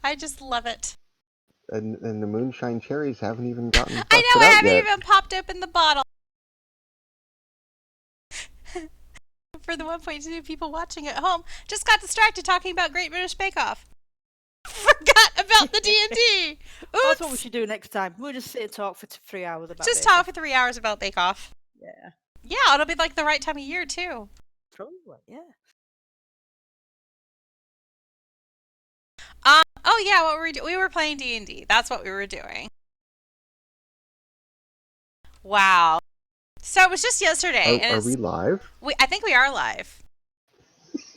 I just love it. And the moonshine cherries haven't even gotten I busted know, I out haven't yet. even popped open the bottle. For the 1.2 people watching at home, just got distracted talking about Great British Bake Off. Forgot about the D&D. That's what we Oops. should do next time. We'll just sit and talk for 3 hours about Just Bake talk Off. for 3 hours about Bake Off. Yeah. Yeah, it'll be like the right time of year, too. Probably, yeah. Oh yeah, what were we doing? We were playing D&D. That's what we were doing. Wow. So it was just yesterday, and Are we live? I think we are live.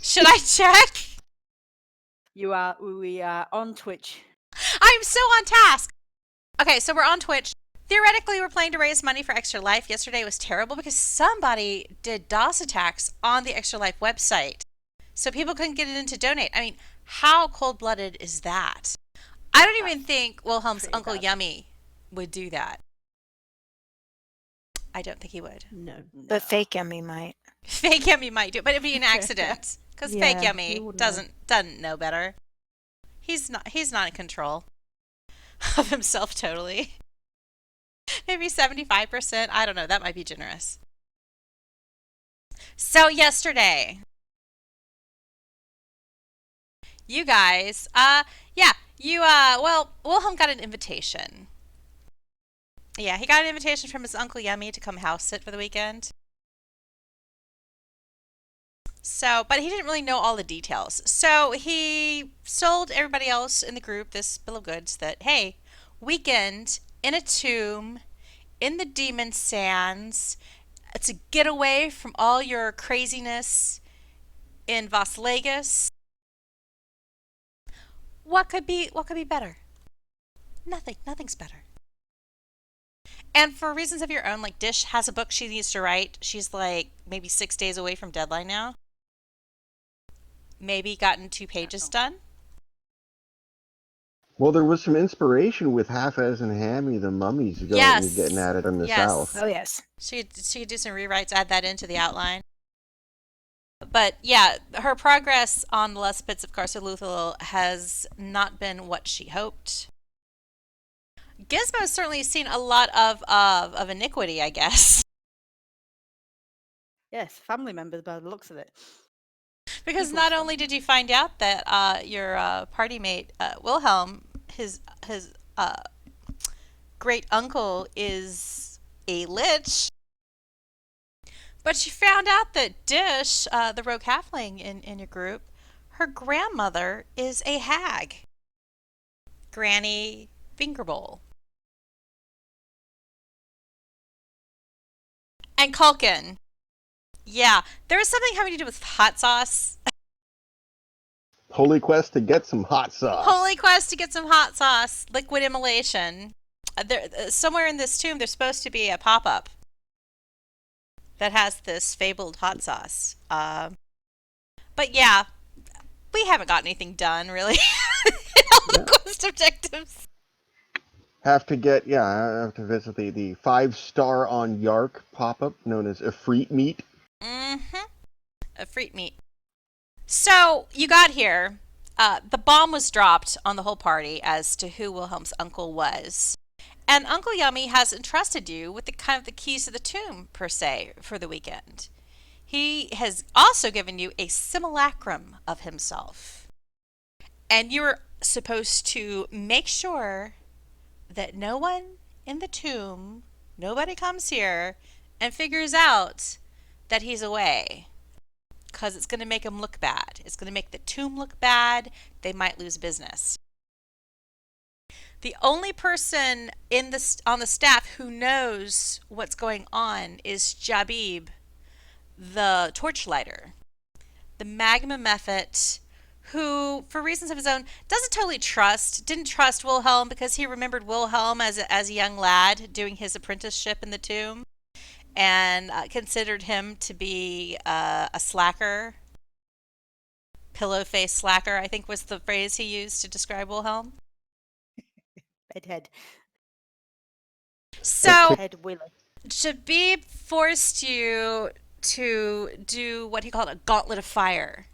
Should I check? We are on Twitch. I'm so on task. Okay, so we're on Twitch. Theoretically, we're playing to raise money for Extra Life. Yesterday was terrible because somebody did DOS attacks on the Extra Life website. So people couldn't get it in to donate. I mean, how cold-blooded is that? I don't even think Wilhelm's Uncle bad. Yummy would do that. I don't think he would. No. But fake Yummy might. Fake Yummy might do it, but it'd be an accident. Because Yeah, Fake he Yummy wouldn't doesn't know better. He's not in control of himself totally. Maybe 75%. I don't know. That might be generous. So yesterday, you guys, well, Wilhelm got an invitation. Yeah, he got an invitation from his Uncle Yummy to come house sit for the weekend. So, but he didn't really know all the details. So he sold everybody else in the group this bill of goods that, hey, weekend in a tomb in the demon sands. It's a getaway from all your craziness in Vaslegas. What could be better? Nothing's better. And for reasons of your own, like Dish has a book she needs to write. She's like maybe 6 days away from deadline now. Maybe gotten 2 pages done. Well, there was some inspiration with Half-Az and Hammy, the mummies, going and getting at it in the south. Oh, yes. She could do some rewrites, add that into the outline. But yeah, her progress on the last bits of Carceluthal has not been what she hoped. Gizmo's certainly seen a lot of iniquity, I guess. Yes, family members by the looks of it. Because not only did you find out that your party mate Wilhelm, his great uncle, is a lich, but you found out that Dish, the rogue halfling in your group, her grandmother is a hag, Granny Fingerbowl. And Culkin. Yeah, there was something having to do with hot sauce. Holy quest to get some hot sauce. Holy quest to get some hot sauce. Liquid immolation. Somewhere in this tomb, there's supposed to be a pop-up that has this fabled hot sauce. But yeah, we haven't got anything done, really, in all the quest objectives. Have to visit the 5-star on Yark pop-up known as Efreet Meat. Mm-hmm. A freak meat. So, you got here. The bomb was dropped on the whole party as to who Wilhelm's uncle was. And Uncle Yummy has entrusted you with the keys to the tomb, per se, for the weekend. He has also given you a simulacrum of himself. And you're supposed to make sure that no one in the tomb, nobody comes here and figures out that he's away. Because it's going to make him look bad. It's going to make the tomb look bad. They might lose business. The only person on the staff who knows what's going on is Jabib, the torchlighter, the magma mephit, who, for reasons of his own, didn't trust Wilhelm because he remembered Wilhelm as a young lad doing his apprenticeship in the tomb, and considered him to be a slacker. Pillow-faced slacker, I think was the phrase he used to describe Wilhelm. Bedhead. So, Head Willy. Shabib forced you to do what he called a gauntlet of fire.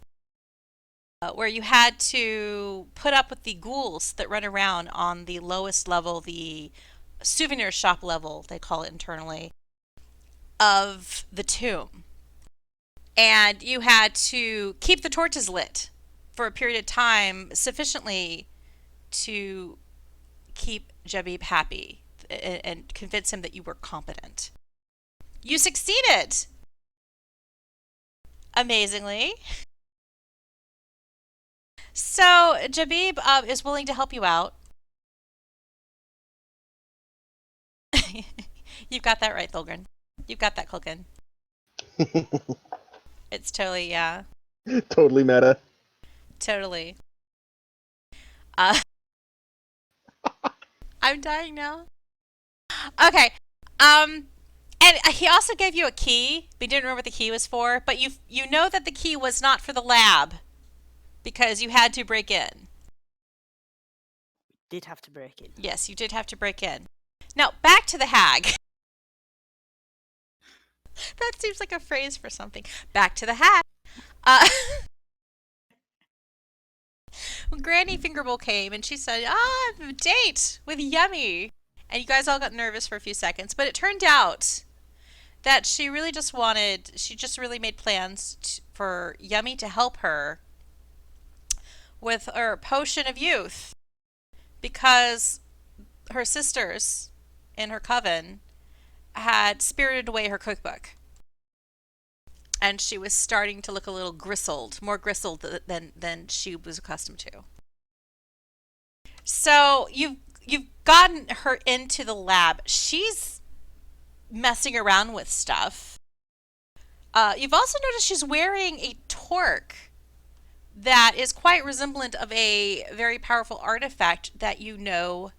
where you had to put up with the ghouls that run around on the lowest level, the souvenir shop level, they call it internally, of the tomb. And you had to keep the torches lit for a period of time sufficiently to keep Jabib happy and convince him that you were competent. You succeeded! Amazingly. So, Jabib is willing to help you out. You've got that right, Thulgrin. You've got that, Culkin. It's totally, yeah. Totally meta. Totally. Uh, I'm dying now. Okay. And he also gave you a key. We didn't remember what the key was for, but you know that the key was not for the lab because you had to break in. Did have to break it. Yes, you did have to break in. Now, back to the hag. That seems like a phrase for something. Back to the hag. Granny Fingerbowl came and she said, I have a date with Yummy. And you guys all got nervous for a few seconds, but it turned out that she just really made plans for Yummy to help her with her potion of youth because her sisters in her coven had spirited away her cookbook. And she was starting to look a little gristled, more gristled than she was accustomed to. So you've gotten her into the lab. She's messing around with stuff. You've also noticed she's wearing a torque that is quite resemblant of a very powerful artifact that you know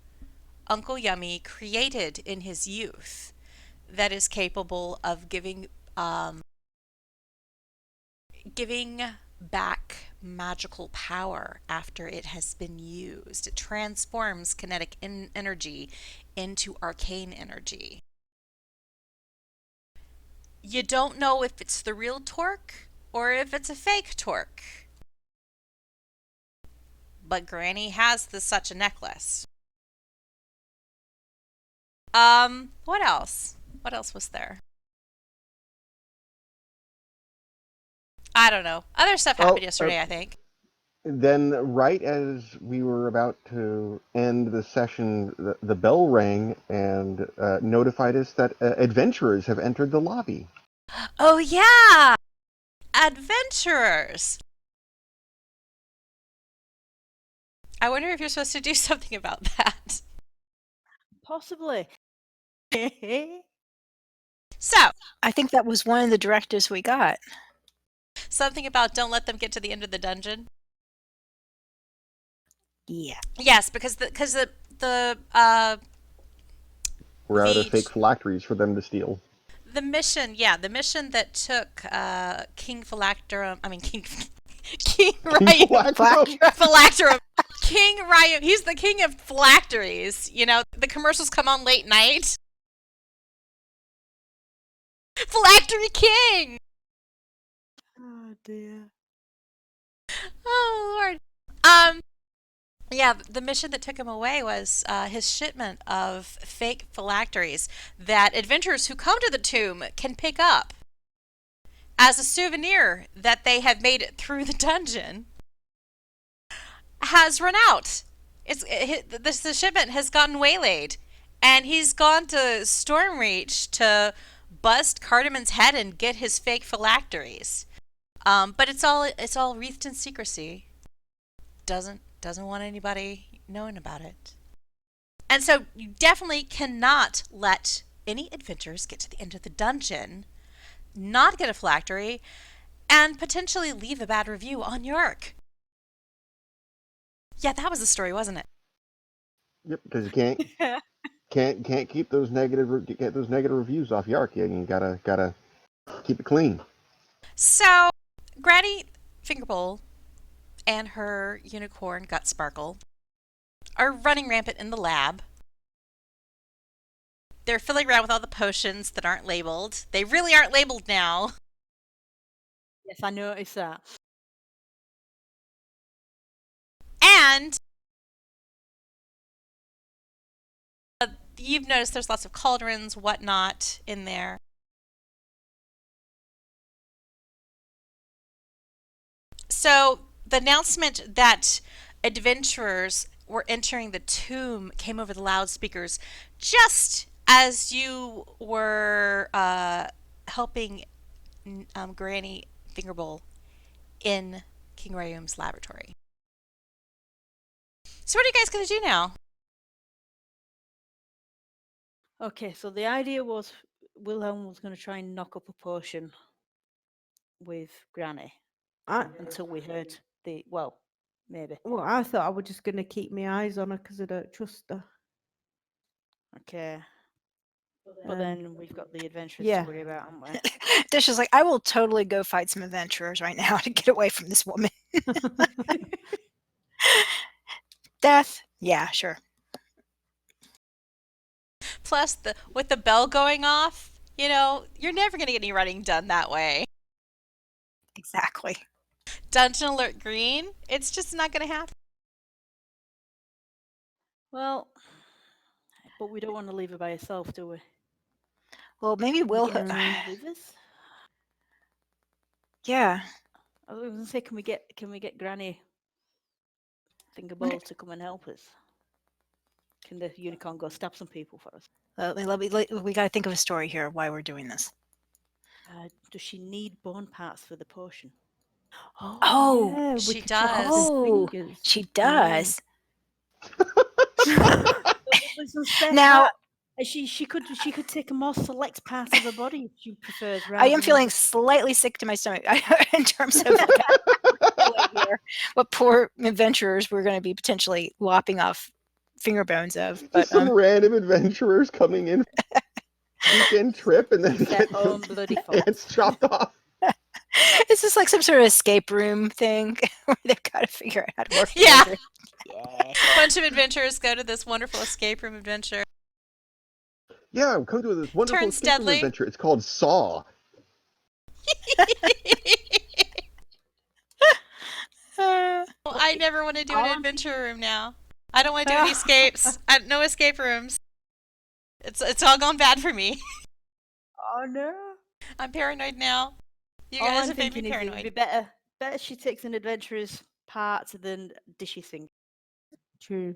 Uncle Yummy created in his youth that is capable of giving back magical power after it has been used. It transforms kinetic energy into arcane energy. You don't know if it's the real torque or if it's a fake torque. But Granny has such a necklace. What else? What else was there? I don't know. Other stuff happened yesterday, I think. Then, right as we were about to end the session, the bell rang and notified us that adventurers have entered the lobby. Oh, yeah! Adventurers! I wonder if you're supposed to do something about that. Possibly. So, I think that was one of the directives we got. something about don't let them get to the end of the dungeon. Yeah. Yes, because the We're out of fake phylacteries for them to steal. the mission that took King Raiyum. Phylacterum. King Raiyum. He's the king of phylacteries. You know, the commercials come on late night. Phylactery King! Oh dear. Oh, Lord. Yeah, the mission that took him away was his shipment of fake phylacteries that adventurers who come to the tomb can pick up as a souvenir that they have made it through the dungeon has run out. The shipment has gotten waylaid, and he's gone to Stormreach to bust Cardamon's head and get his fake phylacteries. But it's all wreathed in secrecy. Doesn't want anybody knowing about it. And so you definitely cannot let any adventurers get to the end of the dungeon, not get a phylactery, and potentially leave a bad review on York. Yeah, that was the story, wasn't it? Yep, because you can't keep those negative reviews off Yark. You gotta keep it clean. So, Granny Fingerbowl and her unicorn Gut Sparkle are running rampant in the lab. They're filling around with all the potions that aren't labeled. They really aren't labeled now. Yes, I noticed that. And you've noticed there's lots of cauldrons, whatnot in there. So the announcement that adventurers were entering the tomb came over the loudspeakers just as you were helping Granny Fingerbowl in King Raiyum's laboratory. So what are you guys going to do now? Okay, so the idea was Wilhelm was going to try and knock up a potion with Granny until we heard maybe. Well, I thought I was just going to keep my eyes on her because I don't trust her. Okay. But then we've got the adventurers yeah. to worry about, haven't we? Dish is like, I will totally go fight some adventurers right now to get away from this woman. Death? Yeah, sure. Plus, with the bell going off, you're never going to get any running done that way. Exactly. Dungeon Alert Green, it's just not going to happen. Well, but we don't want to leave her by herself, do we? Well, maybe Can we we'll. get her with us? Yeah. I was going to say, can we get Granny Fingerbowl to come and help us? Can the unicorn go stab some people for us? We got to think of a story here why we're doing this. Does she need bone parts for the potion? Oh, yeah, we she could chop off does. his Oh, fingers. she does. Now, she could take a more select part of her body if she prefers. I am feeling slightly sick to my stomach in terms of what poor adventurers we're going to be potentially lopping off finger bones of. But Just some random adventurers coming in weekend trip and then get own bloody hands chopped off. Is this like some sort of escape room thing where they've got to figure out how to work? Yeah. together? A bunch of adventurers go to this wonderful escape room adventure. Yeah, come to this wonderful Turns escape room deadly. adventure. It's called Saw. I never want to do an adventure room now. I don't want to do any escapes. No escape rooms. It's all gone bad for me. Oh no! I'm paranoid now. You All guys I'm have made me thinking is it'd be paranoid. better she takes an adventurer's part than Dishy thing. True.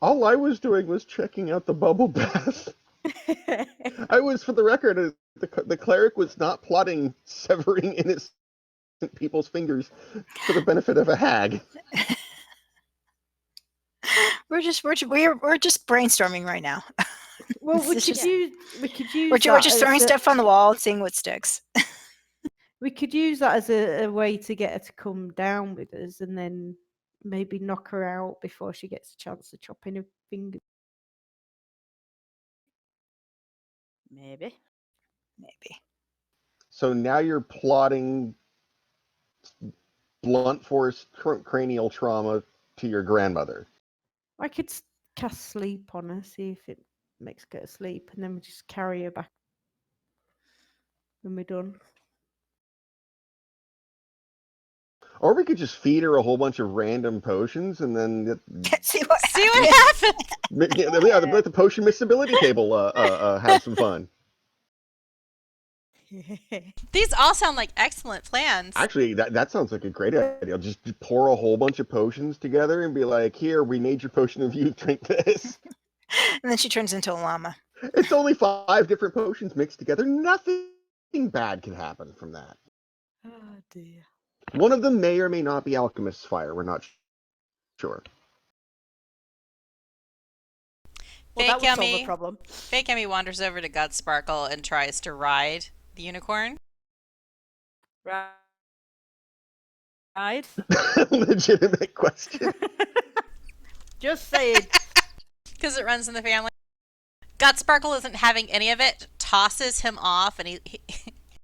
All I was doing was checking out the bubble bath. I was, for the record, the cleric was not plotting severing innocent people's fingers for the benefit of a hag. We're just brainstorming right now. Well, we It's could just- use We're that just as throwing a- stuff on the wall and seeing what sticks. We could use that as a way to get her to come down with us, and then maybe knock her out before she gets a chance to chop in her finger. Maybe. So now you're plotting blunt force cranial trauma to your grandmother. I could cast sleep on her, see if it makes her go to sleep, and then we just carry her back when we're done. Or we could just feed her a whole bunch of random potions and then See what happens. let the potion mixability table have some fun. These all sound like excellent plans. Actually, that sounds like a great idea. Just pour a whole bunch of potions together and be like, here, we made your potion of youth, drink this. And then she turns into a llama. It's only 5 different potions mixed together. Nothing bad can happen from that. Oh dear. One of them may or may not be alchemist's fire. We're not sure. Well, that would solve Yummy. the problem. Fake Emmy wanders over to God Sparkle and tries to ride the unicorn. Right. Legitimate question. Just saying. Because it runs in the family. God Sparkle isn't having any of it, tosses him off, and he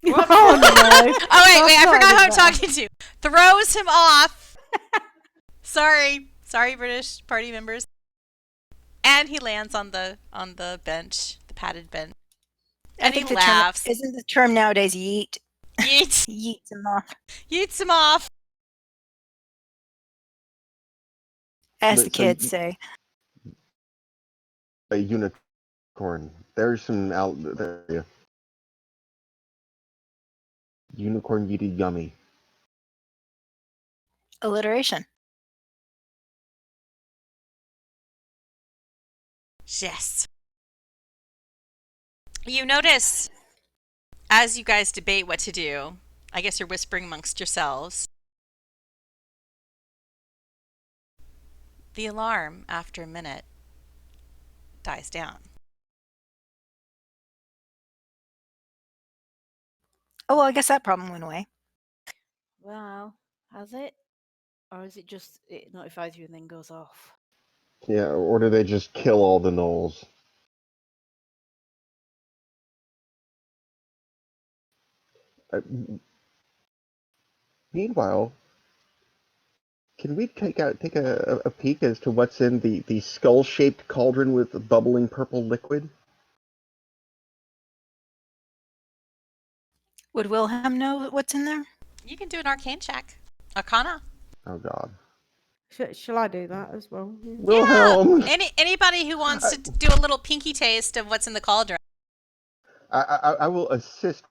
Oh no! oh wait, I That's forgot who I'm not talking to. Throws him off. Sorry, British party members. And he lands on the bench, the padded bench, and he laughs. Isn't the term nowadays yeet? Yeets, Yeets him off. yeets him off. as the So kids say. a unicorn. There's some out there. Yeah. Unicorn yeeted yummy. Alliteration. Yes. You notice as you guys debate what to do, I guess you're whispering amongst yourselves. The alarm, after a minute, dies down. Oh, well, I guess that problem went away. Well, has it? Or is it just it notifies you and then goes off? Yeah, or do they just kill all the gnolls? Uh, Meanwhile, can we take a peek as to what's in the skull-shaped cauldron with the bubbling purple liquid? Would Wilhelm know what's in there? You can do an arcane check. Arcana. Oh God. Shall I do that as well? Yeah. Wilhelm! Yeah. Anybody who wants to do a little pinky taste of what's in the cauldron. I will assist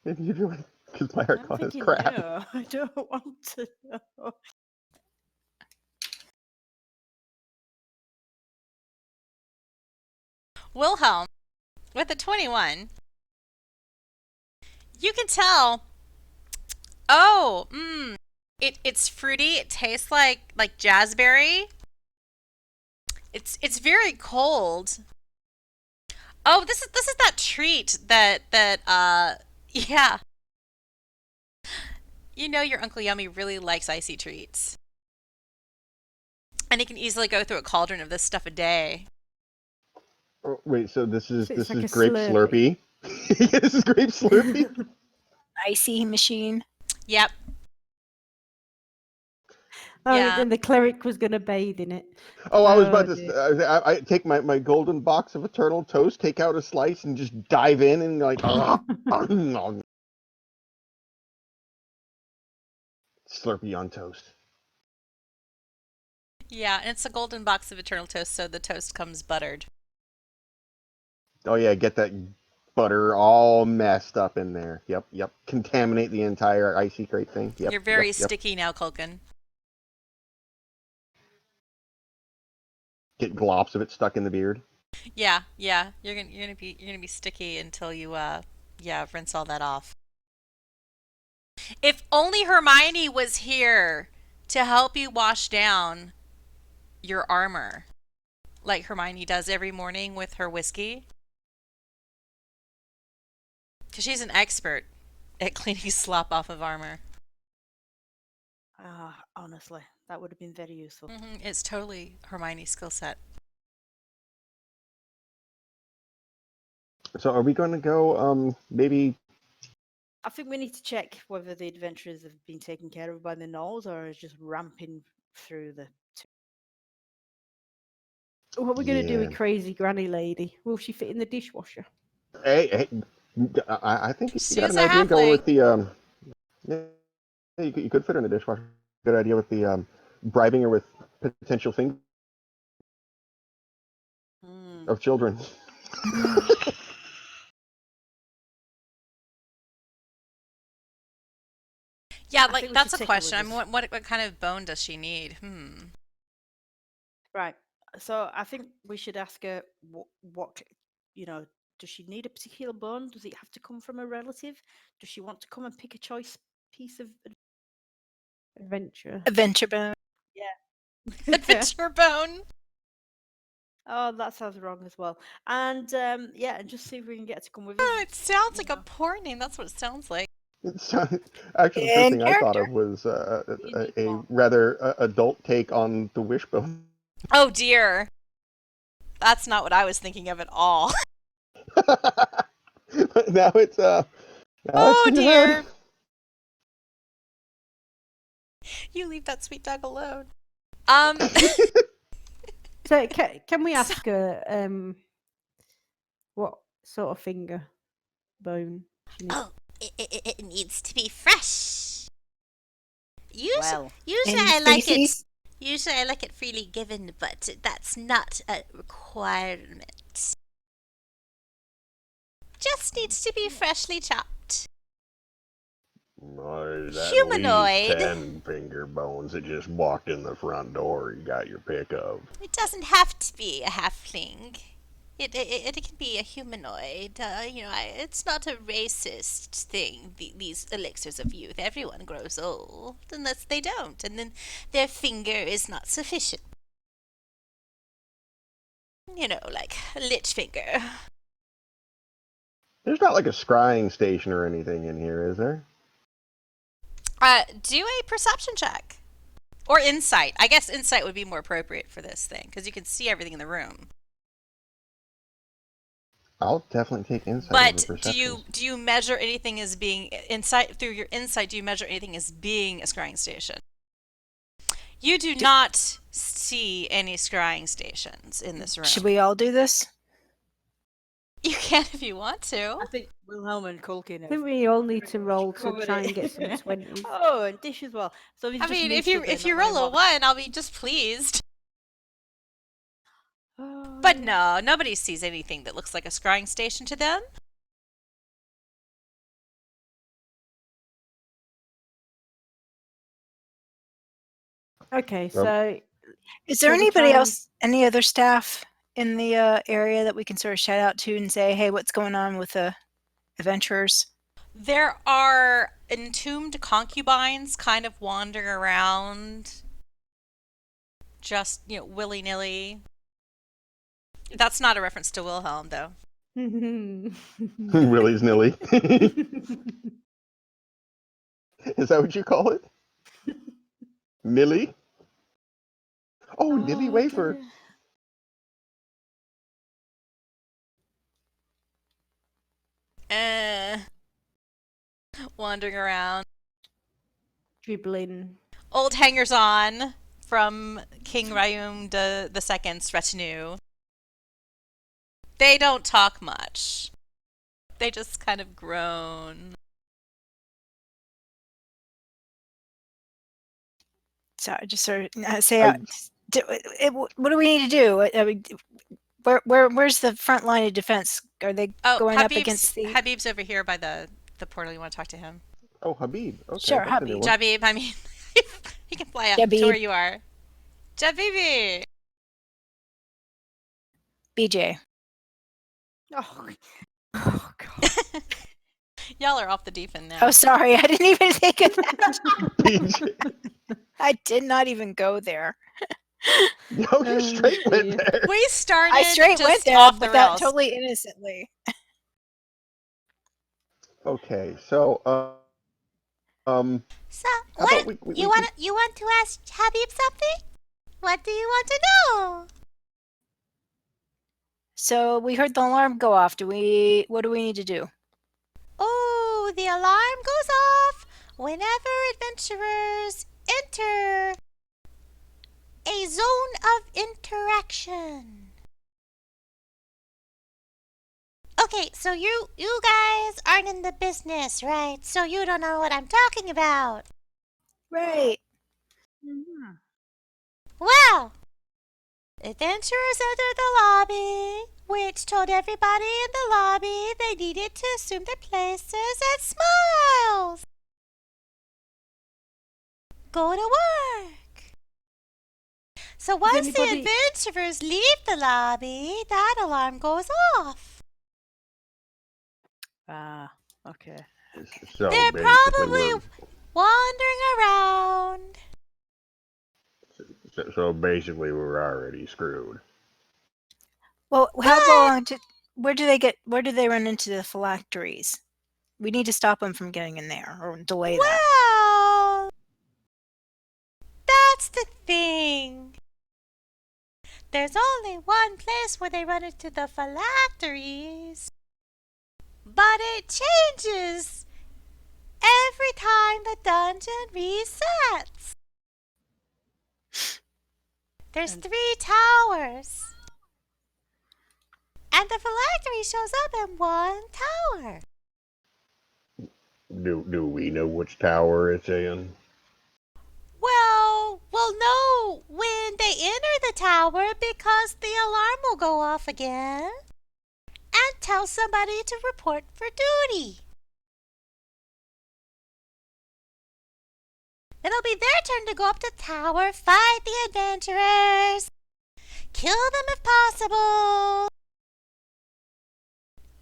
if you do it, because my I'm Arcana is thinking, crap. no, I don't want to know. Wilhelm, with a 21, you can tell. Oh, it's fruity. It tastes like jazzberry. It's very cold. Oh, this is that treat that yeah. You know your Uncle Yummy really likes icy treats. And he can easily go through a cauldron of this stuff a day. Oh, wait, so this is So it's like a grape Slurpee? Yeah, this is grape Slurpee? Icy machine. Yep. Oh, Yeah. then the cleric was going to bathe in it. Oh, I was about dear. to. I take my golden box of eternal toast, take out a slice, and just dive in and like. Slurpee on toast. Yeah, and it's a golden box of eternal toast, so the toast comes buttered. Oh yeah, get that butter all messed up in there. Yep. Contaminate the entire icy crepe thing. Yep. You're very yep. sticky now, Culkin. Get glops of it stuck in the beard. Yeah. You're gonna be sticky until you rinse all that off. If only Hermione was here to help you wash down your armor, like Hermione does every morning with her whiskey. Because she's an expert at cleaning slop off of armor. Honestly, that would have been very useful. It's totally Hermione's skill set. So are we going to go? Maybe. I think we need to check whether the adventurers have been taken care of by the gnolls or is just ramping through the. What are we going to do with Yeah. crazy granny lady? Will she fit in the dishwasher? Hey, I think you She got is an a idea going with halfling. the. Yeah, you could fit her in the dishwasher. Good idea with the bribing her with potential things of children. Yeah, I like think we that's should a take her with question. I mean, us. what kind of bone does she need? Right. So I think we should ask her what does she need a particular bone? Does it have to come from a relative? Does she want to come and pick a choice piece of Adventure. Adventure bone. Adventure bone. Oh, that sounds wrong as well. And and just see if we can get her to come with Oh, us. it sounds like a know. porn name. That's what it sounds like. Actually, the first In thing I thought character. of was You need a one. rather adult take on the wishbone. Oh dear. That's not what I was thinking of at all. But now it's now Oh it's too dear. bad. You leave that sweet dog alone. So can we ask her what sort of finger bone she needs? Oh, it needs to be fresh. Usually Well, I And like it. feces? Usually I like it freely given, but that's not a requirement. Just needs to be freshly chopped. There's at least Humanoid. 10 finger bones that just walked in the front door you got your pick of. It doesn't have to be a halfling. It can be a humanoid. It's not a racist thing, these elixirs of youth. Everyone grows old, unless they don't, and then their finger is not sufficient. Like a lich finger. There's not like a scrying station or anything in here, is there? Do a perception check. Or insight. I guess insight would be more appropriate for this thing, because you can see everything in the room. I'll definitely take insight But over perception. do you measure anything as being insight through your insight? Do you measure anything as being a scrying station? You do not see any scrying stations in this room. Should we all do this? You can if you want to. I think Wilhelm and Culkin. I think we all need to roll to covered try it. and get some 20s. Oh, and Dish as well. So I mean, if you roll a 1, I'll be just pleased. Oh, But no, nobody sees anything that looks like a scrying station to them. Okay, Well- so Is there Shall we anybody try and- else, any other staff in the area that we can sort of shout out to and say, hey, what's going on with the adventurers? There are entombed concubines kind of wandering around, just, willy-nilly. That's not a reference to Wilhelm, though. Willie's nilly. Is that what you call it? Nilly? Oh, Nilly wafer. Wandering around. dribbling. Old hangers-on from King Raiyum II's retinue. They don't talk much. They just kind of groan. So I just sort of say, what do we need to do? I mean, where's the front line of defense? Are they going up against the... Habib's over here by the portal. You want to talk to him? Oh, Habib. Okay, Sure, that's a new Habib. one. Jabib, I mean, he can fly up Jabib. to where you are. Jabibi! BJ? Oh, God. Y'all are off the deep end now. Oh, sorry, I didn't even think of that. PJ. I did not even go there. No, you straight went there. We started I straight just went there, off the but that rails. totally innocently. Okay, so, So, how about we you want to ask Habib something? What do you want to know? So we heard the alarm go off. What do we need to do? Oh, the alarm goes off whenever adventurers enter a zone of interaction. Okay, so you guys aren't in the business, right? So you don't know what I'm talking about. Right. Well, adventurers entered the lobby, which told everybody in the lobby they needed to assume their places and smiles. Go to work. So once anybody- the adventurers leave the lobby, that alarm goes off. Ah, okay. So They're basically probably we're- wandering around. So basically, we're already screwed. Well, where do they run into the phylacteries? We need to stop them from getting in there or delay that. Well, that's the thing. There's only one place where they run into the phylacteries, but it changes every time the dungeon resets. There's 3 towers, and the phylactery shows up in 1 tower. Do we know which tower it's in? Well, will know when they enter the tower because the alarm will go off again and tell somebody to report for duty. It'll be their turn to go up the tower, fight the adventurers, kill them if possible,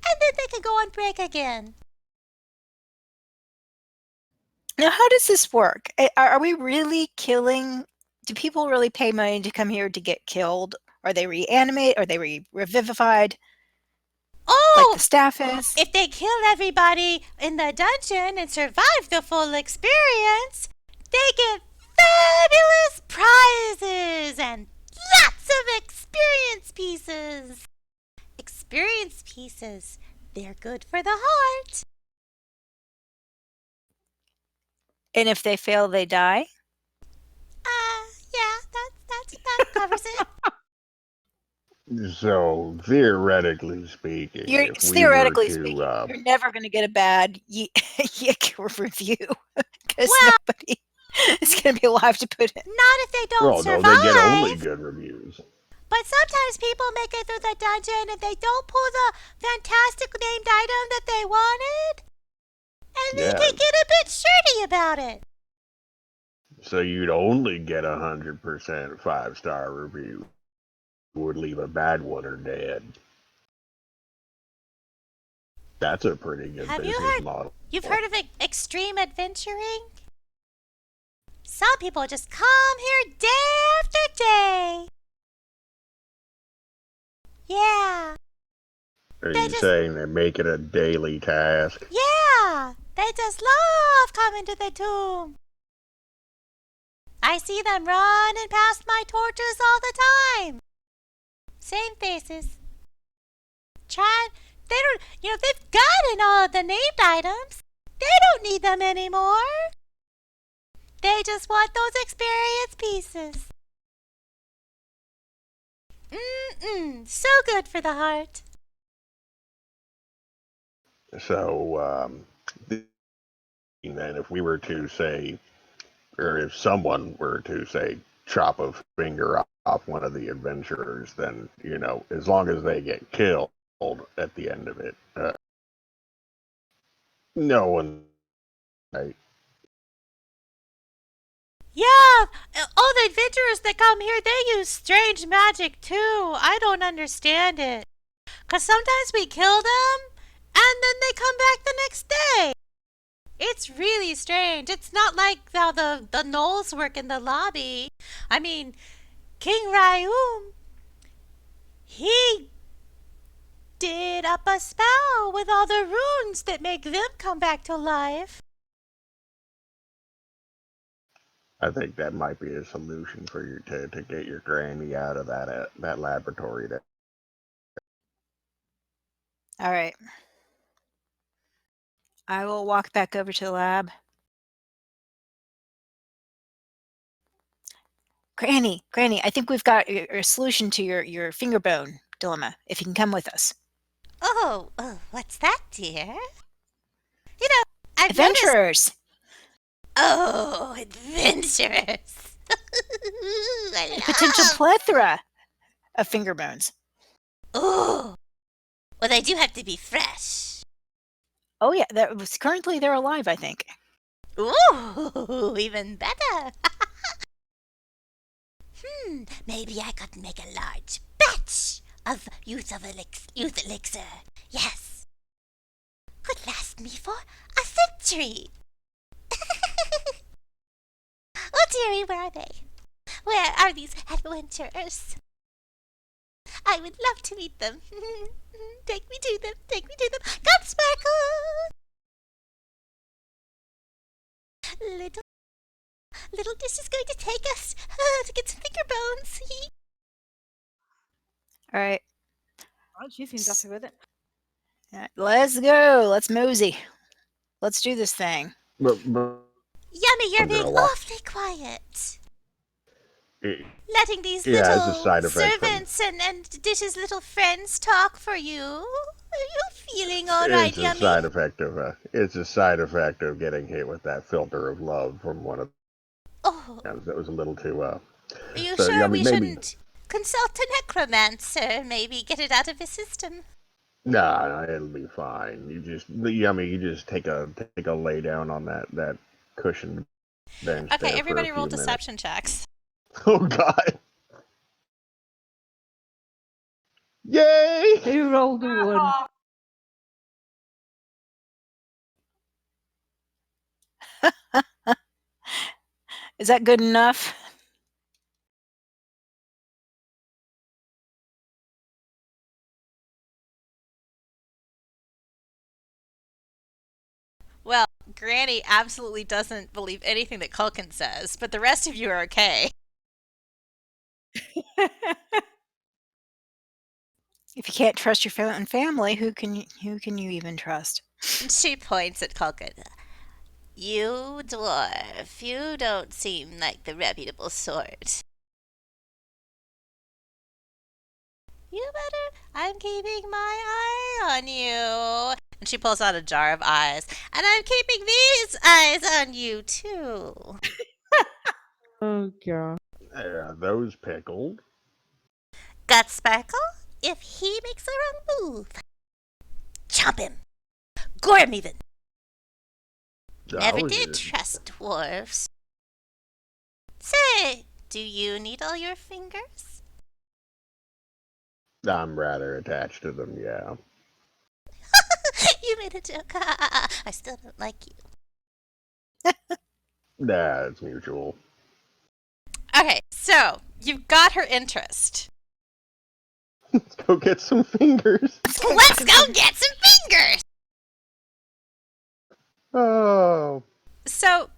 and then they can go on break again. Now, how does this work? Are we really killing? Do people really pay money to come here to get killed? Are they reanimate? Are they revivified? Oh, like the staff is? If they kill everybody in the dungeon and survive the full experience, they get fabulous prizes and lots of experience pieces. Experience pieces, they're good for the heart. And if they fail, they die? Yeah, that covers it. So, theoretically speaking, You're never going to get a bad yick review because nobody is going to be alive to put it. Not if they don't survive. No, they get only good reviews. But sometimes people make it through the dungeon and they don't pull the fantastic named item that they wanted. And they can get a bit shirty about it. So you'd only get 100% 5-star review. Would leave a bad one or dead. That's a pretty good business model. You've heard of extreme adventuring? Some people just come here day after day. Yeah. Are you saying they make it a daily task? Yeah. They just love coming to the tomb. I see them running past my torches all the time. Same faces. They don't, they've gotten all of the named items. They don't need them anymore. They just want those experience pieces. So good for the heart. So, then if we were to say, or if someone were to say, chop a finger off one of the adventurers, then, as long as they get killed at the end of it, no one, right? Yeah, all the adventurers that come here, they use strange magic too. I don't understand it. 'Cause sometimes we kill them, and then they come back the next day. It's really strange. It's not like how the gnolls work in the lobby. I mean, King Raiyum, he did up a spell with all the runes that make them come back to life. I think that might be a solution for you to get your granny out of that laboratory. All right. I will walk back over to the lab. Granny, I think we've got a solution to your finger bone dilemma, if you can come with us. Oh, what's that, dear? Adventurers! Oh, adventurers! A potential plethora of finger bones. Oh, well, they do have to be fresh. Oh yeah, currently they're alive, I think. Ooh, even better. Maybe I could make a large batch of youth elixir. Yes. Could last me for a century. Oh, dearie, where are they? Where are these adventurers? I would love to meet them. Take me to them. Come, Sparkle! Little Dish is going to take us to get some finger bones. All right. Oh, she seems happy with it. Let's go. Let's mosey. Let's do this thing. But Yummy, you're being awfully quiet. Letting these little servants and Dish's little friends talk for you. Are you feeling all right, Yummy? It's a side effect of getting hit with that filter of love from one of. Oh, that was a little too. Are you So sure Yummy, we maybe. shouldn't consult a necromancer? Maybe get it out of his system. Nah, it'll be fine. Yummy. You just take a lay down on that cushioned bench Okay, there for a everybody roll few minutes. deception checks. Oh God! Yay! Who rolled a 1? Is that good enough? Well, Granny absolutely doesn't believe anything that Culkin says, but the rest of you are okay. If you can't trust your own family, who can you even trust? And she points at Culkin. You dwarf, you don't seem like the reputable sort. You better. I'm keeping my eye on you. And she pulls out a jar of eyes. And I'm keeping these eyes on you, too. Oh god. Are those pickled? Gut Sparkle, if he makes the wrong move, chomp him. Gore him even. Never did trust dwarves. Say, do you need all your fingers? I'm rather attached to them, yeah. You made a joke. I still don't like you. Nah, it's mutual. Okay, so you've got her interest. Let's go get some fingers. Let's go get some fingers! Oh. So,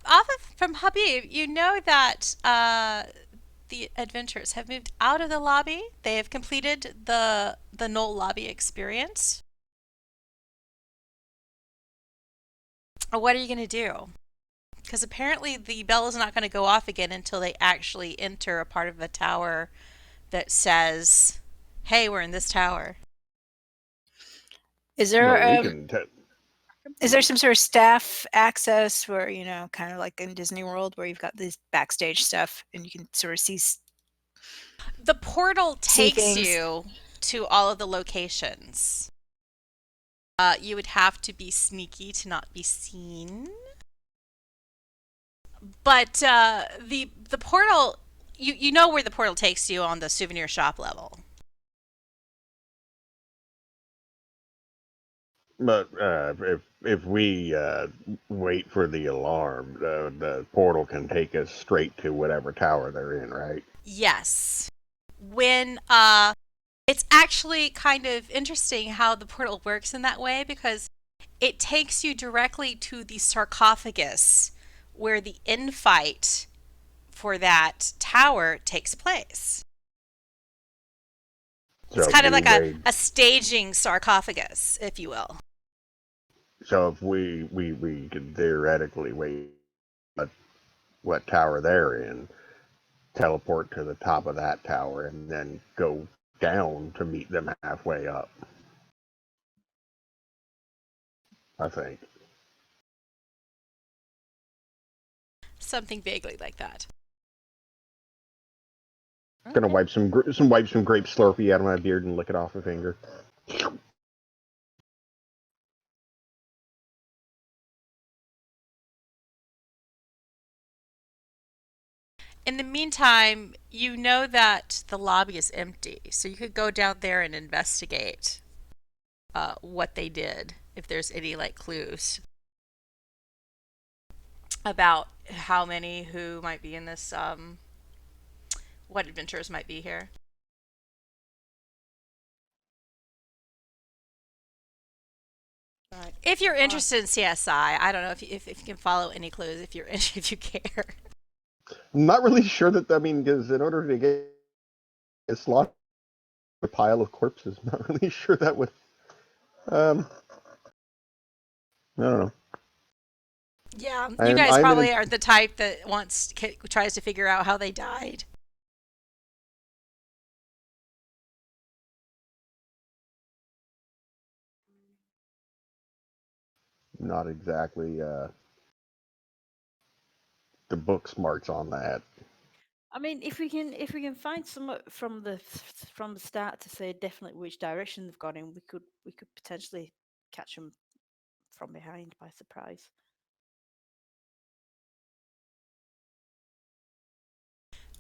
from Habib, you know that the adventurers have moved out of the lobby. They have completed the Knoll lobby experience. What are you going to do? Because apparently the bell is not going to go off again until they actually enter a part of a tower that says, hey, we're in this tower. Is there Well, is there some sort of staff access where, kind of like in Disney World where you've got this backstage stuff and you can sort of see The portal takes things? you to all of the locations. You would have to be sneaky to not be seen. But the portal, you know where the portal takes you on the souvenir shop level. But if we wait for the alarm, the portal can take us straight to whatever tower they're in, right? Yes. When it's actually kind of interesting how the portal works in that way, because it takes you directly to the sarcophagus where the infight for that tower takes place. So It's kind of like a staging sarcophagus, if you will. So if we could theoretically wait what tower they're in, teleport to the top of that tower, and then go down to meet them halfway up. I think. Something vaguely like that. Gonna wipe some grape Slurpee out of my beard and lick it off a finger. In the meantime, you know that the lobby is empty, so you could go down there and investigate what they did, if there's any clues about how many who might be in this, what adventurers might be here. If you're interested in CSI, I don't know if you can follow any clues if you care. I'm not really sure because in order to get a slot, a pile of corpses, I'm not really sure that would. I don't know. Yeah, you guys probably are the type that tries to figure out how they died. Not exactly the book smarts on that. I mean, if we can find some from the start to say definitely which direction they've gone in, we could potentially catch them from behind by surprise.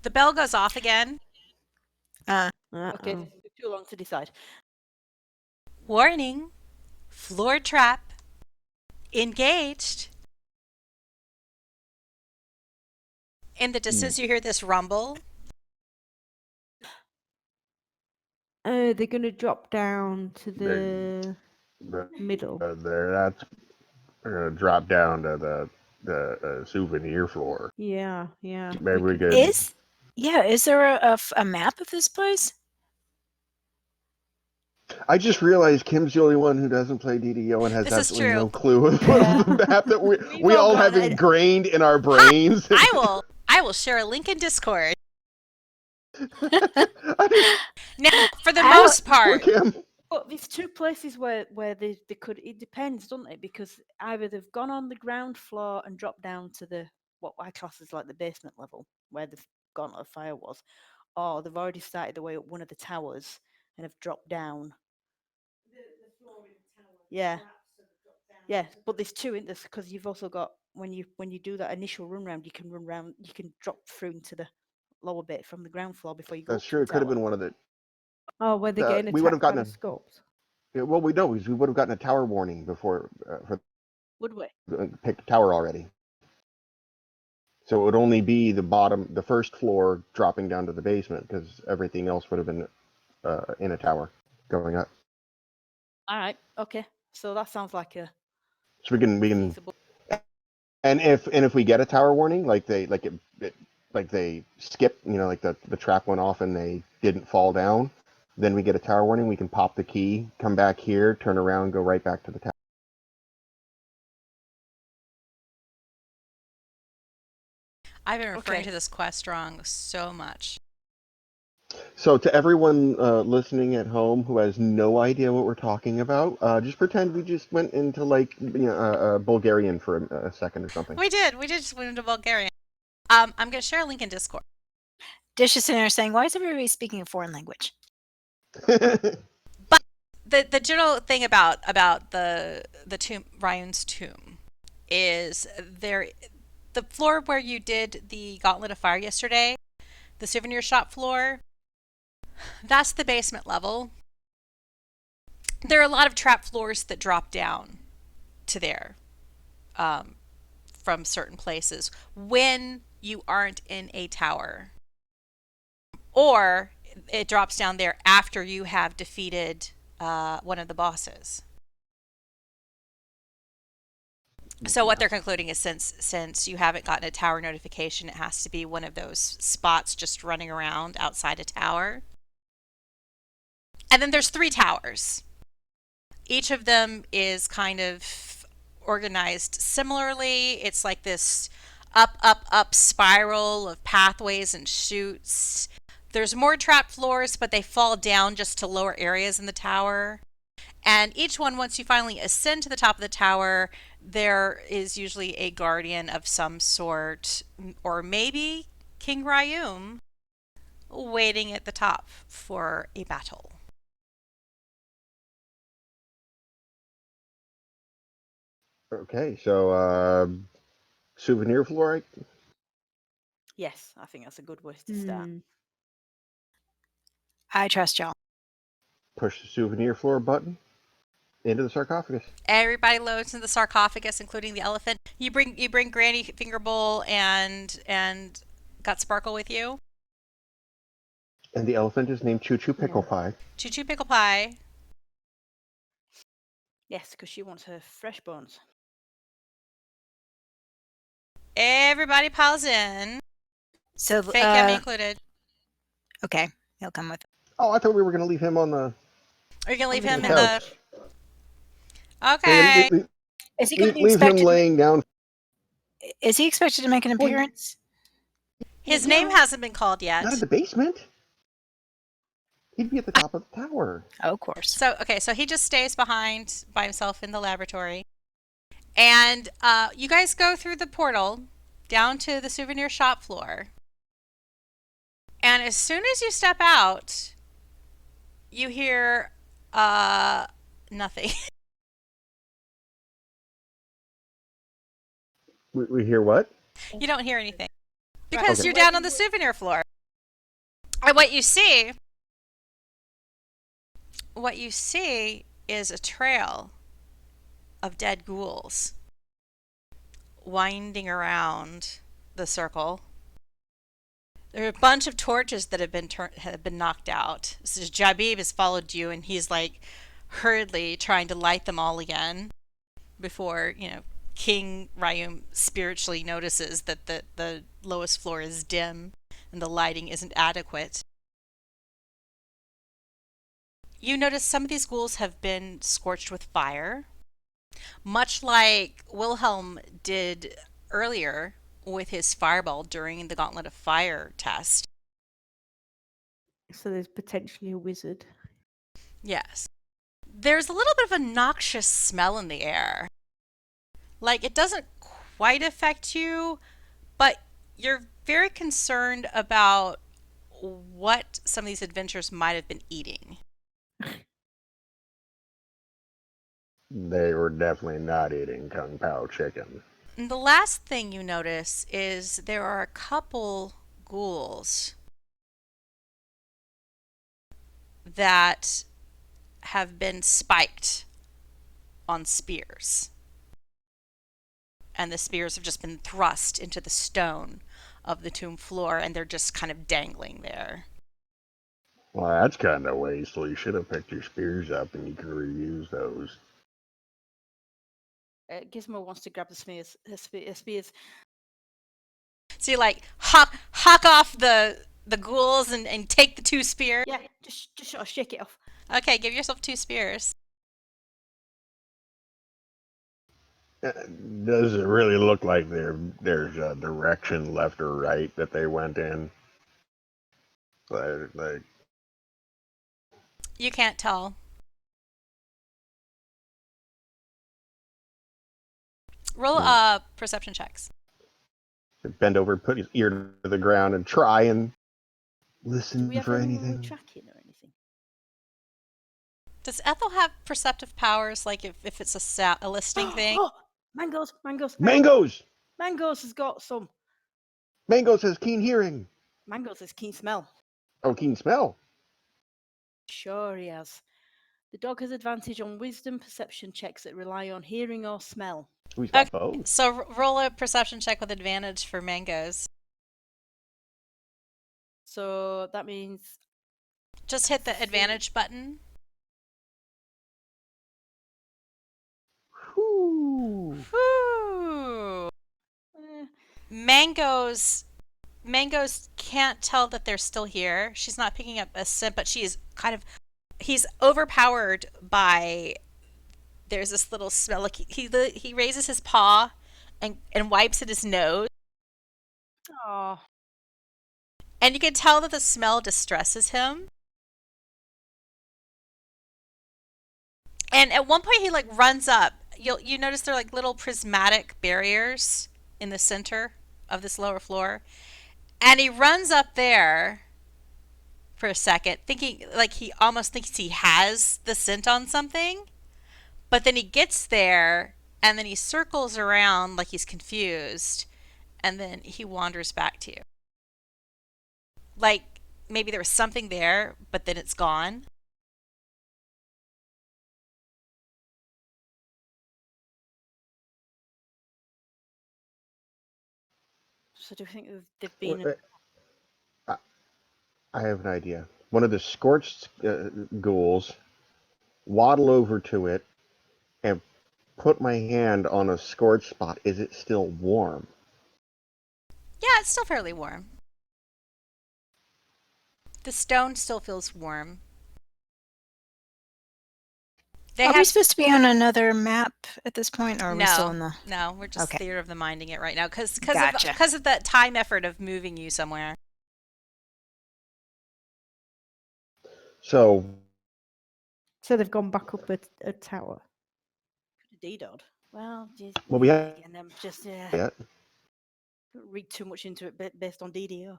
The bell goes off again. Okay, this is too long to decide. Warning. Floor trap. Engaged. In the distance, you hear this rumble. They're going to drop down to the middle. They're going to drop down to the souvenir floor. Yeah. Maybe we could. Is there a map of this place? I just realized Kim's the only one who doesn't play DDO and has This is absolutely true. no clue of the map that we all have ingrained in our brains. I will share a link in Discord. Now, for the most part, but there's two places where they could. It depends, doesn't it? Because either they've gone on the ground floor and dropped down to the what I class as like the basement level where the gauntlet of fire was, or they've already started the way up one of the towers and have dropped down. The floor in the tower. Yeah, but there's two in this because you've also got when you do that initial run round, you can run round, you can drop through into the lower bit from the ground floor before you go. That's true. It could have been one of the. Oh, where they're getting we would have attacked gotten by the scopes. Yeah, well, we know we would have gotten a tower warning before Would we? Picked tower already. So it would only be the first floor dropping down to the basement because everything else would have been in a tower going up. All right. Okay. So that sounds like a. So we can. And if we get a tower warning, like they skip, like the trap went off and they didn't fall down, then we get a tower warning. We can pop the key, come back here, turn around, go right back to the tower. I've been referring to this quest wrong so much. So to everyone listening at home who has no idea what we're talking about, just pretend we just went into Bulgarian for a second or something. We did just went into Bulgarian. I'm going to share a link in Discord. Dish is sitting there saying, "Why is everybody speaking a foreign language?" But the general thing about the tomb, Raiyum's tomb, is the floor where you did the Gauntlet of Fire yesterday, the souvenir shop floor. That's the basement level. There are a lot of trap floors that drop down to there from certain places when you aren't in a tower. Or it drops down there after you have defeated one of the bosses. So what they're concluding is since you haven't gotten a tower notification, it has to be one of those spots just running around outside a tower. And then there's 3 towers. Each of them is kind of organized similarly. It's like this up spiral of pathways and chutes. There's more trap floors, but they fall down just to lower areas in the tower. And each one, once you finally ascend to the top of the tower, there is usually a guardian of some sort, or maybe King Raiyum, waiting at the top for a battle. Okay, so souvenir floor. Yes, I think that's a good way to start. I trust y'all. Push the souvenir floor button into the sarcophagus. Everybody loads into the sarcophagus, including the elephant. You bring Granny, Fingerbowl, and Got Sparkle with you. And the elephant is named Choo Choo Pickle Pie. Choo Choo Pickle Pie. Yes, because she wants her fresh bones. Everybody piles in. So Fake Yummy included. Okay, he'll come with. Oh, I thought we were going to leave him on the. Are you going to leave him in couch. the... Okay. Is he going to be leave him expected? laying down. Is he expected to make an appearance? His name hasn't been called yet. Not in the basement. He'd be at the top of the tower. Oh, of course. So he just stays behind by himself in the laboratory. And you guys go through the portal down to the souvenir shop floor. And as soon as you step out, you hear nothing. We hear what? You don't hear anything. Because Okay. you're down on the souvenir floor. And what you see is a trail of dead ghouls winding around the circle. There are a bunch of torches that have been knocked out. So Jabib has followed you, and he's like hurriedly trying to light them all again before, King Raiyum spiritually notices that the lowest floor is dim and the lighting isn't adequate. You notice some of these ghouls have been scorched with fire, much like Wilhelm did earlier with his fireball during the Gauntlet of Fire test. So there's potentially a wizard. Yes. There's a little bit of a noxious smell in the air. Like, it doesn't quite affect you, but you're very concerned about what some of these adventurers might have been eating. They were definitely not eating Kung Pao chicken. And the last thing you notice is there are a couple ghouls that have been spiked on spears. And the spears have just been thrust into the stone of the tomb floor, and they're just kind of dangling there. Well, that's kind of wasteful. You should have picked your spears up and you could reuse those. Gizmo wants to grab the spears. So you like hawk off the ghouls and take the 2 spears? Yeah, just sort of shake it off. Okay, give yourself 2 spears. Does it really look like there's a direction left or right that they went in? Like You can't tell. Roll perception checks. bend over, put his ear to the ground, and try and Do listen we have for anyone anything. we're tracking or anything? Does Ethel have perceptive powers, like if it's a listing thing? Oh, mangoes. Mangoes! Mangoes has got some. Mangoes has keen hearing. Mangoes has keen smell. Oh, keen smell. Sure he has. The dog has advantage on wisdom perception checks that rely on hearing or smell. Who's got Okay, both? so roll a perception check with advantage for mangoes. So that means Just hit the advantage button. Whew. Whew. Mangoes can't tell that they're still here. She's not picking up a scent, but she's he's overpowered by, there's this little smell. Like he raises his paw and wipes at his nose. oh, And you can tell that the smell distresses him. And at one point he runs up. You notice there are little prismatic barriers in the center of this lower floor. And he runs up there for a second, thinking he almost thinks he has the scent on something. But then he gets there and then he circles around like he's confused, and then he wanders back to you. Like maybe there was something there, but then it's gone. so do you think they've been? I have an idea. One of the scorched ghouls waddle over to it and put my hand on a scorched spot. Is it still warm? Yeah, it's still fairly warm. The stone still feels warm. Are we supposed to be on another map at this point, or are we still in the? No, we're just Okay. theater of the minding it right now because Gotcha. of the time effort of moving you somewhere. So they've gone back up a tower. D-Dod. Well, just, Well, we have- and then just yeah. read too much into it based on DDO.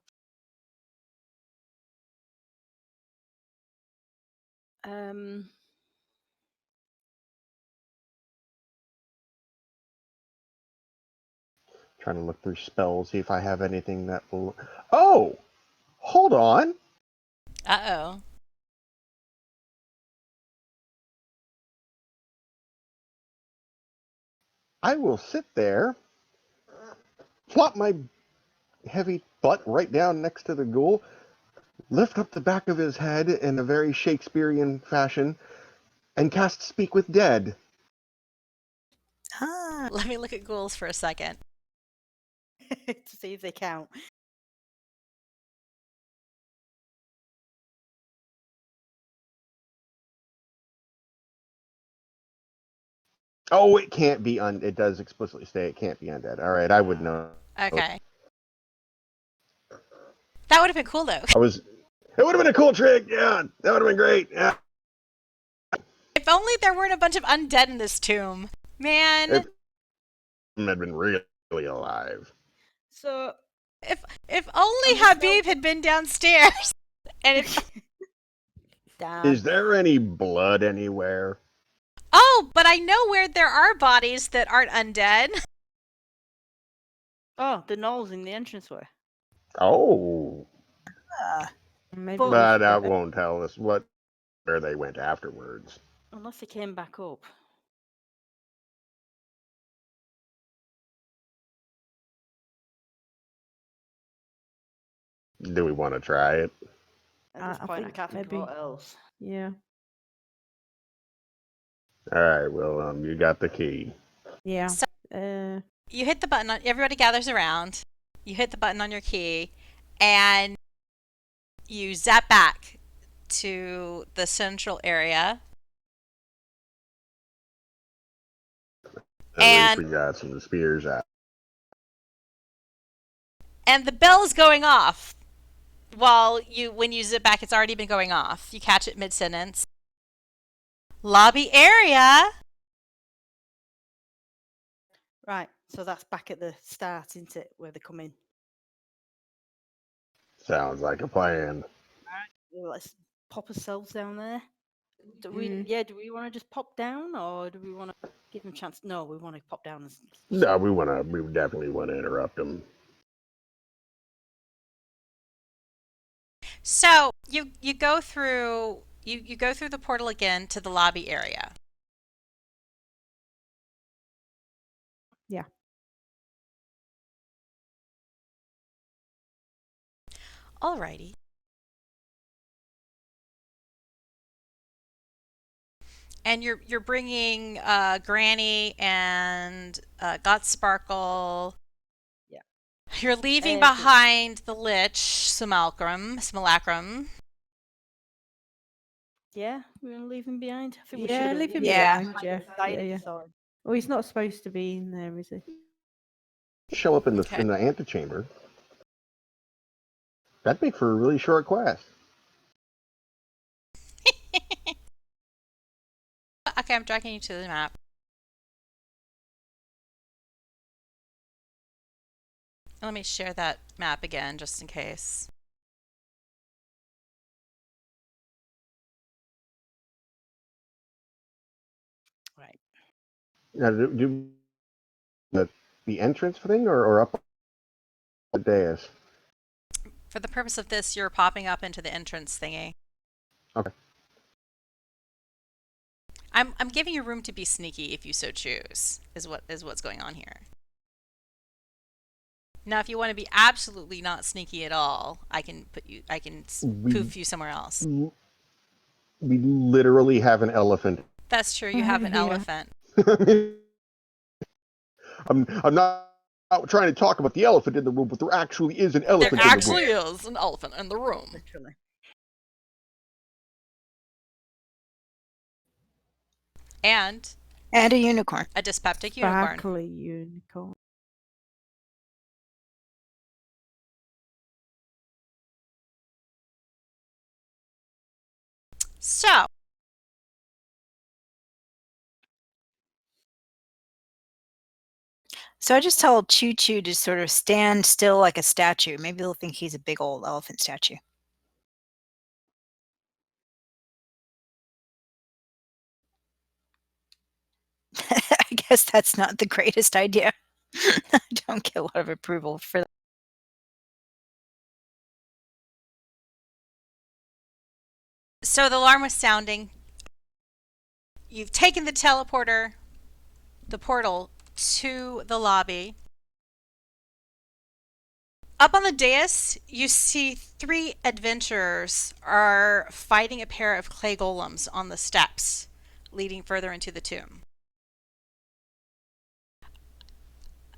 Trying to look through spells, see if I have anything that will. Oh, hold on. Uh-oh. I will sit there, plop my heavy butt right down next to the ghoul, lift up the back of his head in a very Shakespearean fashion, and cast Speak with Dead. Ah. Let me look at ghouls for a second. To see if they count. Oh, it can't be it does explicitly say it can't be undead. All right, I would know. Okay. That would have been cool, though. It would have been a cool trick. Yeah, that would have been great. Yeah. If only there weren't a bunch of undead in this tomb. Man. If had been really alive. So if only Habib had been downstairs. And if damn. Is there any blood anywhere? Oh, but I know where there are bodies that aren't undead. Oh, the gnolls in the entranceway. Oh. Maybe But that won't tell us where they went afterwards. Unless they came back up. Do we want to try it? At this point, I can't think of what else. Yeah. All right. Well, you got the key. Yeah. So, Uh, you hit the button. Everybody gathers around. You hit the button on your key, and you zap back to the central area. At least we got some spears out. And the bell is going off. When you zip back, it's already been going off. You catch it mid-sentence. Lobby area. Right, so that's back at the start, isn't it, where they come in? Sounds like a plan. Well, let's pop ourselves down there. Do we want to just pop down, or do we want to give them a chance? No, we want to pop down. No, we definitely want to interrupt them. So you go through you go through the portal again to the lobby area. Yeah. Alrighty. And you're bringing Granny and Got Sparkle. Yeah. You're leaving behind the Lich Simulacrum. Yeah, we're gonna leave him behind. I think we yeah, should leave him Yeah. behind, Jeff. Yeah. Well, he's not supposed to be in there, is he? Show up in the antechamber. That'd make for a really short quest. Okay, I'm dragging you to the map. Let me share that map again, just in case. Right. Now, do the entrance thing or up the dais? For the purpose of this, you're popping up into the entrance thingy. Okay. I'm giving you room to be sneaky if you so choose. Is what's going on here. Now, if you want to be absolutely not sneaky at all, I can poof you somewhere else. We literally have an elephant. That's true. You have an elephant. I'm not trying to talk about the elephant in the room, but there actually is an elephant in the room. There actually is an elephant in the room. Literally. And a unicorn. A dyspeptic unicorn. Sparkly unicorn. So, So I just told Choo Choo to sort of stand still like a statue. Maybe they'll think he's a big old elephant statue. I guess that's not the greatest idea. I don't get a lot of approval for that. So the alarm was sounding. You've taken the teleporter, the portal, to the lobby. Up on the dais, you see 3 adventurers are fighting a pair of clay golems on the steps leading further into the tomb.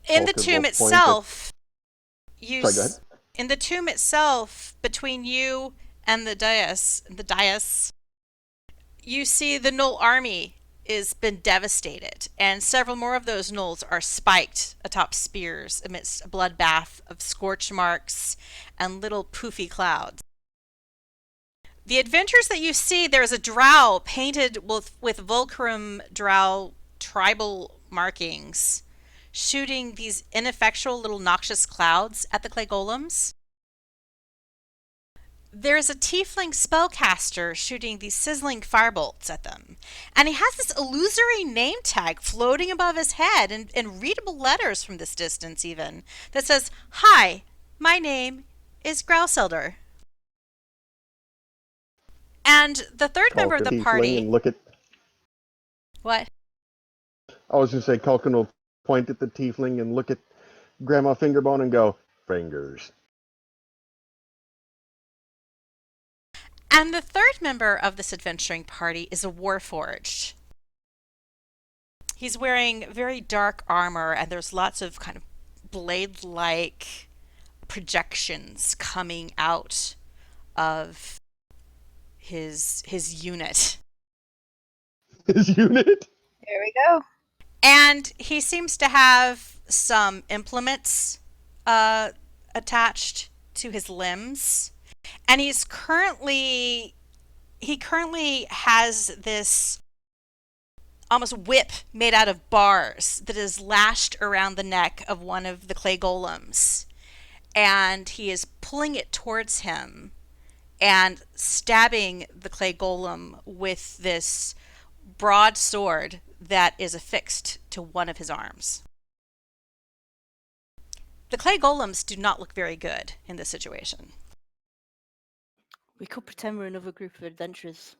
In the tomb itself, in the tomb itself, between you and the dais, you see the Gnoll army has been devastated, and several more of those gnolls are spiked atop spears amidst a bloodbath of scorch marks and little poofy clouds. The adventures that you see, there's a drow painted with Volcrum drow tribal markings, shooting these ineffectual little noxious clouds at the clay golems. There's a tiefling spellcaster shooting these sizzling firebolts at them. And he has this illusory name tag floating above his head in readable letters from this distance even, that says, "Hi, my name is Grouselder." And the third member of the party... And look at... What? I was going to say, Culkin will point at the tiefling and look at Grandma Fingerbone and go, "Fingers." And the third member of this adventuring party is a Warforged. He's wearing very dark armor, and there's lots of kind of blade-like projections coming out of his unit. His unit? There we go. And he seems to have some implements attached to his limbs. And he currently has this almost whip made out of bars that is lashed around the neck of one of the clay golems. And he is pulling it towards him and stabbing the clay golem with this broadsword that is affixed to one of his arms. The clay golems do not look very good in this situation. We could pretend we're another group of adventurers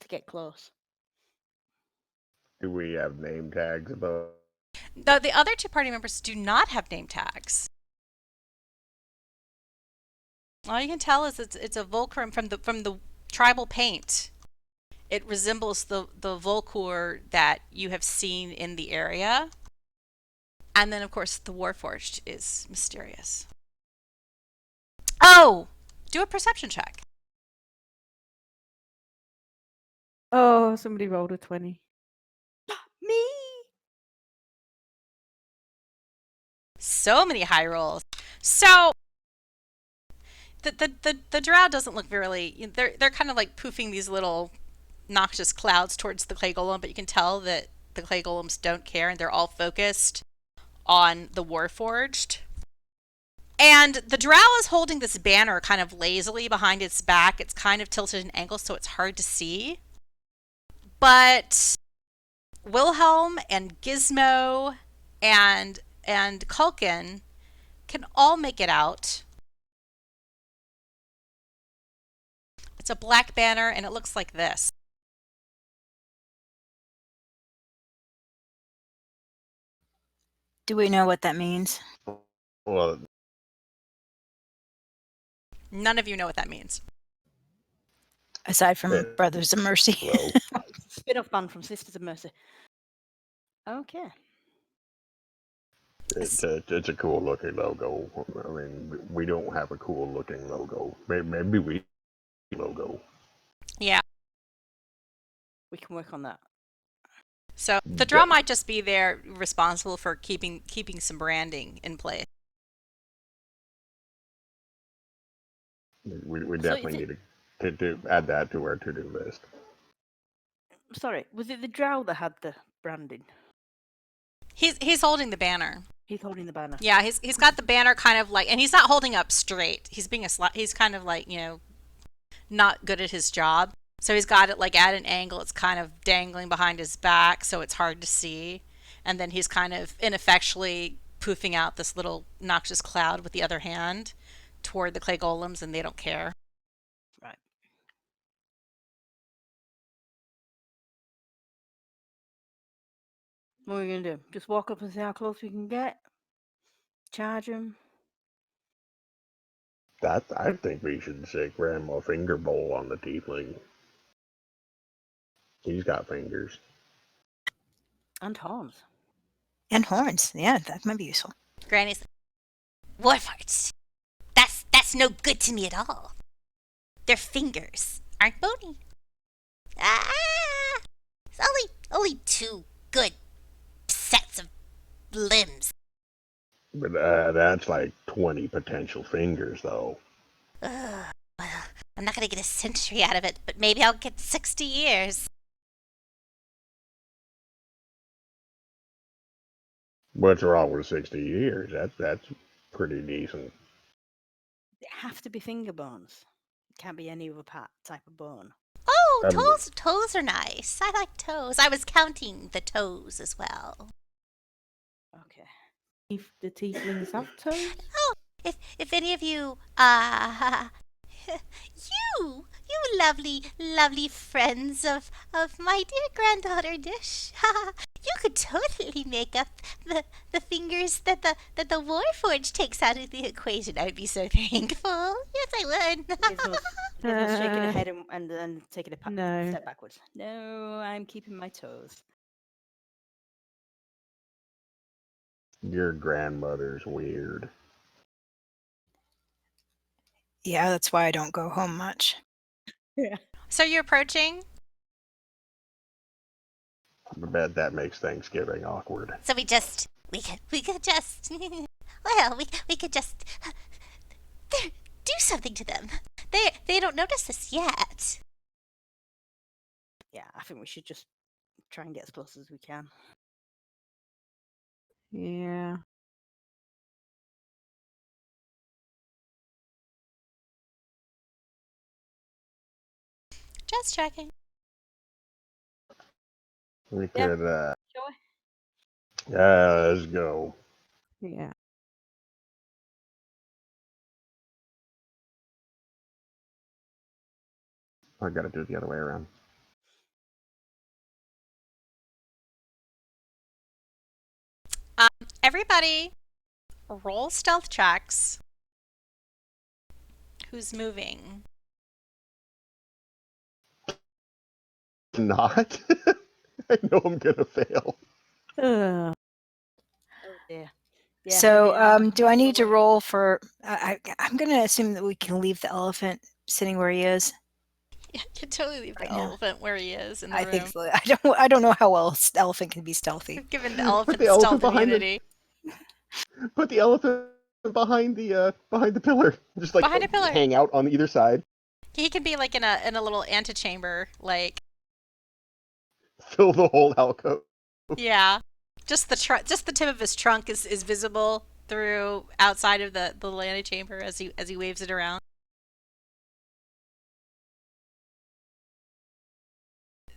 to get close. Do we have name tags above? No, the other 2 party members do not have name tags. All you can tell is it's a Volcrum from the tribal paint. It resembles the Volcur that you have seen in the area. And then, of course, the Warforged is mysterious. Oh! Do a perception check. Oh, somebody rolled a 20. Me! So many high rolls. So the drow doesn't look really... They're kind of like poofing these little noxious clouds towards the clay golem, but you can tell that the clay golems don't care, and they're all focused on the Warforged. And the drow is holding this banner kind of lazily behind its back. It's kind of tilted at an angle, so it's hard to see. But Wilhelm and Gizmo and Culkin can all make it out. It's a black banner, and it looks like this. Do we know what that means? Well, None of you know what that means. Aside from Brothers of Mercy. Spin-off band from Sisters of Mercy. Okay. It's a cool looking logo. I mean, we don't have a cool looking logo. Maybe we logo. Yeah. We can work on that. So the drow might just be there responsible for keeping some branding in place. We definitely need to add that to our to-do list. Sorry, was it the drow that had the branding? He's holding the banner. He's holding the banner. Yeah, he's got the banner kind of like, and he's not holding up straight. He's being he's kind of like, not good at his job. So he's got it like at an angle. It's kind of dangling behind his back, so it's hard to see. And then he's kind of ineffectually poofing out this little noxious cloud with the other hand toward the clay golems, and they don't care. Right. What are we going to do? Just walk up and see how close we can get? Charge him? I think we should say Grandma Fingerbowl on the tiefling. He's got fingers. And horns. And horns. Yeah, that might be useful. Granny's war farts. That's no good to me at all. Their fingers aren't bony. It's only 2 good sets of limbs. But that's like 20 potential fingers, though. Well, I'm not going to get a century out of it, but maybe I'll get 60 years. What's wrong with 60 years? That's pretty decent. They have to be finger bones. It can't be any other type of bone. Oh, toes are nice. I like toes. I was counting the toes as well. Okay. If the tieflings have toes? Oh, if any of you, you lovely friends of my dear granddaughter Dish, you could totally make up the fingers that the Warforged takes out of the equation. I would be so thankful. Yes, I would. Gizmo's shaking her head and then taking a No. step backwards. No, I'm keeping my toes. Your grandmother's weird. Yeah, that's why I don't go home much. Yeah. So you're approaching? I bet that makes Thanksgiving awkward. So we could just well, we could just do something to them. They don't notice us yet. Yeah, I think we should just try and get as close as we can. Yeah. Just checking. We Yeah. could, Shall we? let's go. Yeah. I gotta do it the other way around. Everybody, roll stealth checks. Who's moving? Not? I know I'm gonna fail. Ugh. Oh dear. Yeah, So, yeah. do I need to roll for? I'm going to assume that we can leave the elephant sitting where he is. Yeah, you can totally leave the Right now. elephant where he is in the I room. think so. I don't know how well the elephant can be stealthy. Given the elephant the elephant stealth behind immunity. Put the elephant behind the pillar. Just like Behind a pillar. hang out on either side. He can be like in a little antechamber, like Fill the whole alcove. yeah. Just the tip of his trunk is visible through outside of the little antechamber as he waves it around.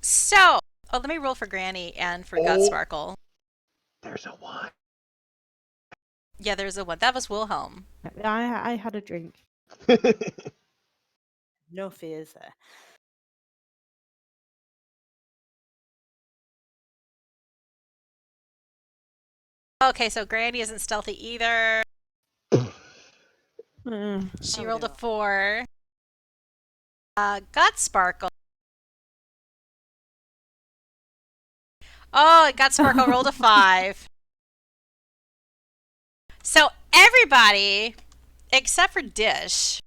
So, let me roll for Granny and for Gut Sparkle. There's a one. Yeah, there's a one. That was Wilhelm. I had a drink. No fears there. Okay, so Granny isn't stealthy either. Mm. She Oh, rolled a no. 4. Gut Sparkle. Oh, Gut Sparkle rolled a 5. So everybody, except for Dish,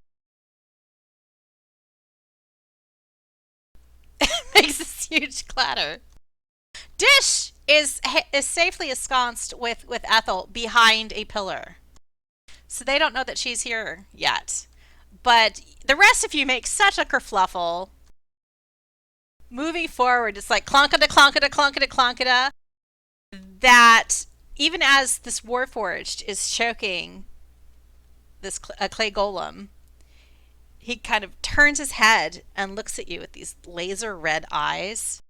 makes this huge clatter. Dish is safely ensconced with Ethel behind a pillar. So they don't know that she's here yet. But the rest of you make such a kerfluffle. Moving forward, it's like clonkada, clonkada, clonkada, clonkada, that even as this Warforged is choking this clay golem, he kind of turns his head and looks at you with these laser red eyes.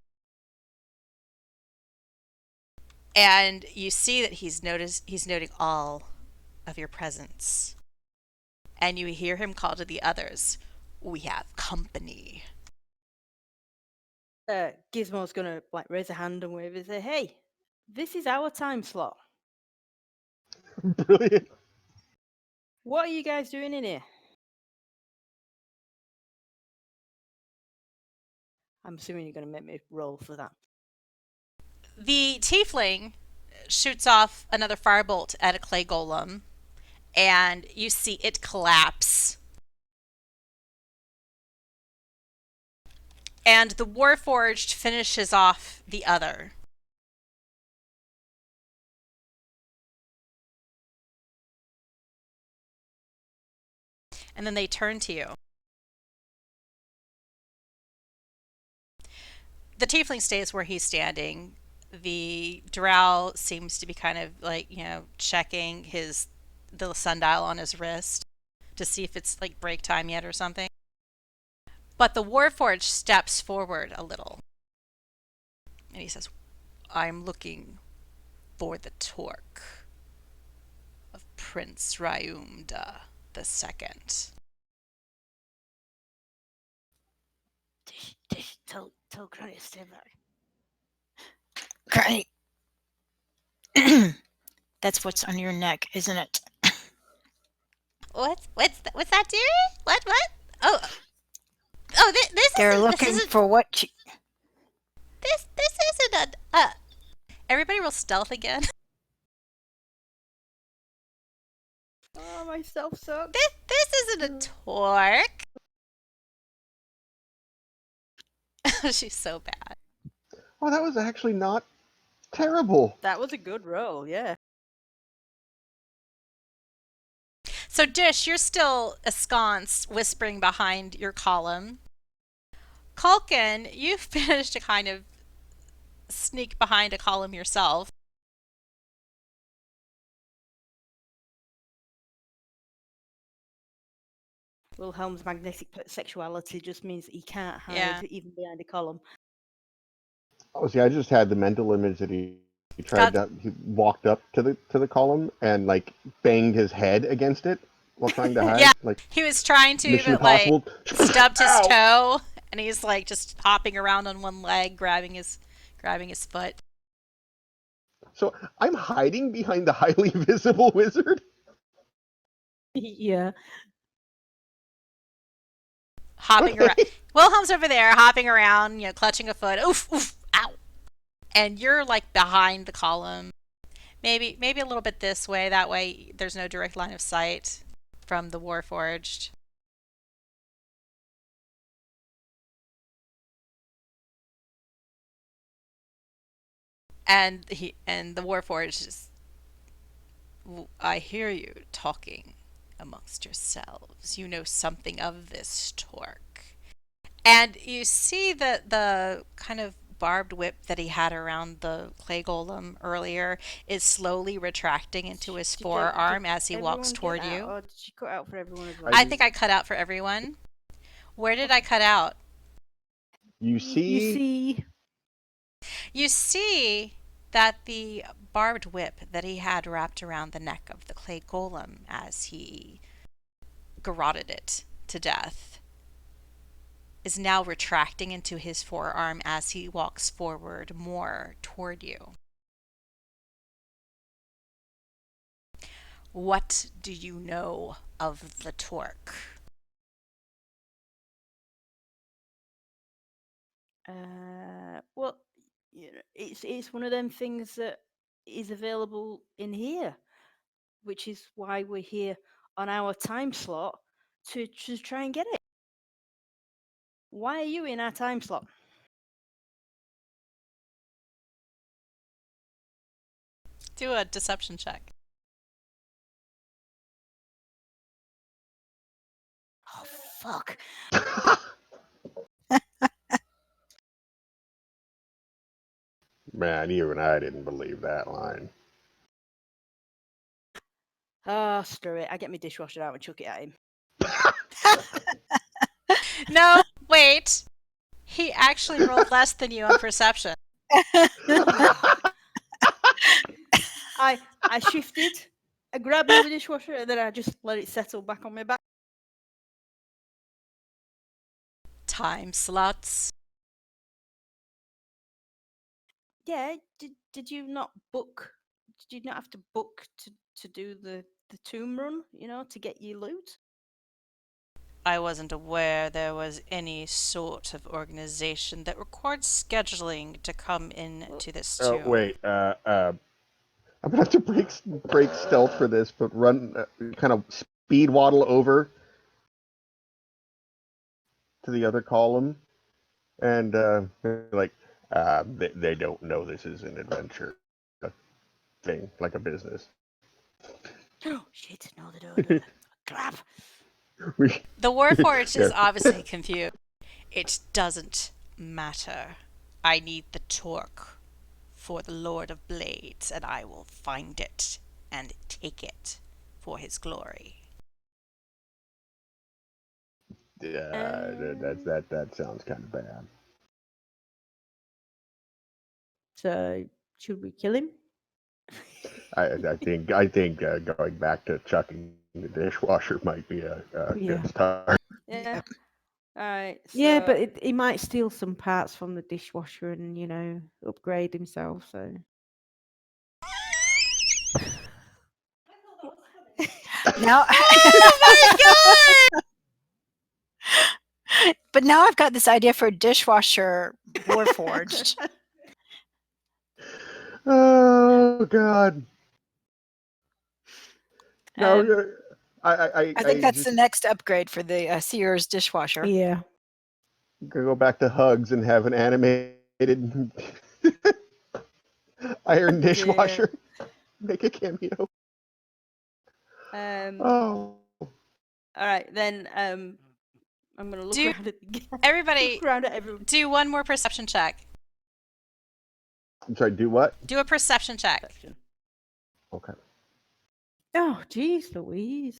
And you see that he's noting all of your presence. And you hear him call to the others, "We have company." Gizmo's gonna like raise a hand and wave and say, "Hey, this is our time slot. Brilliant. What are you guys doing in here?" I'm assuming you're gonna make me roll for that. The tiefling shoots off another firebolt at a clay golem, and you see it collapse. And the Warforged finishes off the other. And then they turn to you. The tiefling stays where he's standing. The drow seems to be kind of like, checking the sundial on his wrist to see if it's like break time yet or something. But the Warforged steps forward a little. And he says, "I'm looking for the torque of Prince Raiyum the Second." Tell Granny to stay back. Granny. That's what's on your neck, isn't it? What's that doing? What? Oh, this They're isn't, looking this isn't, for what you... this isn't a. Everybody roll stealth again. Oh, my self sucks. This isn't a torque. She's so bad. Oh, that was actually not terrible. That was a good roll, yeah. So, Dish, you're still ensconced, whispering behind your column. Culkin, you've managed to kind of sneak behind a column yourself. Wilhelm's magnetic sexuality just means that he can't hide even behind a column. Oh, see, I just had the mental image that he walked up to the column and like banged his head against it while trying to hide. Yeah, like he was trying to, Mission but like Impossible. stubbed his Ow! toe, and he's like just hopping around on one leg, grabbing his foot. So I'm hiding behind the highly visible wizard. Yeah. Hopping around. Wilhelm's over there, hopping around, clutching a foot. Oof, oof, ow. And you're like behind the column. Maybe a little bit this way. That way there's no direct line of sight from the Warforged. And the Warforged is, "I hear you talking amongst yourselves. You know something of this torque." And you see the kind of barbed whip that he had around the clay golem earlier is slowly retracting into his forearm as he walks toward you. Or did she cut out for everyone as well? I think I cut out for everyone. Where did I cut out? You see that the barbed whip that he had wrapped around the neck of the clay golem as he garroted it to death is now retracting into his forearm as he walks forward more toward you. What do you know of the torque? Well, it's one of them things that is available in here, which is why we're here on our time slot to try and get it. Why are you in our time slot? Do a deception check. Oh, fuck. Man, even I didn't believe that line. Oh, screw it. I get my dishwasher out and chuck it at him. No, wait. He actually rolled less than you on perception. I shifted, I grabbed the dishwasher, and then I just let it settle back on my back. Time slots. Yeah, did you not book? Did you not have to book to do the tomb run? You know, to get your loot. I wasn't aware there was any sort of organization that required scheduling to come into this tomb. Wait. I'm gonna have to break stealth for this, but run kind of speed waddle over to the other column, and they don't know this is an adventure thing, like a business. Oh shit! No, they don't. Crap. The Warforged is obviously confused. It doesn't matter. I need the torque for the Lord of Blades, and I will find it and take it for his glory. That sounds kind of bad. So should we kill him? I think going back to chucking the dishwasher might be a good start. Yeah. All right. So... Yeah, but he might steal some parts from the dishwasher and upgrade himself. So now, Oh my god! but now I've got this idea for a dishwasher warforged. Oh God! No, I think that's the next upgrade for the Seer's dishwasher. yeah. Go back to Hugs and have an animated iron dishwasher make a cameo. All right, then. I'm gonna look around at everybody. Look around at everyone. Do one more perception check. I'm sorry. Do what? Do a perception check. Okay. Oh, geez, Louise.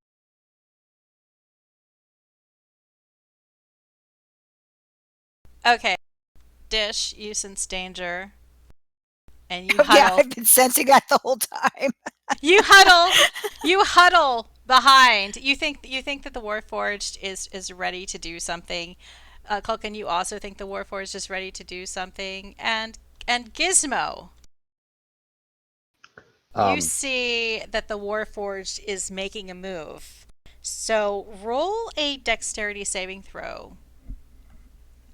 Okay. Dish, you sense danger. And you huddle. Yeah, I've been sensing that the whole time. You huddle behind. You think that the Warforged is ready to do something. Culkin, you also think the Warforged is ready to do something. And Gizmo. You see that the Warforged is making a move. So roll a dexterity saving throw.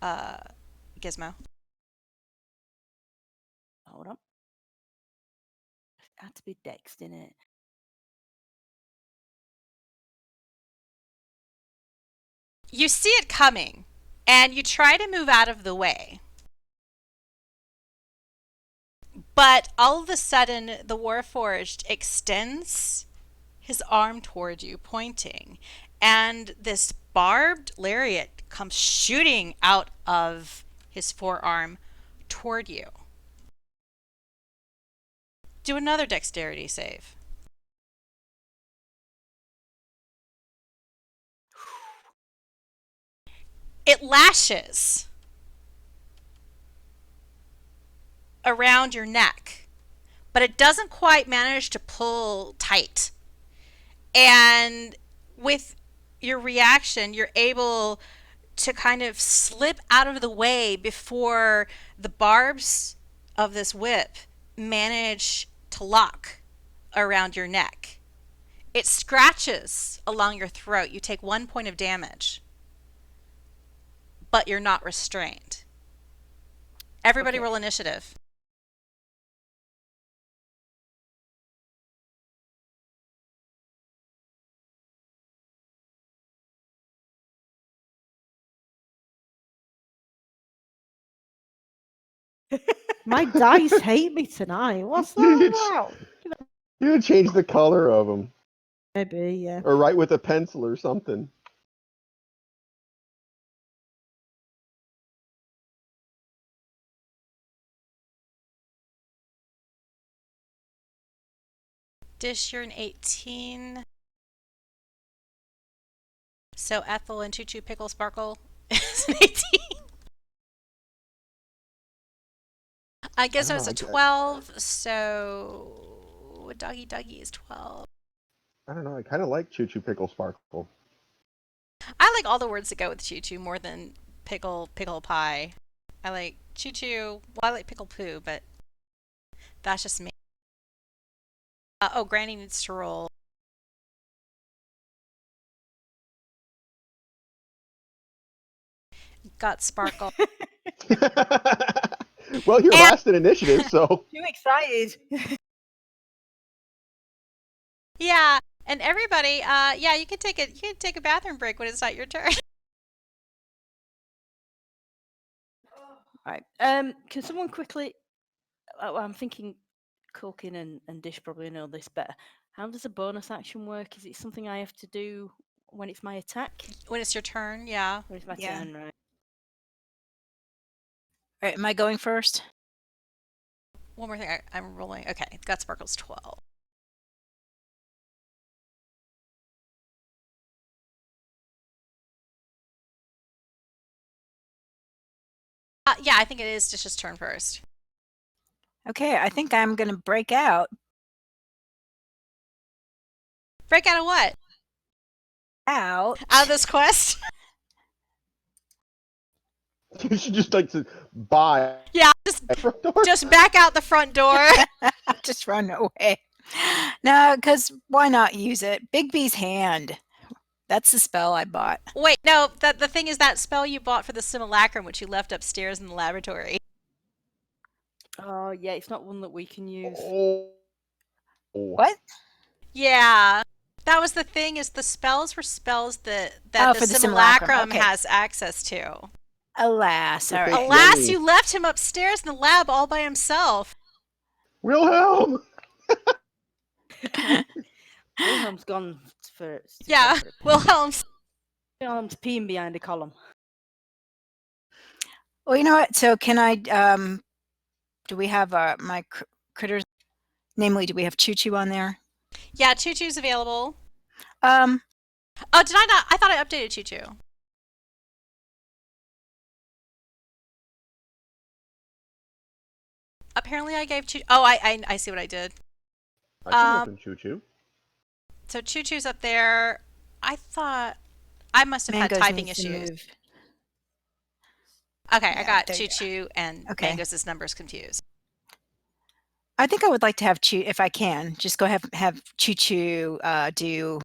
Gizmo. Hold up. Had to be dex, didn't it? You see it coming, and you try to move out of the way. But all of a sudden, the Warforged extends his arm toward you, pointing, and this barbed lariat comes shooting out of his forearm toward you. Do another dexterity save. It lashes around your neck, but it doesn't quite manage to pull tight. And with your reaction, you're able to kind of slip out of the way before the barbs of this whip manage to lock around your neck. It scratches along your throat. You take 1 point of damage, but you're not restrained. Everybody roll initiative. My dice hate me tonight. What's that about? You gotta change the color of them. Maybe, yeah. Or write with a pencil or something. Dish, you're an 18. So Ethel and Choo Choo Pickle Sparkle is an 18. I guess it was a 12, so Doggy Doggy is 12. I don't know. I kind of like Choo Choo Pickle Sparkle. I like all the words that go with Choo Choo more than pickle pie. I like Choo Choo. Well, I like pickle poo, but that's just me. Oh, Granny needs to roll. Got Sparkle. Well, you're last in initiative, so. Too excited. Yeah, and everybody, yeah, you can take a bathroom break when it's not your turn. Right. Can someone quickly? I'm thinking Culkin and Dish probably know this better. How does a bonus action work? Is it something I have to do when it's my attack? When it's your turn, yeah. When it's my Yeah. turn, right? All right, am I going first? One more thing, I'm rolling. Okay, got Sparkle's 12. Yeah, I think it is Dish's turn first. Okay, I think I'm going to break out. Break out of what? Out Out of this quest? You should just like to buy. Yeah, front door. just back out the front door. Just run away. No, because why not use it? Bigby's Hand. That's the spell I bought. Wait, no, the thing is that spell you bought for the simulacrum, which you left upstairs in the laboratory. Oh yeah, it's not one that we can use. Oh. What? Yeah. That was the thing, is the spells were spells that for the simulacrum, okay. has access to. Alas, all right. Alas, Nanny. you left him upstairs in the lab all by himself. Wilhelm! Wilhelm's gone for. Yeah, Wilhelm's. Wilhelm's peeing behind a column. Well, you know what? So can I, do we have my critters? Namely, do we have Choo Choo on there? Yeah, Choo Choo's available. Um, Oh, did I not? I thought I updated Choo Choo. Apparently I gave Choo. Oh, I see what I did. I can open Choo Choo. So Choo Choo's up there. I thought I must have Mangoes had typing needs to issues. move. Okay, I Yeah, got there Choo you go. Choo and Okay. Mango's numbers confused. I think I would like to have Choo, if I can, just go have Choo Choo do.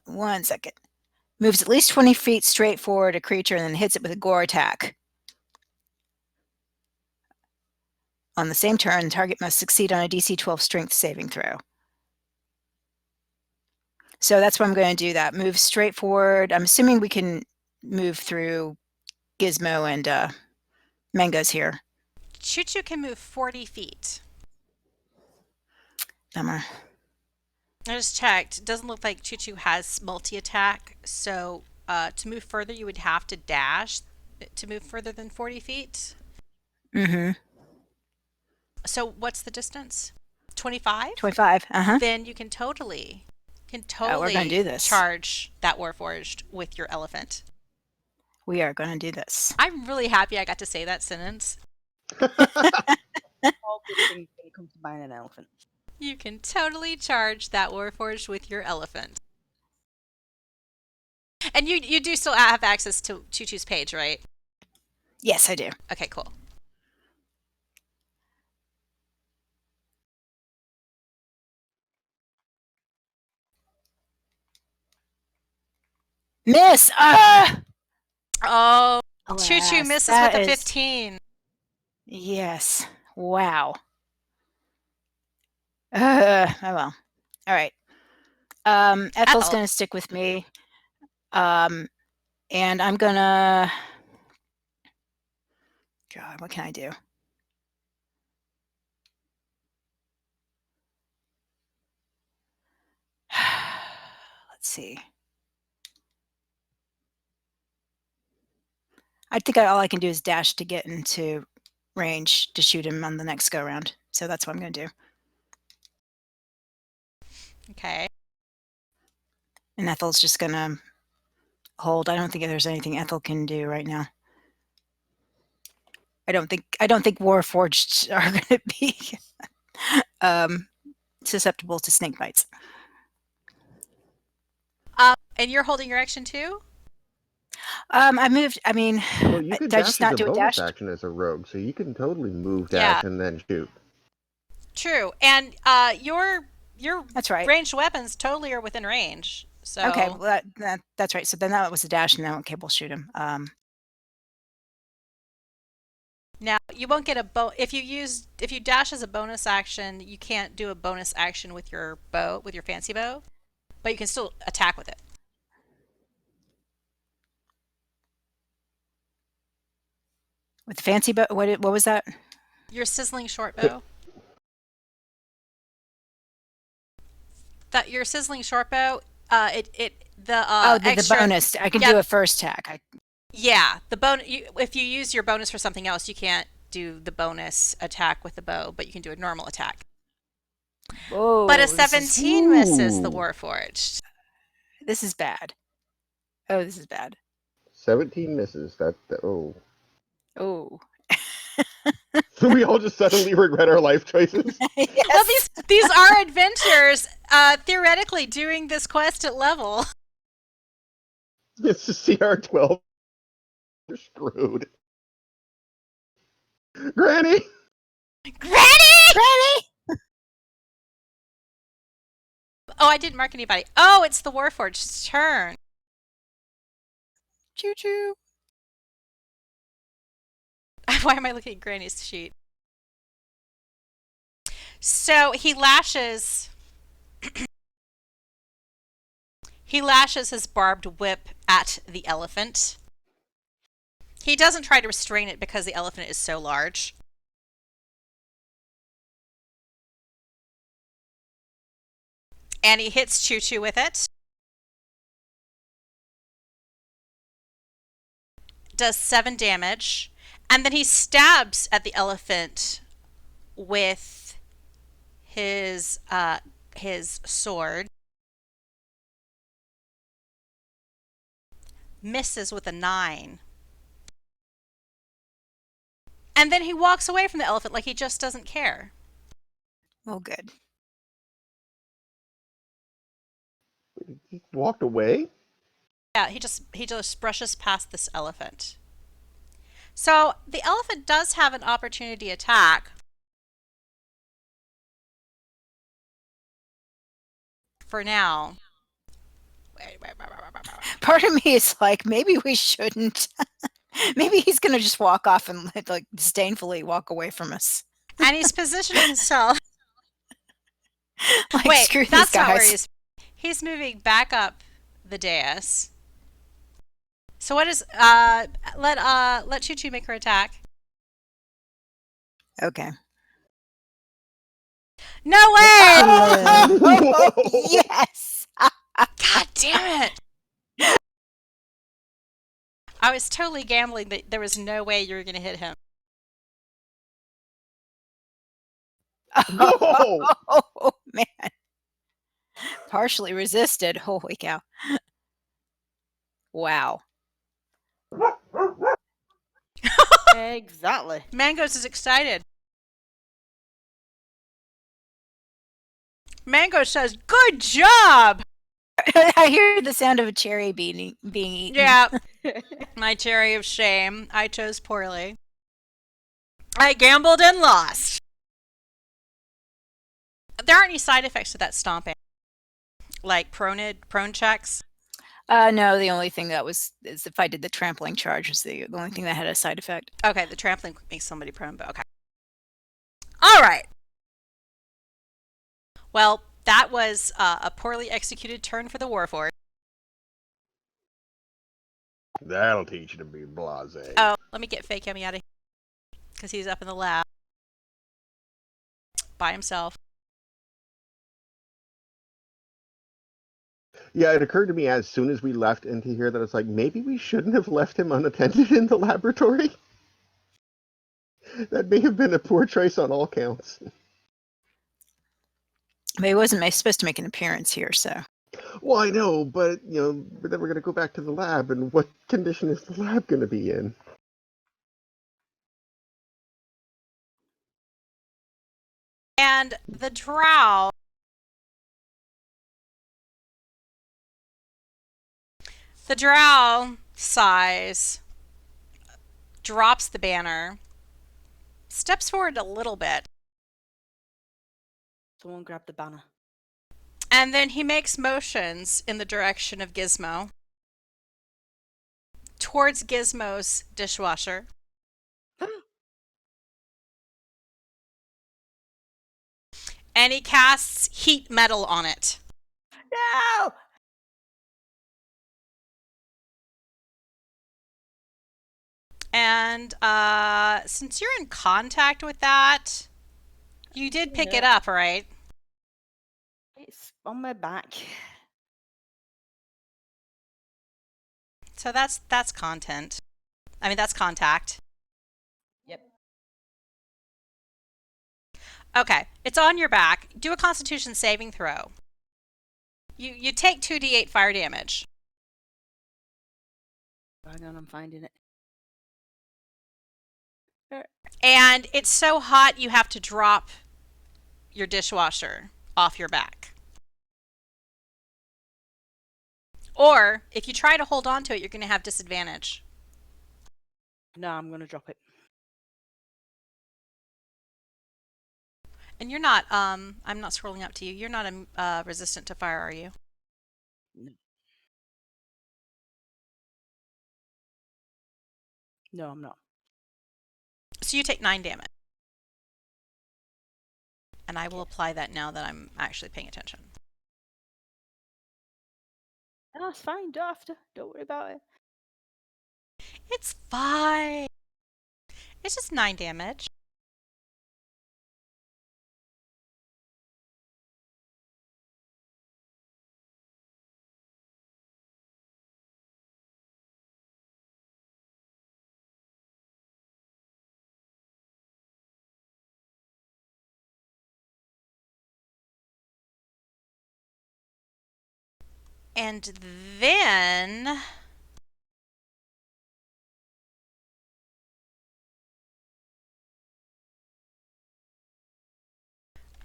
1 second. Moves at least 20 feet straight forward a creature and then hits it with a gore attack. On the same turn, the target must succeed on a DC 12 strength saving throw. So that's why I'm going to do that. Move straight forward. I'm assuming we can move through Gizmo and Mango's here. Choo Choo can move 40 feet. Bummer. I just checked. It doesn't look like Choo Choo has multi-attack, so to move further, you would have to dash to move further than 40 feet. Mm-hmm. So what's the distance? 25? 25. Uh-huh. Then you can totally we're gonna do this. charge that Warforged with your elephant. We are going to do this. I'm really happy I got to say that sentence. All good things when it comes to buying an elephant. You can totally charge that Warforged with your elephant. And you do still have access to Choo Choo's page, right? Yes, I do. Okay, cool. Miss! Oh, Alas, Choo Choo misses that with a is- 15. Yes. Wow. Oh well. All right. Ethel's Ethel. going to stick with me. And I'm going to... God, what can I do? Let's see. I think all I can do is dash to get into range to shoot him on the next go round. So that's what I'm going to do. Okay. And Ethel's just gonna hold. I don't think there's anything Ethel can do right now. I don't think Warforged are going to be susceptible to snake bites. And you're holding your action too? I moved. I mean, Well, you can did I dash just as not a do a bonus dash? action as a rogue, so you can totally move, Yeah. dash, and then shoot. True. And your That's right. ranged weapons totally are within range. So Okay, well, that's right. So then that was a dash, and then okay, we'll shoot him. now you won't get a if you dash as a bonus action, you can't do a bonus action with your bow, with your fancy bow, but you can still attack with it. With the fancy bow, what was that? Your sizzling short bow. That your sizzling short bow. The extra, bonus. I can do a first attack. Yeah, the bonus. If you use your bonus for something else, you can't do the bonus attack with the bow, but you can do a normal attack. Whoa, But a 17 misses the Ooh. Warforged. This is bad. Oh, this is bad. 17 misses. Oh. Oh. So we all just suddenly regret our life choices. Yes. Well, these are adventures, theoretically doing this quest at level. It's just CR12. You're screwed. Granny! Granny! Oh, I didn't mark anybody. Oh, it's the Warforged's turn. Choo choo. Why am I looking at Granny's sheet? So he lashes. He lashes his barbed whip at the elephant. He doesn't try to restrain it because the elephant is so large. And he hits Choo Choo with it. Does 7 damage. And then he stabs at the elephant with his sword. Misses with a 9. And then he walks away from the elephant like he just doesn't care. Oh, good. He walked away? Yeah, he just brushes past this elephant. So the elephant does have an opportunity attack. For now. Part of me is like, maybe we shouldn't. Maybe he's gonna just walk off and like disdainfully walk away from us. And he's positioning himself. Like, Wait, screw these that's not where guys. he's moving back up the dais. So what is let Choo Choo make her attack. Okay. No way! Oh, yes. God damn it! I was totally gambling that there was no way you were going to hit him. Whoa! Oh, man. Partially resisted. Holy cow. Wow. Exactly. Mangoes is excited. Mango says, "Good job!" I hear the sound of a cherry being eaten. Yeah. My cherry of shame. I chose poorly. I gambled and lost. There aren't any side effects to that stomping. Like prone checks. No, the only thing that is if I did the trampling charge was the only thing that had a side effect. Okay, the trampling makes somebody prone, but okay. All right. Well, that was a poorly executed turn for the Warforged. That'll teach you to be blasé. Oh, let me get Fake Yummy out of here. Because he's up in the lab. By himself. Yeah, it occurred to me as soon as we left into here that it's like, maybe we shouldn't have left him unattended in the laboratory. That may have been a poor choice on all counts. But he wasn't supposed to make an appearance here, so. Well, I know, but but then we're gonna go back to the lab, and what condition is the lab gonna be in? And the drow sighs, drops the banner, steps forward a little bit. Someone grab the banner. And then he makes motions in the direction of Gizmo. Towards Gizmo's dishwasher. And he casts heat metal on it. No! And since you're in contact with that, you did pick it up, right? It's on my back. So that's content. I mean, that's contact. Yep. Okay, it's on your back. Do a Constitution saving throw. You take 2d8 fire damage. Hang on, I'm finding it. And it's so hot you have to drop your dishwasher off your back. Or if you try to hold on to it, you're going to have disadvantage. No, I'm going to drop it. And you're not, I'm not scrolling up to you. You're not resistant to fire, are you? No, I'm not. So you take 9 damage. And I will apply that now that I'm actually paying attention. No, it's fine. Don't worry about it. It's fine. It's just 9 damage. And then I'm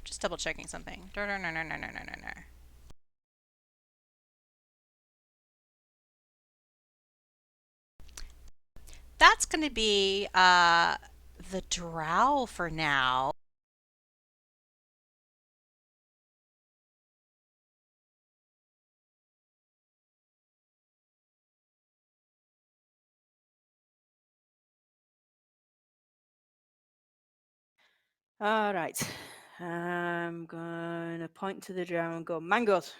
just double checking something. No. That's going to be the drow for now. All right. I'm going to point to the drow and go, mangoes.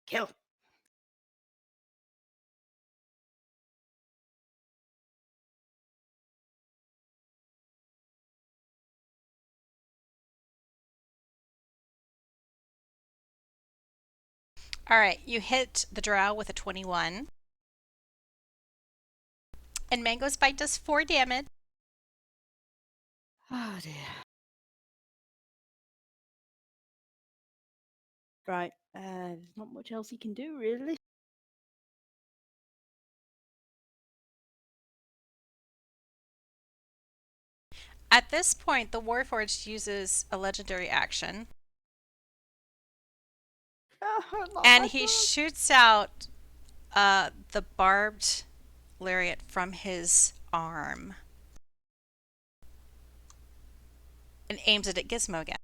Kill. All right, you hit the drow with a 21. And Mango's bite does 4 damage. Oh, dear. Right. There's not much else he can do, really. At this point, the Warforged uses a legendary action. And he shoots out the barbed lariat from his arm. And aims it at Gizmo again.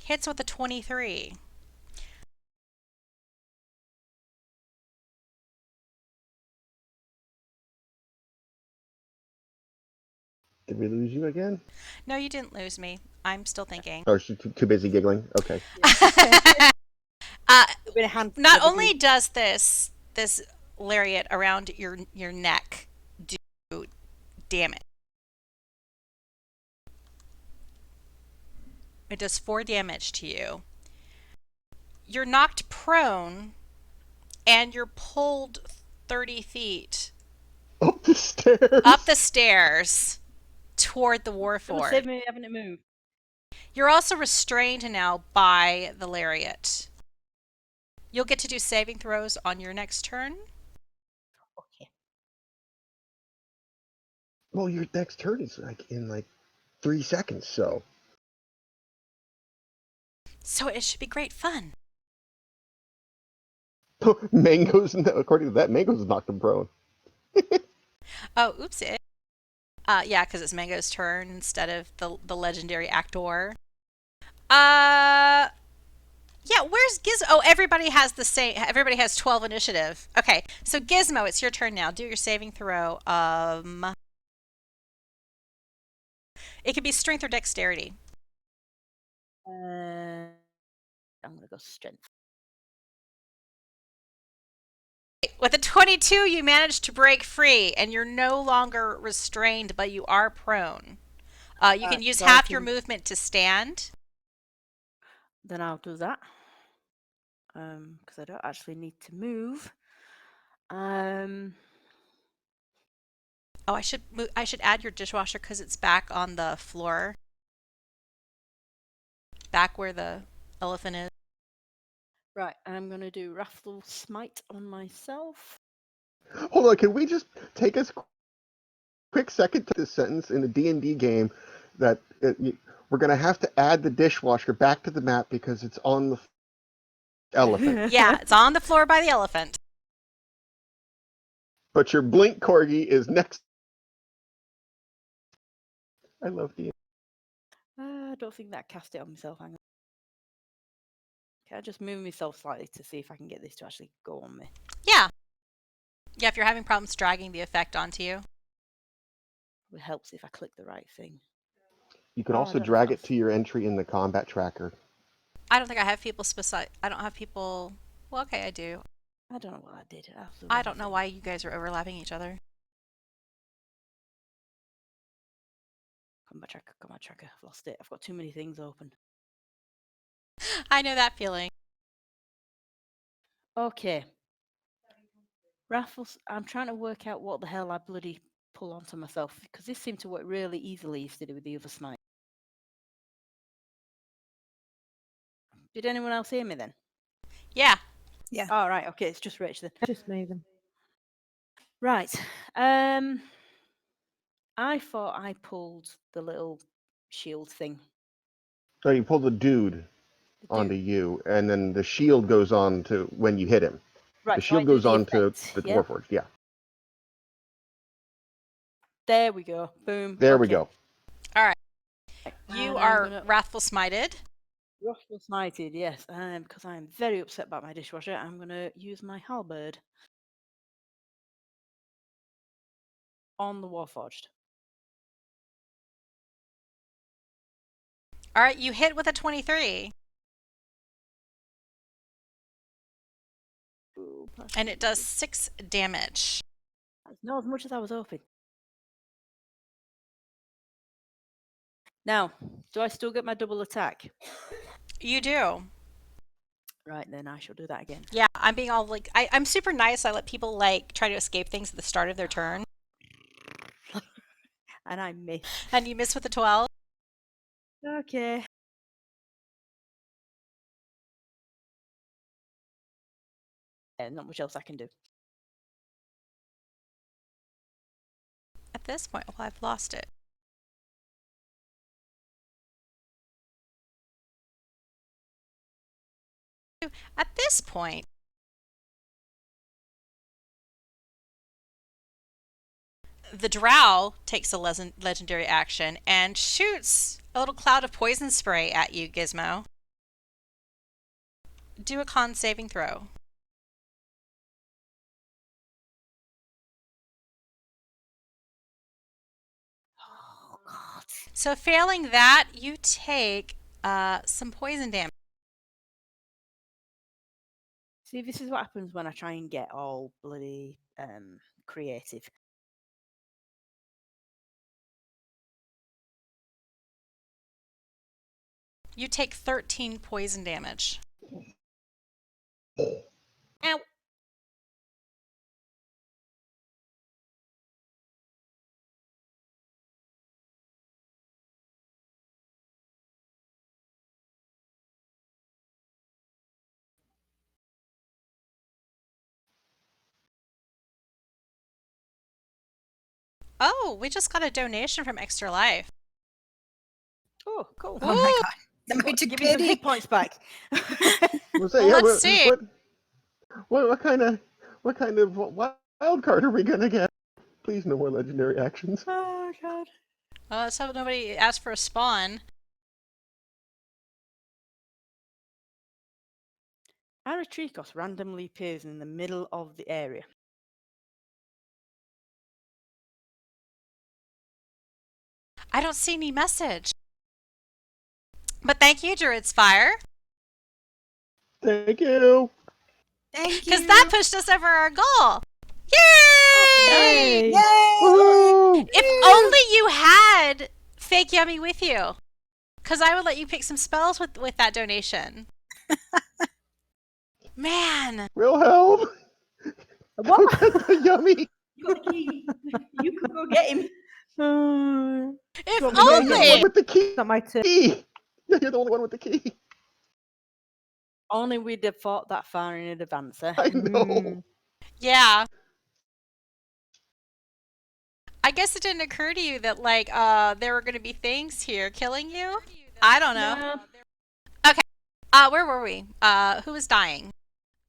Hits with a 23. Did we lose you again? No, you didn't lose me. I'm still thinking. Oh, she's too busy giggling. Okay. Not only does this lariat around your neck do damage, it does 4 damage to you. You're knocked prone, and you're pulled 30 feet up the stairs. Up the stairs toward the Warforged. Save me having to move. You're also restrained now by the lariat. You'll get to do saving throws on your next turn. Okay. Well, your next turn is in 3 seconds, so. So it should be great fun. Mango's, according to that, Mango's knocked him prone. Oh, oops. Yeah, because it's Mango's turn instead of the legendary actor. Yeah, where's Gizmo? Oh, everybody has the same. Everybody has 12 initiative. Okay, so Gizmo, it's your turn now. Do your saving throw. It could be strength or dexterity. I'm gonna go strength. With a 22, you manage to break free, and you're no longer restrained, but you are prone. You can use so half your movement to stand. Then I'll do that. Because I don't actually need to move. Oh, I should add your dishwasher because it's back on the floor, back where the elephant is. Right, I'm gonna do Wrathful Smite on myself. Hold on, can we just take a quick second to this sentence in a D&D game that we're going to have to add the dishwasher back to the map because it's on the elephant. Yeah, it's on the floor by the elephant. But your blink corgi is next. I love D&D. I don't think that cast it on myself. Hang on. Can I just move myself slightly to see if I can get this to actually go on me? Yeah. Yeah, if you're having problems dragging the effect onto you. It helps if I click the right thing. You can Oh, I also don't know if drag it that's- to your entry in the combat tracker. I don't think I have people I don't have people. Well, okay, I do. I don't know what I did. That's the I wrong don't know thing. why you guys are overlapping each other. Combat tracker. I've lost it. I've got too many things open. I know that feeling. Okay. Raffles, I'm trying to work out what the hell I bloody pull onto myself because this seemed to work really easily instead of with the other smite. Did anyone else hear me then? Yeah. Yeah. Oh, right. Okay, it's just Rich then. Just me then. Right. I thought I pulled the little shield thing. So you pull the dude onto you, and then the shield goes on to when you hit him. Right. The So I shield do goes the on to effect, the yeah? Warforged, yeah. There we go. Boom. There we Okay. go. All right. And You I'm are gonna wrathful smited. Wrathful Smited, yes. Because I'm very upset about my dishwasher, I'm going to use my halberd on the Warforged. All right, you hit with a 23. Ooh, And it does 6 damage. That's not as much as I was hoping. Now, do I still get my double attack? You do. Right, then I shall do that again. Yeah, I'm being all like, I'm super nice. I let people like try to escape things at the start of their turn. And I miss. And you miss with a 12. Okay. Not much else I can do. At this point, well, I've lost it. At this point, the drow takes a legendary action and shoots a little cloud of poison spray at you, Gizmo. Do a con saving throw. Oh, God. So failing that, you take some poison damage. See, this is what happens when I try and get all bloody creative. You take 13 poison damage. Ow! Oh, we just got a donation from Extra Life. Oh, cool. Oh my god. Am I to Give me some pity? hit points back. Let's see. What kind of wild card are we gonna get? Please, no more legendary actions. Oh god. Well, let's hope nobody asked for a spawn. Aratrikos randomly appears in the middle of the area. I don't see any message. But thank you, Druid's Fire. Thank you. Thank you. Because that pushed us over our goal. Yay! Yay! Woohoo! If only you had Fake Yummy with you. Because I would let you pick some spells with that donation. Man. Wilhelm! What? Go get the yummy! You got the key. You could go get him. If You're the only one only. with the key! Not my turn. You're the only one with the key! Only we'd have thought that far in advance, eh? I know! Yeah. I guess it didn't occur to you that, like, there were going to be things here killing you? I don't know. No. Okay. Where were we? Who was dying?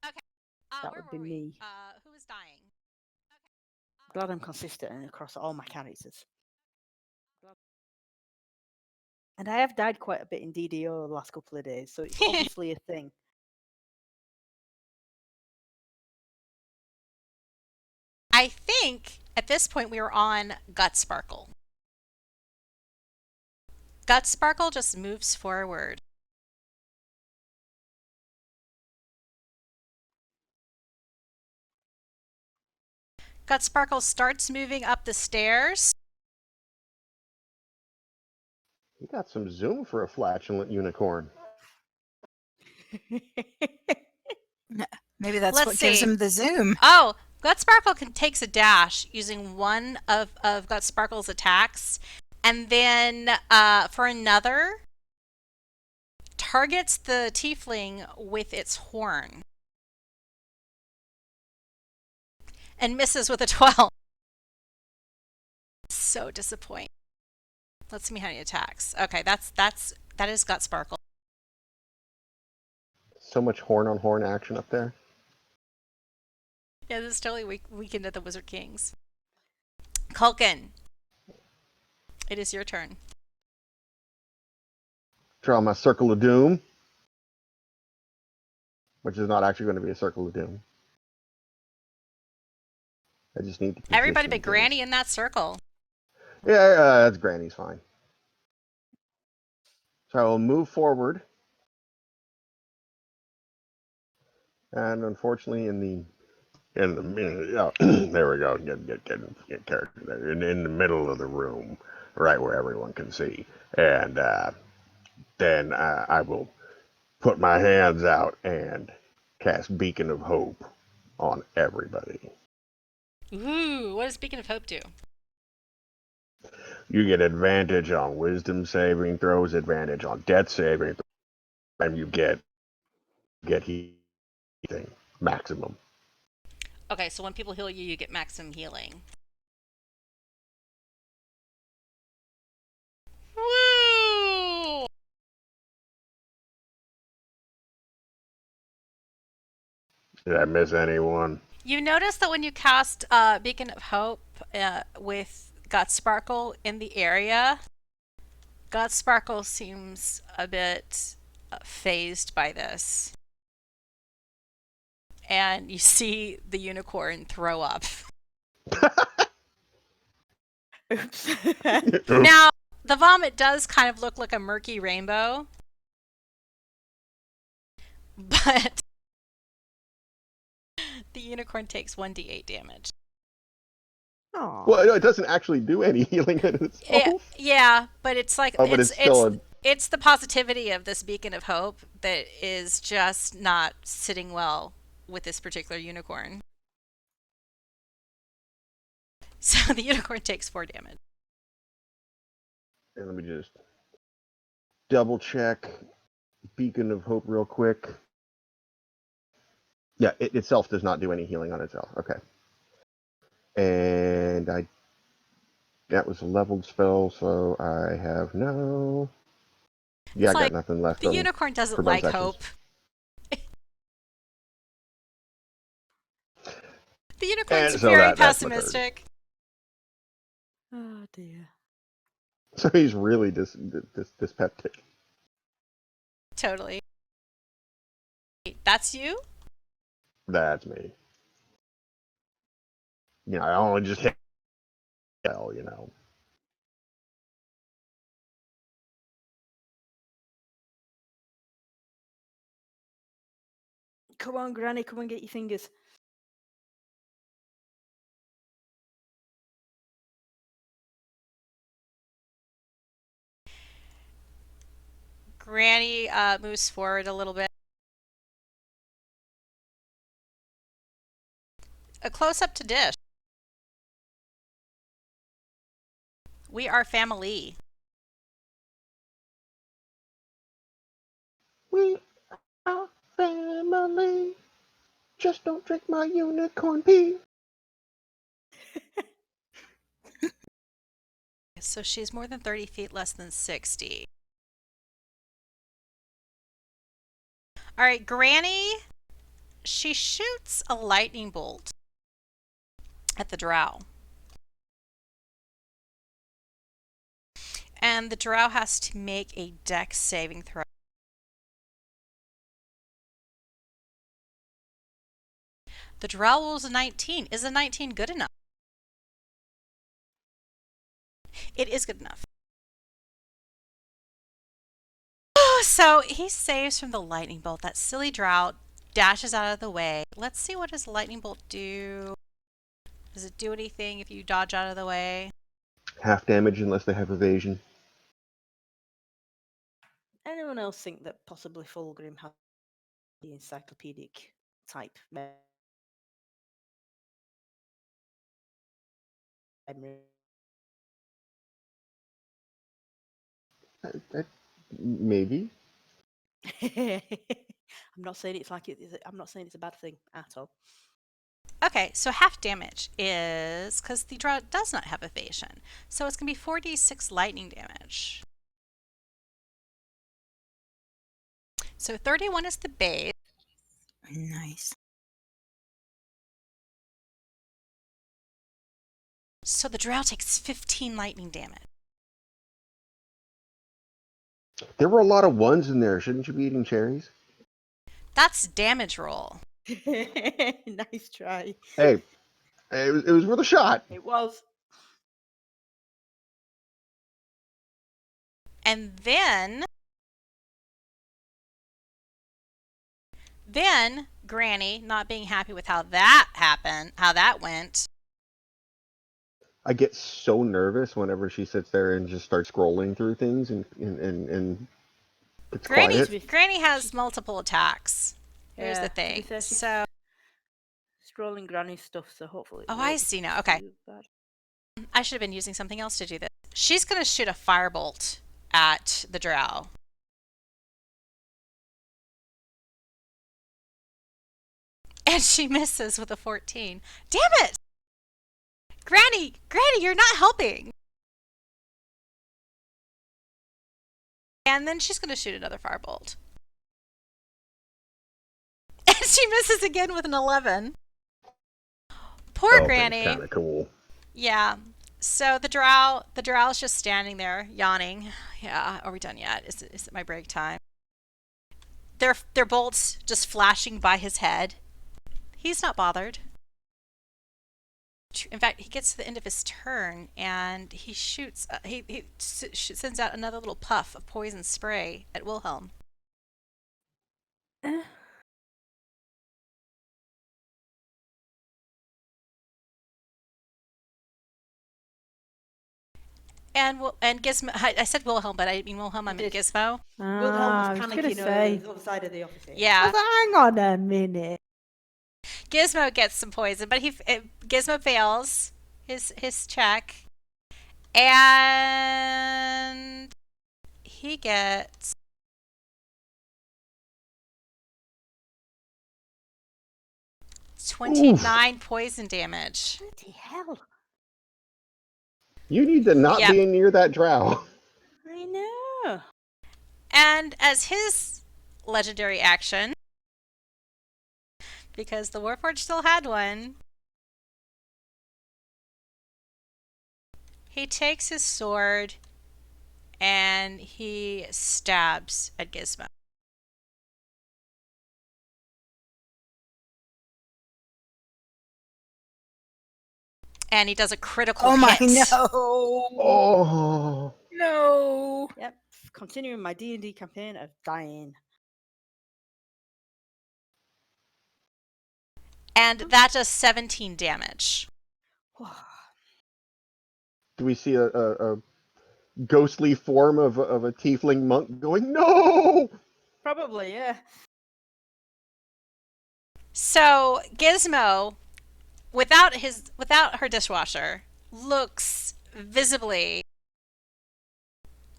Okay. That would be me. Who was dying? Glad I'm consistent across all my characters. And I have died quite a bit in DDO the last couple of days, so it's obviously a thing. I think at this point we were on Gut Sparkle. Gut Sparkle just moves forward. Gut Sparkle starts moving up the stairs. You got some zoom for a flatulent unicorn. Maybe that's Let's what gives see. him the zoom. Oh, Gut Sparkle takes a dash using one of Gut Sparkle's attacks, and then for another, targets the tiefling with its horn. And misses with a 12. So disappointing. Let's see how many attacks. Okay, that is Gut Sparkle. So much horn on horn action up there. Yeah, this is totally Weekend at the Wizard Kings. Culkin, it is your turn. Draw my Circle of Doom. Which is not actually going to be a Circle of Doom. I just need to Everybody position but things. Granny in that circle. Yeah, that's Granny's fine. So I will move forward. And unfortunately in the yeah, there we go. Get character there. In the middle of the room, right where everyone can see. And then I will put my hands out and cast Beacon of Hope on everybody. Ooh, what does Beacon of Hope do? You get advantage on Wisdom saving throws, advantage on Death saving throws, and you get healing maximum. Okay, so when people heal you, you get maximum healing. Woo! Did I miss anyone? You notice that when you cast Beacon of Hope with Gut Sparkle in the area, Gut Sparkle seems a bit phased by this. And you see the unicorn throw up. Oops. Now, the vomit does kind of look like a murky rainbow. But the unicorn takes 1d8 damage. Aw. Well, it doesn't actually do any healing in itself. Yeah, but it's like Oh, but it's still it's the positivity of this Beacon of Hope that is just not sitting well with this particular unicorn. So the unicorn takes 4 damage. And let me just double check Beacon of Hope real quick. Yeah, it itself does not do any healing on itself. Okay. And I That was a leveled spell, so I have no... Yeah, It's I like got nothing left the on unicorn for doesn't bonus like actions. hope. The unicorn's And so very that's my turn. pessimistic. Oh dear. So he's really dyspeptic. Totally. That's you? That's me. You know, I only just hit hell, you know. Come on, Granny, come and get your fingers. Granny moves forward a little bit. A close up to Dish. We are family. We are family. Just don't drink my unicorn pee. So she's more than 30 feet, less than 60. All right, Granny, she shoots a lightning bolt at the drow. And the drow has to make a dex saving throw. The drow rolls a 19. Is a 19 good enough? It is good enough. So he saves from the lightning bolt. That silly drow dashes out of the way. Let's see, what does lightning bolt do? Does it do anything if you dodge out of the way? Half damage unless they have evasion. Anyone else think that possibly Fulgrim has the encyclopedic type memory? Maybe. I'm not saying it's like I'm not saying it's a bad thing at all. Okay, so half damage is because the drow does not have evasion. So it's going to be 4d6 lightning damage. So 31 is the base. Nice. So the drow takes 15 lightning damage. There were a lot of ones in there. Shouldn't you be eating cherries? That's damage roll. Nice try. Hey, it was worth a shot. It was. And then Granny, not being happy with how that happened, how that went. I get so nervous whenever she sits there and just starts scrolling through things and it's quiet. Granny has multiple attacks. Here's the To be thing. fair, she's So, scrolling Granny stuff, so hopefully. oh, I see now. Okay. I should have been using something else to do this. She's going to shoot a firebolt at the drow. And she misses with a 14. Damn it! Granny, you're not helping. And then she's going to shoot another firebolt. And she misses again with an 11. Poor Granny. Kind of cool. Yeah. So the drow's just standing there yawning. Yeah, are we done yet? Is it my break time? Their bolts just flashing by his head. He's not bothered. In fact, he gets to the end of his turn and he shoots. He sends out another little puff of poison spray at Wilhelm. And Gizmo. I said Wilhelm, but I didn't mean Wilhelm. I meant Gizmo. Wilhelm was I was panicking gonna on say. the other side of the office. Yeah. Hang on a minute. Gizmo gets some poison, but Gizmo fails his check, and he gets 29 poison damage. Bloody hell! You need to not Yep. be near that drow. I know. And as his legendary action, because the Warforged still had one, he takes his sword and he stabs at Gizmo. And he does a critical Oh my hit. no! Oh. No! Yep. Continuing my D&D campaign of dying. And that does 17 damage. Do we see a ghostly form of a tiefling monk going, no? Probably, yeah. So Gizmo, without her dishwasher, looks visibly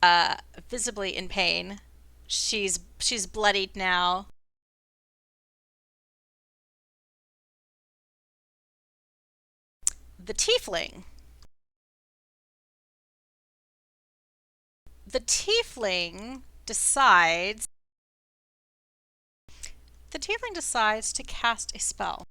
in pain. She's bloodied now. The tiefling decides to cast a spell.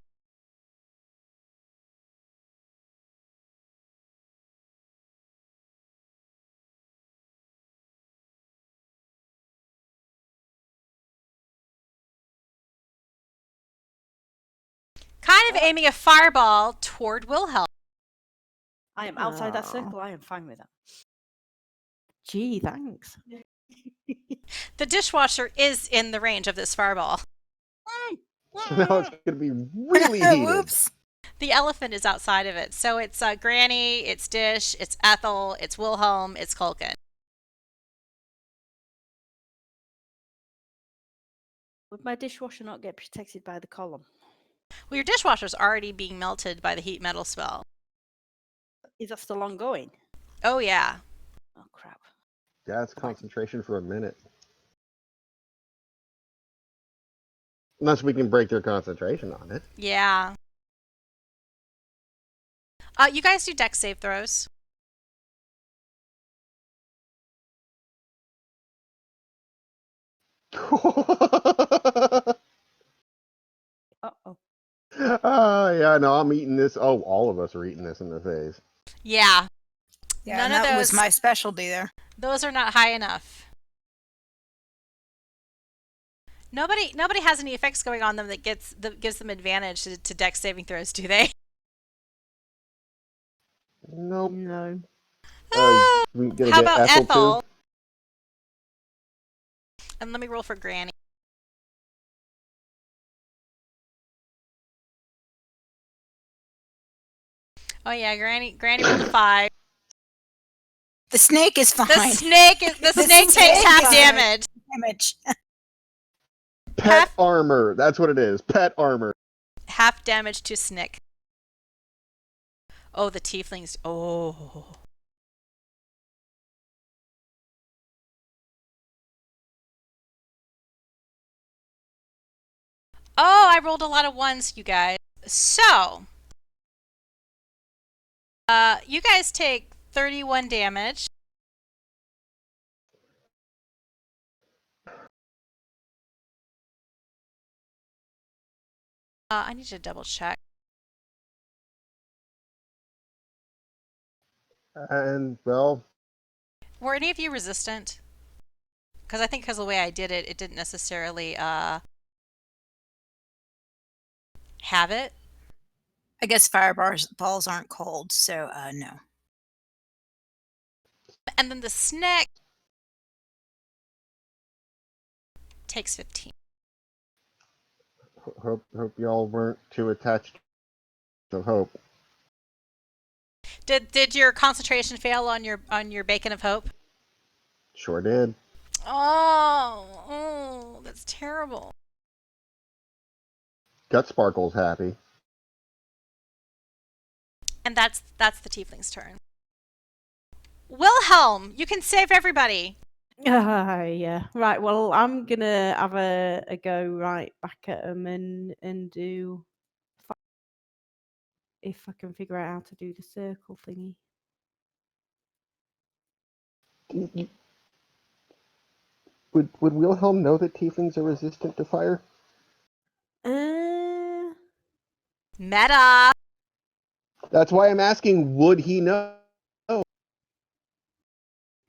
Kind of aiming a fireball toward Wilhelm. I am outside that Oh. circle. I am fine with that. Gee, thanks. The dishwasher is in the range of this fireball. So now it's going to be really heated. Whoops! The elephant is outside of it. So it's Granny, it's Dish, it's Ethel, it's Wilhelm, it's Culkin. Would my dishwasher not get protected by the column? Well, your dishwasher's already being melted by the heat metal spell. Is that still ongoing? Oh, yeah. Oh, crap. Yeah, it's concentration for a minute. Unless we can break their concentration on it. Yeah. You guys do dex save throws. Uh-oh. Yeah, no, I'm eating this. Oh, all of us are eating this in the face. Yeah. Yeah, None that of was those. my specialty there. Those are not high enough. Nobody has any effects going on them that gives them advantage to dex saving throws, do they? Nope. No. We gonna How get about Ethel? too? And let me roll for Granny. Oh yeah, Granny rolled a 5. The snake is fine. The snake takes half damage. Pet armor. That's what it is. Pet armor. Half damage to Snek. Oh, the tieflings. Oh. Oh, I rolled a lot of 1s, you guys. So, you guys take 31 damage. I need to double check. And, well... Were any of you resistant? Because I think because of the way I did it, it didn't necessarily have it. I guess fireballs aren't cold, so no. And then the Snek takes 15. Hope y'all weren't too attached to hope. Did your concentration fail on your bacon of hope? Sure did. Oh, that's terrible. Gut Sparkle's happy. And that's the tiefling's turn. Wilhelm, you can save everybody. Yeah. Right. Well, I'm gonna have a go right back at them and do. If I can figure out how to do the circle thingy. Would Wilhelm know that tieflings are resistant to fire? Meta. That's why I'm asking, would he know?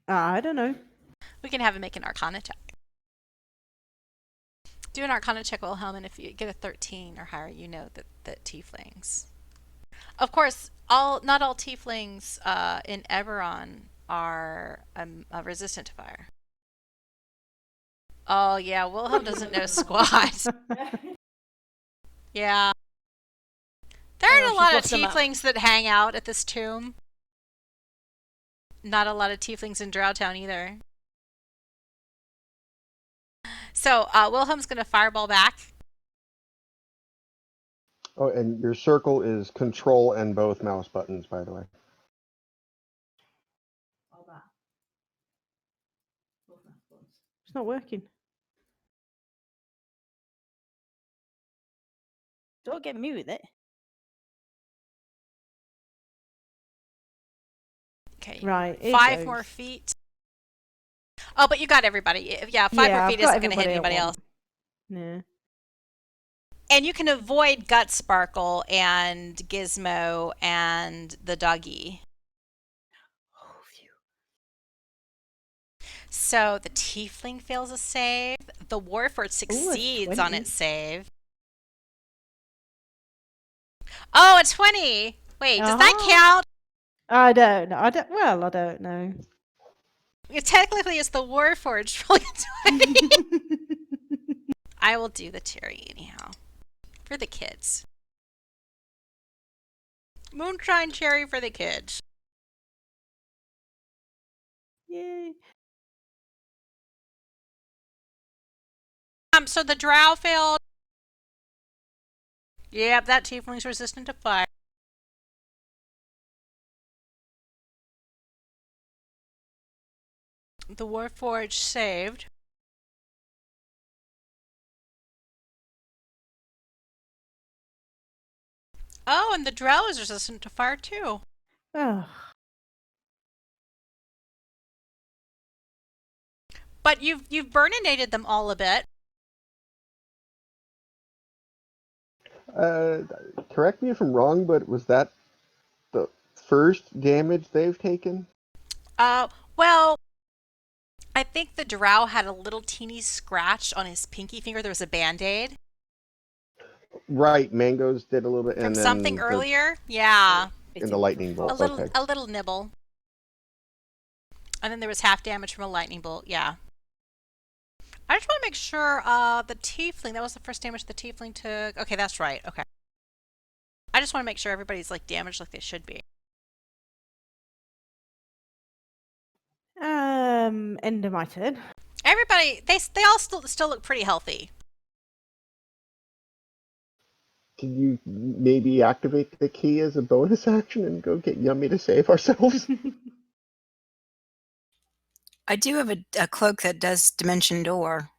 I don't know. We can have him make an Arcana check. Do an Arcana check, Wilhelm, and if you get a 13 or higher, you know that tieflings. Of course, not all tieflings in Eberron are resistant to fire. Oh yeah, Wilhelm doesn't know squat. Yeah. There aren't a lot of tieflings that hang out at this tomb. Not a lot of tieflings in Drowtown either. So Wilhelm's going to fireball back. Oh, and your circle is control and both mouse buttons, by the way. It's not working. Don't get me with it. Okay. Right. 5 more feet. Oh, but you got everybody. Yeah, 5 more feet isn't going to hit anybody else. Yeah. And you can avoid Gut Sparkle and Gizmo and the doggy. Oh, phew. So the tiefling fails a save. The warforged succeeds on its save. Oh, a 20! Wait, does that count? I don't know. I don't know. Technically, it's the warforged rolling a 20. I will do the cherry anyhow. For the kids. Moonshine cherry for the kids. Yay. So the drow failed. Yep, that tiefling's resistant to fire. The warforged saved. Oh, and the drow is resistant to fire too. Oh. But you've burninated them all a bit. Correct me if I'm wrong, but was that the first damage they've taken? Well, I think the drow had a little teeny scratch on his pinky finger. There was a band-aid. Right, Mangoes did a little bit. From and something then earlier? Yeah. In the lightning bolt. A little nibble. And then there was half damage from a lightning bolt, yeah. I just want to make sure the tiefling, that was the first damage the tiefling took. Okay, that's right, okay. I just want to make sure everybody's like damaged like they should be. End of my turn. Everybody, they all still look pretty healthy. Can you maybe activate the key as a bonus action and go get Yummy to save ourselves? I do have a cloak that does Dimension Door.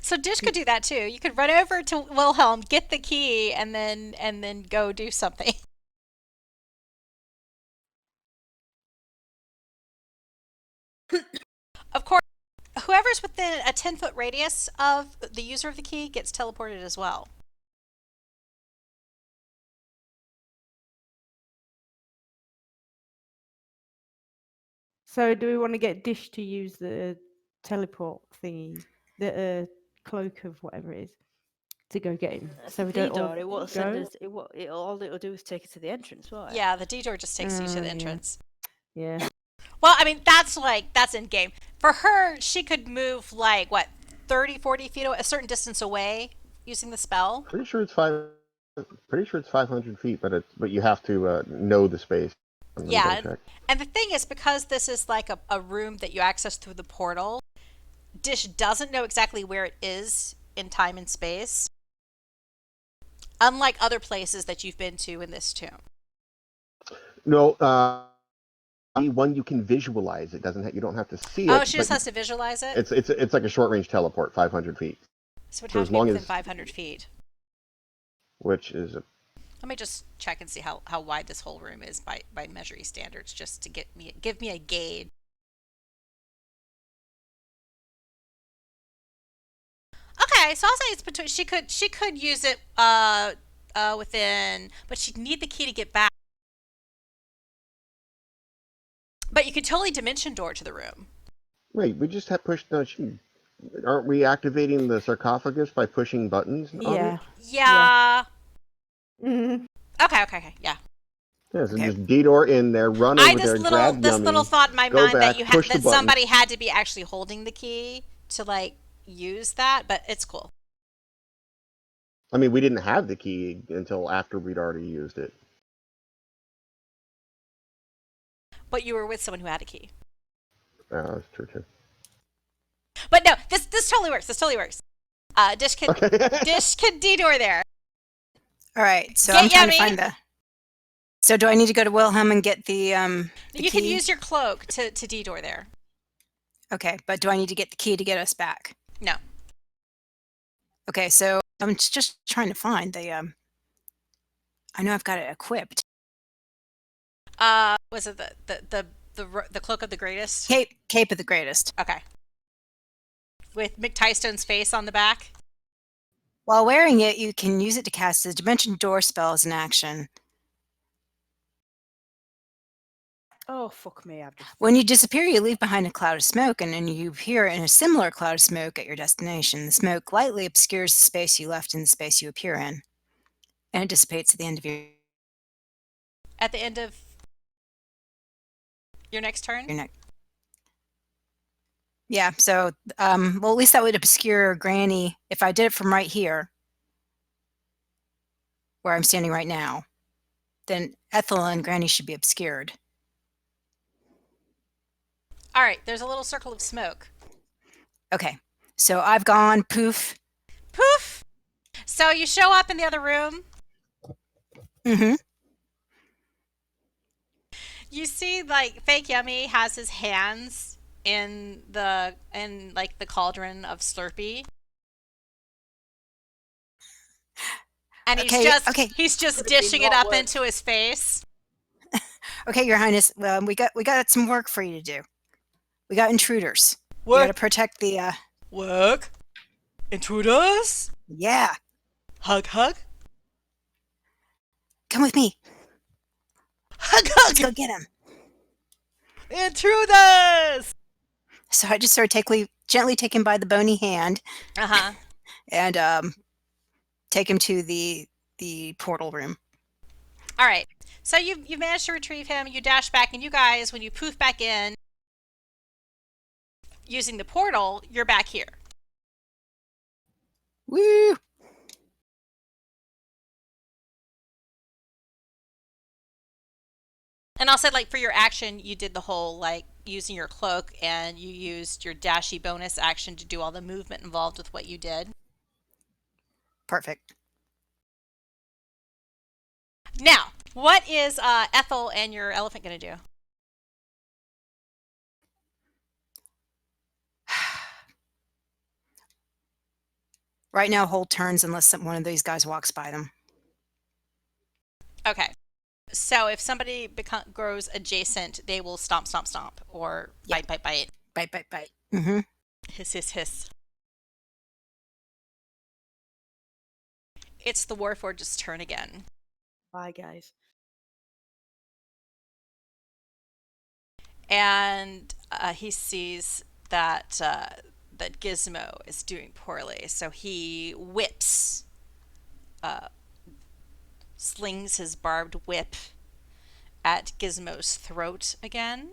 So Dish could do that too. You could run over to Wilhelm, get the key, and then go do something. Of course, whoever's within a 10-foot radius of the user of the key gets teleported as well. So do we want to get Dish to use the teleport thingy, the cloak of whatever it is, to go get him? That's So we the don't all door. It won't go? send us. All it'll do is take us to the entrance, won't it? Yeah, the detour just takes you to the yeah. entrance. Yeah. Well, I mean, that's in game. For her, she could move like, what, 30, 40 feet away, a certain distance away using the spell. Pretty sure it's 500 feet, but you have to know the space. Yeah, and the thing is, because this is like a room that you access through the portal, Dish doesn't know exactly where it is in time and space. Unlike other places that you've been to in this tomb. No, one you can visualize. It doesn't. You don't have to see it. Oh, she just has to visualize it. It's like a short range teleport, 500 feet. So it would have to be within 500 feet. Which is Let me just check and see how wide this whole room is by measuring standards, just to give me a gauge. Okay, so I'll say it's between. She could use it within, but she'd need the key to get back. But you could totally dimension door to the room. Wait, we just have pushed. No, aren't we activating the sarcophagus by pushing buttons on Yeah. it? Yeah. Mhm. Okay. Yeah. Yeah, so Okay. just detour in there, run over there, grab this Yummy, little thought in my go mind back, that push the that button. somebody had to be actually holding the key to like use that, but it's cool. I mean, we didn't have the key until after we'd already used it. But you were with someone who had a key. Oh, that's true too. But no, this totally works. This totally works. Dish can detour there. All right, so Get I'm trying Yummy. to find the. So do I need to go to Wilhelm and get the You key? can use your cloak to detour there. Okay, but do I need to get the key to get us back? No. Okay, so I'm just trying to find the I know I've got it equipped. Was it the cloak of the greatest? Cape of the greatest. Okay. With Mick Tystone's face on the back. While wearing it, you can use it to cast a dimension door spell as an action. Oh, fuck me. When you disappear, you leave behind a cloud of smoke, and then you appear in a similar cloud of smoke at your destination. The smoke lightly obscures the space you left in the space you appear in, and it dissipates at the end of your Your next turn? Yeah, so, well, at least that would obscure Granny if I did it from right here, where I'm standing right now. Then Ethel and Granny should be obscured. All right, there's a little circle of smoke. Okay, so I've gone poof. Poof! So you show up in the other room. Mm-hmm. You see, like, fake Yummy has his hands in the cauldron of Slurpee. And he's just dishing it up into his face. Okay, Your Highness, we got some work for you to do. We got intruders. What? We got to protect the Work? Intruders? Yeah. Hug. Come with me. Hug. Let's go get him. Intruders! So I just sort of gently take him by the bony hand. Uh-huh. And take him to the portal room. All right. So you managed to retrieve him. You dash back, and you guys, when you poof back in using the portal, you're back here. Woo! And also, like, for your action, you did the whole, like, using your cloak, and you used your dashy bonus action to do all the movement involved with what you did. Perfect. Now, what is Ethel and your elephant going to do? Right now, hold turns unless one of these guys walks by them. Okay. So if somebody grows adjacent, they will stomp, or Yep. bite. Bite. Mm-hmm. Hiss. It's the Warforge's turn again. Bye, guys. And he sees that that Gizmo is doing poorly, so he whips, slings his barbed whip at Gizmo's throat again.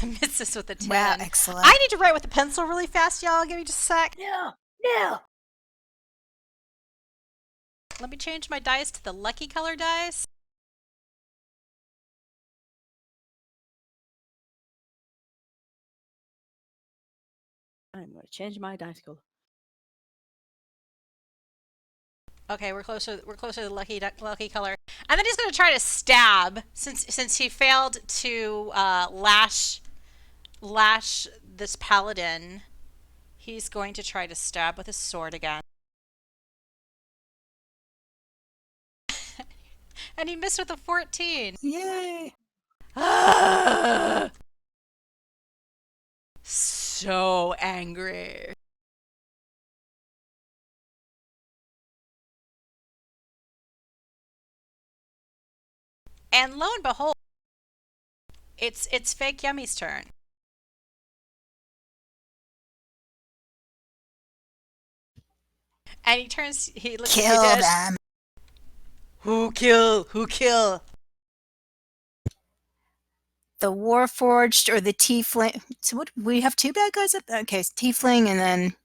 Misses with a 10. Wow, excellent. I need to write with a pencil really fast, y'all. Give me just a sec. No. Let me change my dice to the lucky color dice. I'm going to change my dice color. Okay, we're closer to the lucky color. And then he's going to try to stab, since he failed to lash this paladin He's going to try to stab with his sword again. And he missed with a 14. Yay! Ah! So angry. And lo and behold, it's Fake Yummy's turn. And he looks Kill at you, Dish. them. Who kill? Who kill? The Warforged or the Tiefling. So what? We have two bad guys up. Okay, it's Tiefling and then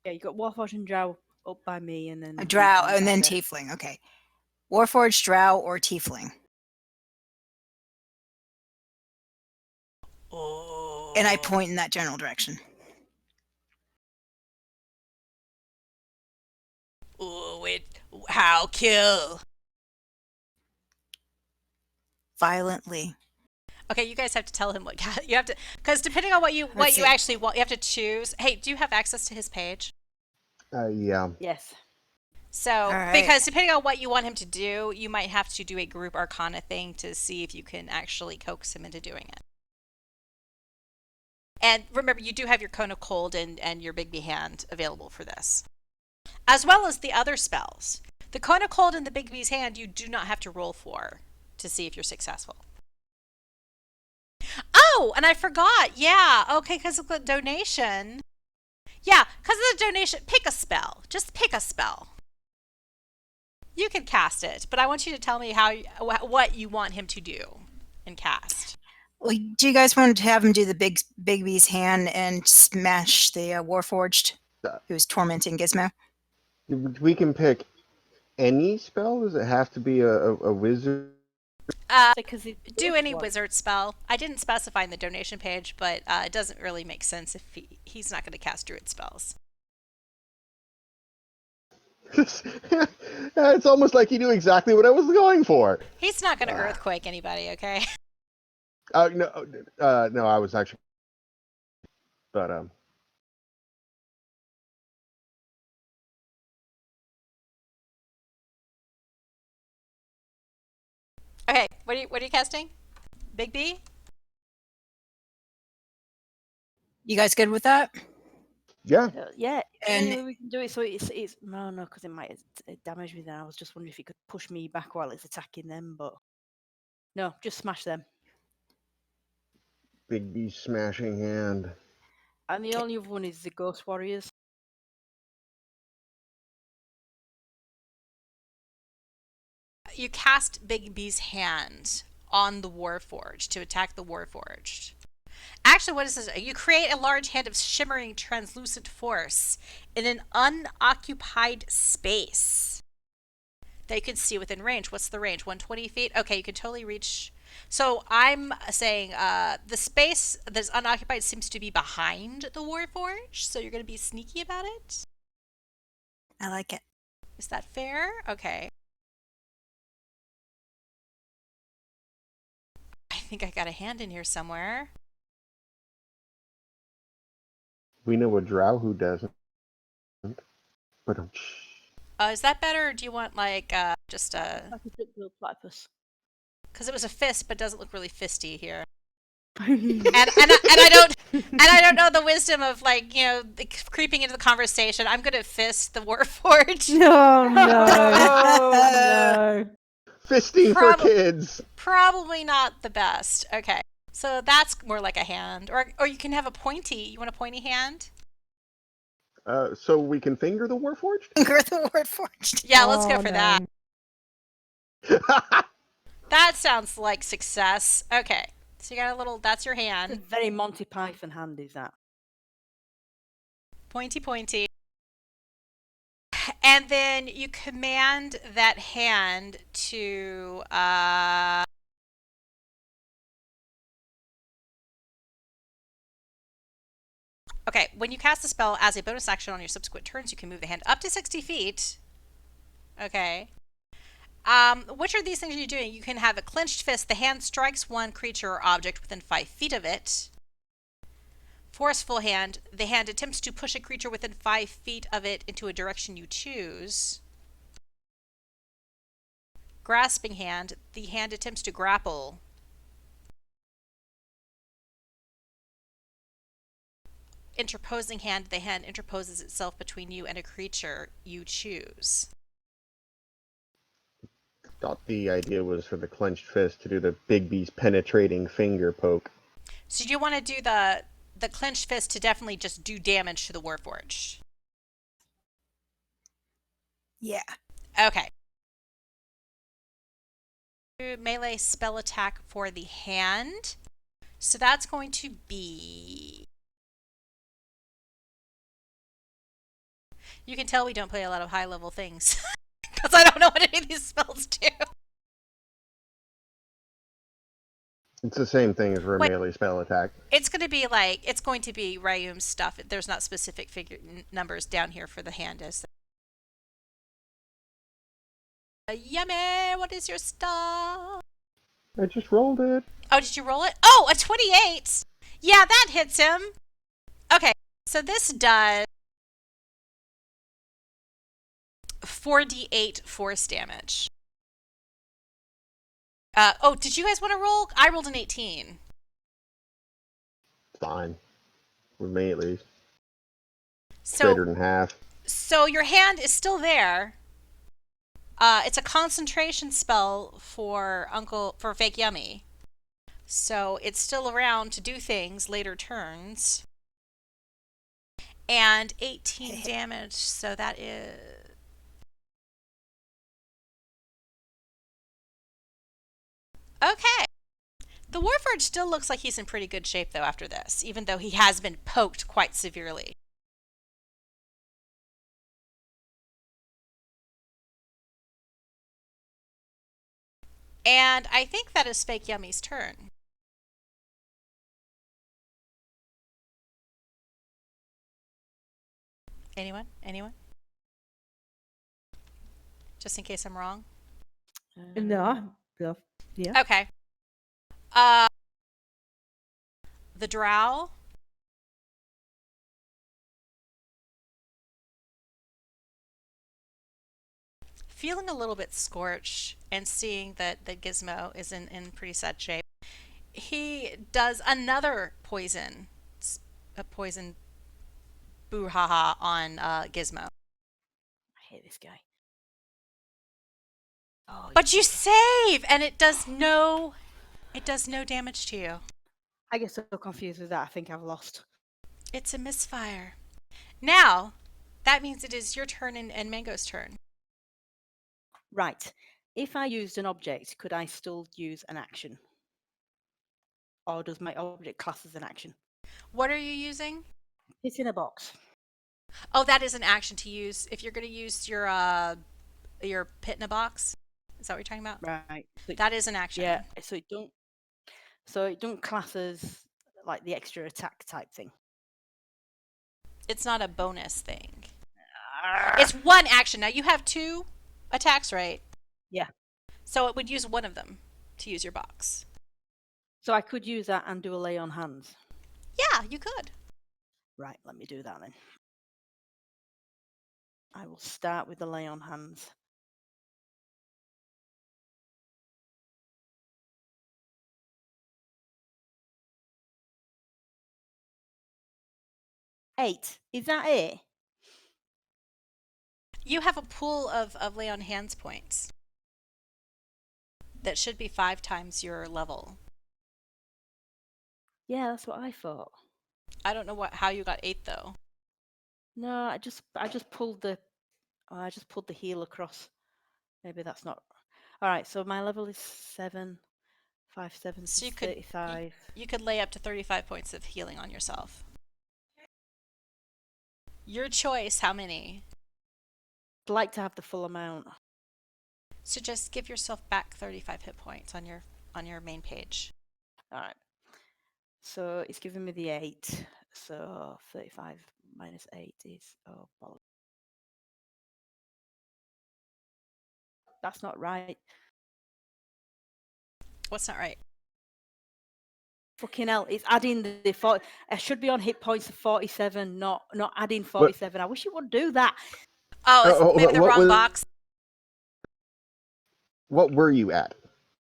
Yeah, you got Warforged and Drow up by me, and then a Drow, Tiefling and then back there. Tiefling. Okay, Warforged, Drow, or Tiefling. Oh. And I point in that general direction. Oh, wait. How kill? Violently. Okay, you guys have to tell him what you have to, because depending on what you Let's see. actually want, you have to choose. Hey, do you have access to his page? Yeah. Yes. So, right. because depending on what you want him to do, you might have to do a group arcana thing to see if you can actually coax him into doing it. And remember, you do have your Cone of Cold and your Big B Hand available for this, as well as the other spells. The Cone of Cold and the Big B's Hand, you do not have to roll for to see if you're successful. Oh, and I forgot. Yeah, okay, because of the donation. Yeah, because of the donation, pick a spell. Just pick a spell. You can cast it, but I want you to tell me what you want him to do and cast. Well, do you guys want to have him do the Big B's Hand and smash the Warforged who was tormenting Gizmo? We can pick any spell? Does it have to be a wizard? Because Do any wizard spell. I didn't specify in the donation page, but it doesn't really make sense if he's not going to cast druid spells. It's almost like he knew exactly what I was going for. He's not going to earthquake anybody, okay? No, I was actually, but Okay, what are you casting? Big B? You guys good with that? yeah. yeah, And- anyway, we can do it so it's no, because it might damage me. Then I was just wondering if it could push me back while it's attacking them, but no, just smash them. Big B smashing hand. And the only other one is the Ghost Warriors. You cast Big B's Hand on the Warforged to attack the Warforged. Actually, what is this? You create a large hand of shimmering, translucent force in an unoccupied space that you can see within range. What's the range? 120 feet? Okay, you can totally reach. So I'm saying the space that's unoccupied seems to be behind the Warforged, so you're going to be sneaky about it? I like it. Is that fair? Okay. I think I got a hand in here somewhere. We know a drow who doesn't. But Is that better, or do you want like just a? Like a duck-billed platypus. Because it was a fist, but doesn't look really fisty here. and I don't know the wisdom of like creeping into the conversation. I'm gonna fist the Warforged. No, no. fisting for kids. Probably not the best. Okay, so that's more like a hand, or you can have a pointy. You want a pointy hand? So we can finger the Warforged? Finger the Warforged. Yeah, let's go Oh, for no. that. That sounds like success. Okay, so you got a little. That's your It's a hand. very Monty Python hand, is that? Pointy, pointy. And then you command that hand to okay, when you cast a spell as a bonus action on your subsequent turns, you can move the hand up to 60 feet. Okay. Which are these things you're doing? You can have a clenched fist. The hand strikes one creature or object within 5 feet of it. Forceful hand. The hand attempts to push a creature within 5 feet of it into a direction you choose. Grasping hand. The hand attempts to grapple. Interposing hand. The hand interposes itself between you and a creature you choose. Thought the idea was for the clenched fist to do the Bigby's penetrating finger poke. So you want to do the clenched fist to definitely just do damage to the Warforged. Yeah. Okay. Melee spell attack for the hand. So that's going to be... You can tell we don't play a lot of high-level things. Because I don't know what any of these spells do. It's the same thing as for a Wait. melee spell attack. It's going to be Raiyum stuff. There's not specific numbers down here for the hand. Yummy! What is your stuff? I just rolled it. Oh, did you roll it? Oh, a 28! Yeah, that hits him. Okay, so this does 4d8 force damage. Oh, did you guys want to roll? I rolled an 18. Fine. With me at least. So, Greater than half. so your hand is still there. It's a concentration spell for Fake Yummy. So it's still around to do things later turns. And 18 damage, so that is... Okay. The Warforged still looks like he's in pretty good shape, though, after this, even though he has been poked quite severely. And I think that is Fake Yummy's turn. Anyone? Anyone? Just in case I'm wrong. No. Yeah. Okay. The Drow. Feeling a little bit scorched and seeing that Gizmo is in pretty sad shape, he does another poison. A poison boo-ha-ha on Gizmo. I hate this guy. Oh, But you save, and it does no damage to you. I get so confused with that. I think I've lost. It's a misfire. Now, that means it is your turn and Mango's turn. Right. If I used an object, could I still use an action? Or does my object class as an action? What are you using? It's in a box. Oh, that is an action to use. If you're going to use your pit in a box, is that what you're talking about? Right. So That is an action. yeah. So it don't class as like the extra attack type thing. It's not a bonus thing. It's one action. Now you have 2 attacks, right? Yeah. So it would use one of them to use your box. So I could use that and do a lay on hands. Yeah, you could. Right. Let me do that then. I will start with the lay on hands. Eight. Is that it? You have a pool of lay on hands points that should be 5 times your level. Yeah, that's what I thought. I don't know how you got 8 though. No, I just pulled the heel across. Maybe that's not. All right, so my level is 7. 5, 7, So 35. You could lay up to 35 points of healing on yourself. Your choice, how many? I'd like to have the full amount. So just give yourself back 35 hit points on your main page. All right. So it's giving me the 8. So 35 minus 8 is bollocks. That's not right. What's not right? Fucking hell, it's adding the 40. I should be on hit points of 47, not adding What? 47. I wish it would do that. Oh, it's Oh, maybe the wrong box. What were you at?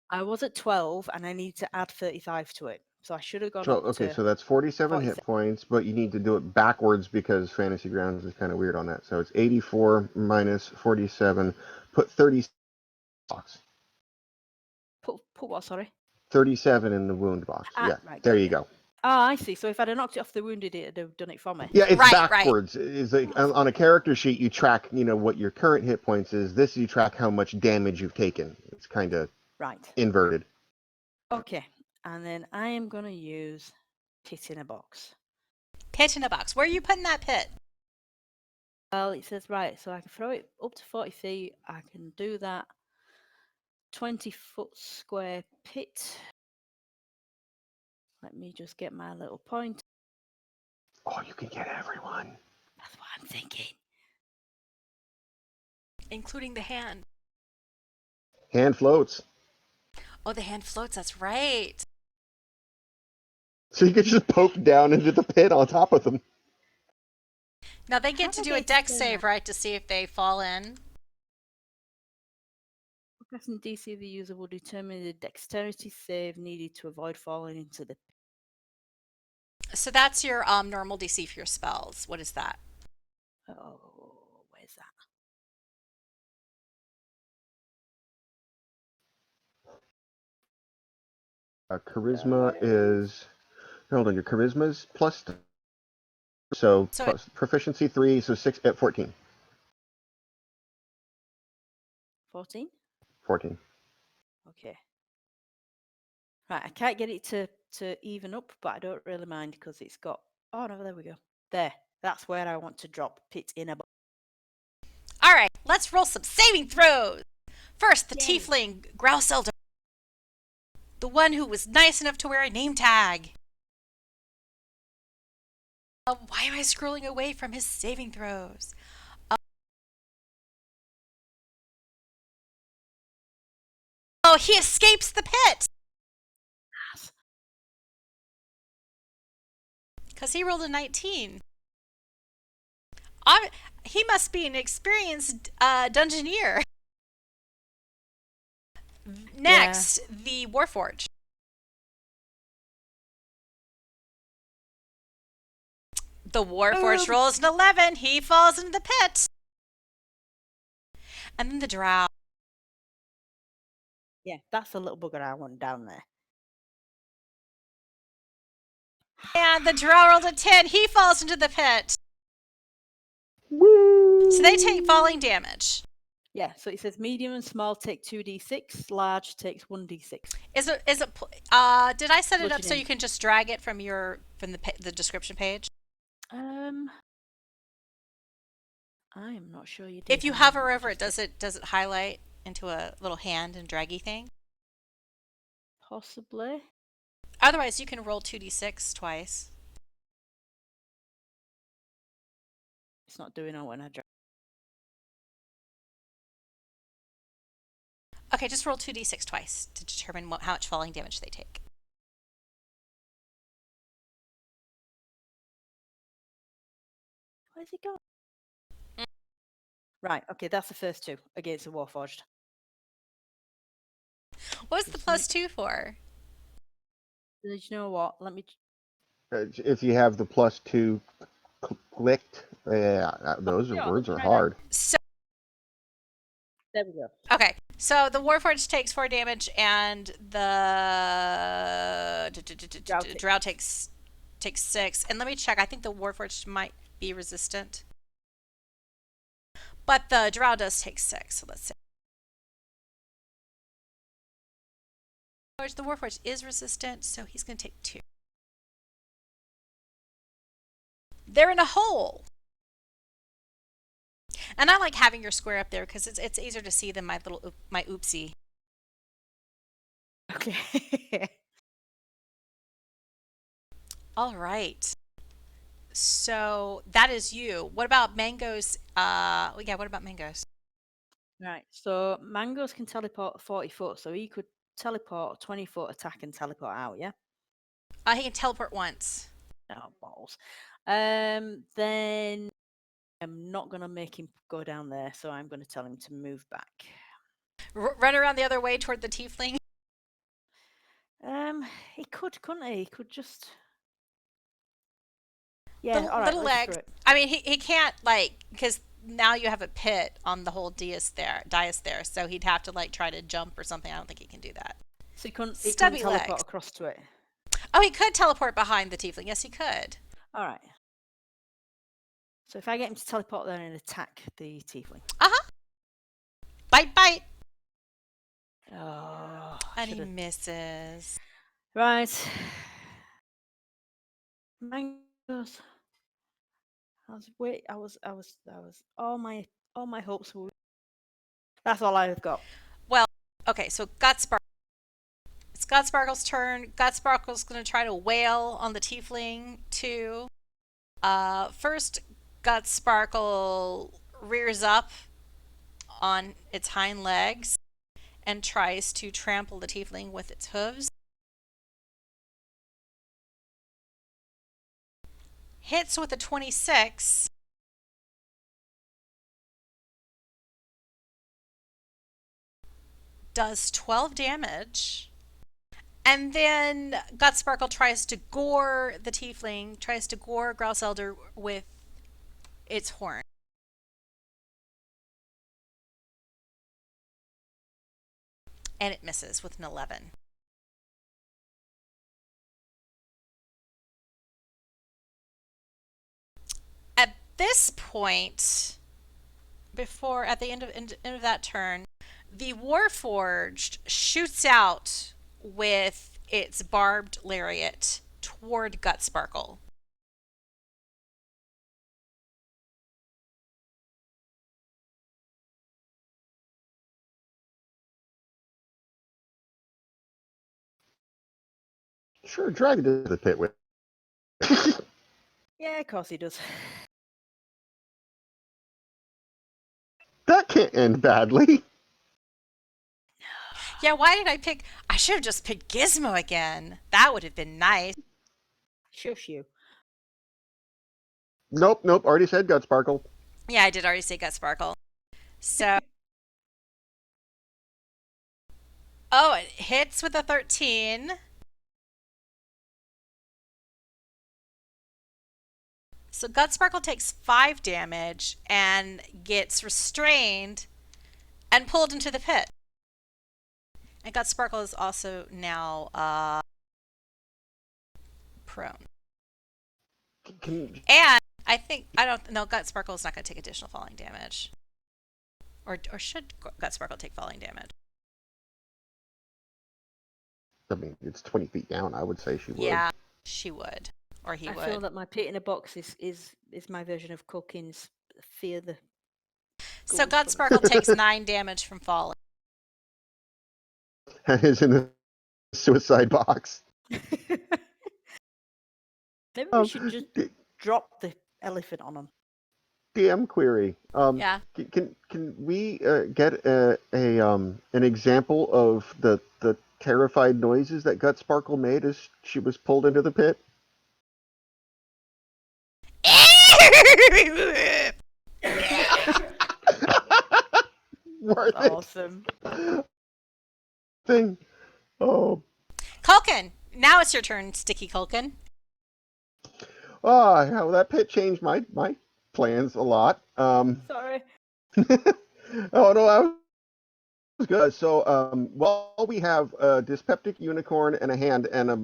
I was at 12 and I need to add 35 to it. So I should have gone So up okay, to so that's 47 hit 47. points, but you need to do it backwards because Fantasy Grounds is kind of weird on that. So it's 84 minus 47. Put 30 box. Put what, sorry? 37 in the wound box. Ah, Yeah, right, there got you you. go. Oh, I see. So if I'd have knocked it off the wounded, it'd have done it for me. Yeah, it's Right, backwards. Is like on a character sheet you track, what your current hit points is. This you track how much damage you've taken. It's kind of Right. inverted. Okay. And then I am going to use pit in a box. Pit in a box. Where are you putting that pit? Well, it says, right, so I can throw it up to 40 feet. I can do that 20-foot square pit. Let me just get my little point. Oh, you can get everyone. That's what I'm thinking. Including the hand. Hand floats. Oh, the hand floats. That's right. So you could just poke down into the pit on top of them. Now they get How to do do I a get deck to do save, that? right, to see if they fall in. Pressing DC, the user will determine the dexterity save needed to avoid falling into the. So that's your normal DC for your spells. What is that? Oh, where's that? Charisma is. Hold on, your charisma is plus. So So plus proficiency 3, so 6 at 14. 14? 14. Okay. Right, I can't get it to even up, but I don't really mind because it's got. Oh no, there we go. There. That's where I want to drop pit in a box. all right, let's roll some saving throws. First, the Yay. tiefling Grouselder, the one who was nice enough to wear a name tag. Why am I scrolling away from his saving throws? Oh, he escapes the pit because he rolled a 19. He must be an experienced dungeoneer. Next, the Warforged. The Warforged rolls an 11. He falls into the pit. And then the Drow. Yeah, that's the little bugger I want down there. And the Drow rolled a 10. He falls into the pit. Woo! So they take falling damage. Yeah, so it says medium and small take 2d6, large takes 1d6. Is it? Did I set it up so Bludgeoning. you can just drag it from the description page? I am not sure you did. If you hover over it, does it highlight into a little hand and draggy thing? Possibly. Otherwise, you can roll 2d6 twice. It's not doing it when I drag. Okay, just roll 2d6 twice to determine how much falling damage they take. Where's it gone? Right, okay, that's the first two against the Warforged. What was the plus 2 for? Did you know what? Let me. If you have the plus 2 clicked, those Yeah, words are right, hard. So There we go. okay, so the Warforged takes 4 damage, and the Drow takes 6. And let me check. I think the Warforged might be resistant, but the Drow does take 6. So let's see. The Warforged is resistant, so he's going to take 2. They're in a hole. And I like having your square up there because it's easier to see than my oopsie. Okay. All right. So that is you. What about Mango's? What about Mango's? Right, so Mangoes can teleport 40 foot, so he could teleport 20 foot attack and teleport out, yeah? He can teleport once. Oh, balls. Then I'm not going to make him go down there, so I'm going to tell him to move back. Run around the other way toward the tiefling. He could, couldn't he? He could just. Yeah, all right, little let's legs. do it. I mean, he can't because now you have a pit on the whole dais there, so he'd have to try to jump or something. I don't think he can do that. So he couldn't Stubby teleport legs. across to it. Oh, he could teleport behind the tiefling. Yes, he could. All right. So if I get him to teleport there and attack the tiefling. Bite, bite. Oh, And he should've- misses. Right. Mangoes. I was. All my hopes were. That's all I've got. Well, okay. So Gutsparkle. It's Gutsparkle's turn. Gutsparkle's going to try to wail on the tiefling too. First, Gutsparkle rears up on its hind legs and tries to trample the tiefling with its hooves. Hits with a 26. Does 12 damage. And then Gutsparkle tries to gore the tiefling, tries to gore Grouse Elder with its horn. And it misses with an 11. At this point, at the end of that turn, the Warforged shoots out with its barbed lariat toward Gutsparkle. Sure, drag it to the pit with. Yeah, of course he does. That can't end badly. Yeah, why did I pick? I should have just picked Gizmo again. That would have been nice. Shush you. Nope. Already said Gutsparkle. Yeah, I did already say Gutsparkle. So. Oh, it hits with a 13. So Gutsparkle takes 5 damage and gets restrained and pulled into the pit. And Gutsparkle is also now prone. And I don't know, Gutsparkle is not going to take additional falling damage. Or should Gutsparkle take falling damage? I mean, it's 20 feet down. I would say she would. Yeah, she would. Or he I would. feel that my pit in a box is my version of Culkin's fear the. So ghouls. Gutsparkle takes 9 damage from falling. And is in the suicide box. Maybe we should just drop the elephant on him. DM query. Yeah. Can we get an example of the terrified noises that Gutsparkle made as she was pulled into the pit? Worth Awesome. it. Thing. Oh. Culkin, now it's your turn, Sticky Culkin. Ah, well, that pit changed my plans a lot. Sorry. Oh no, that was good. So, while we have a dyspeptic unicorn and a hand and a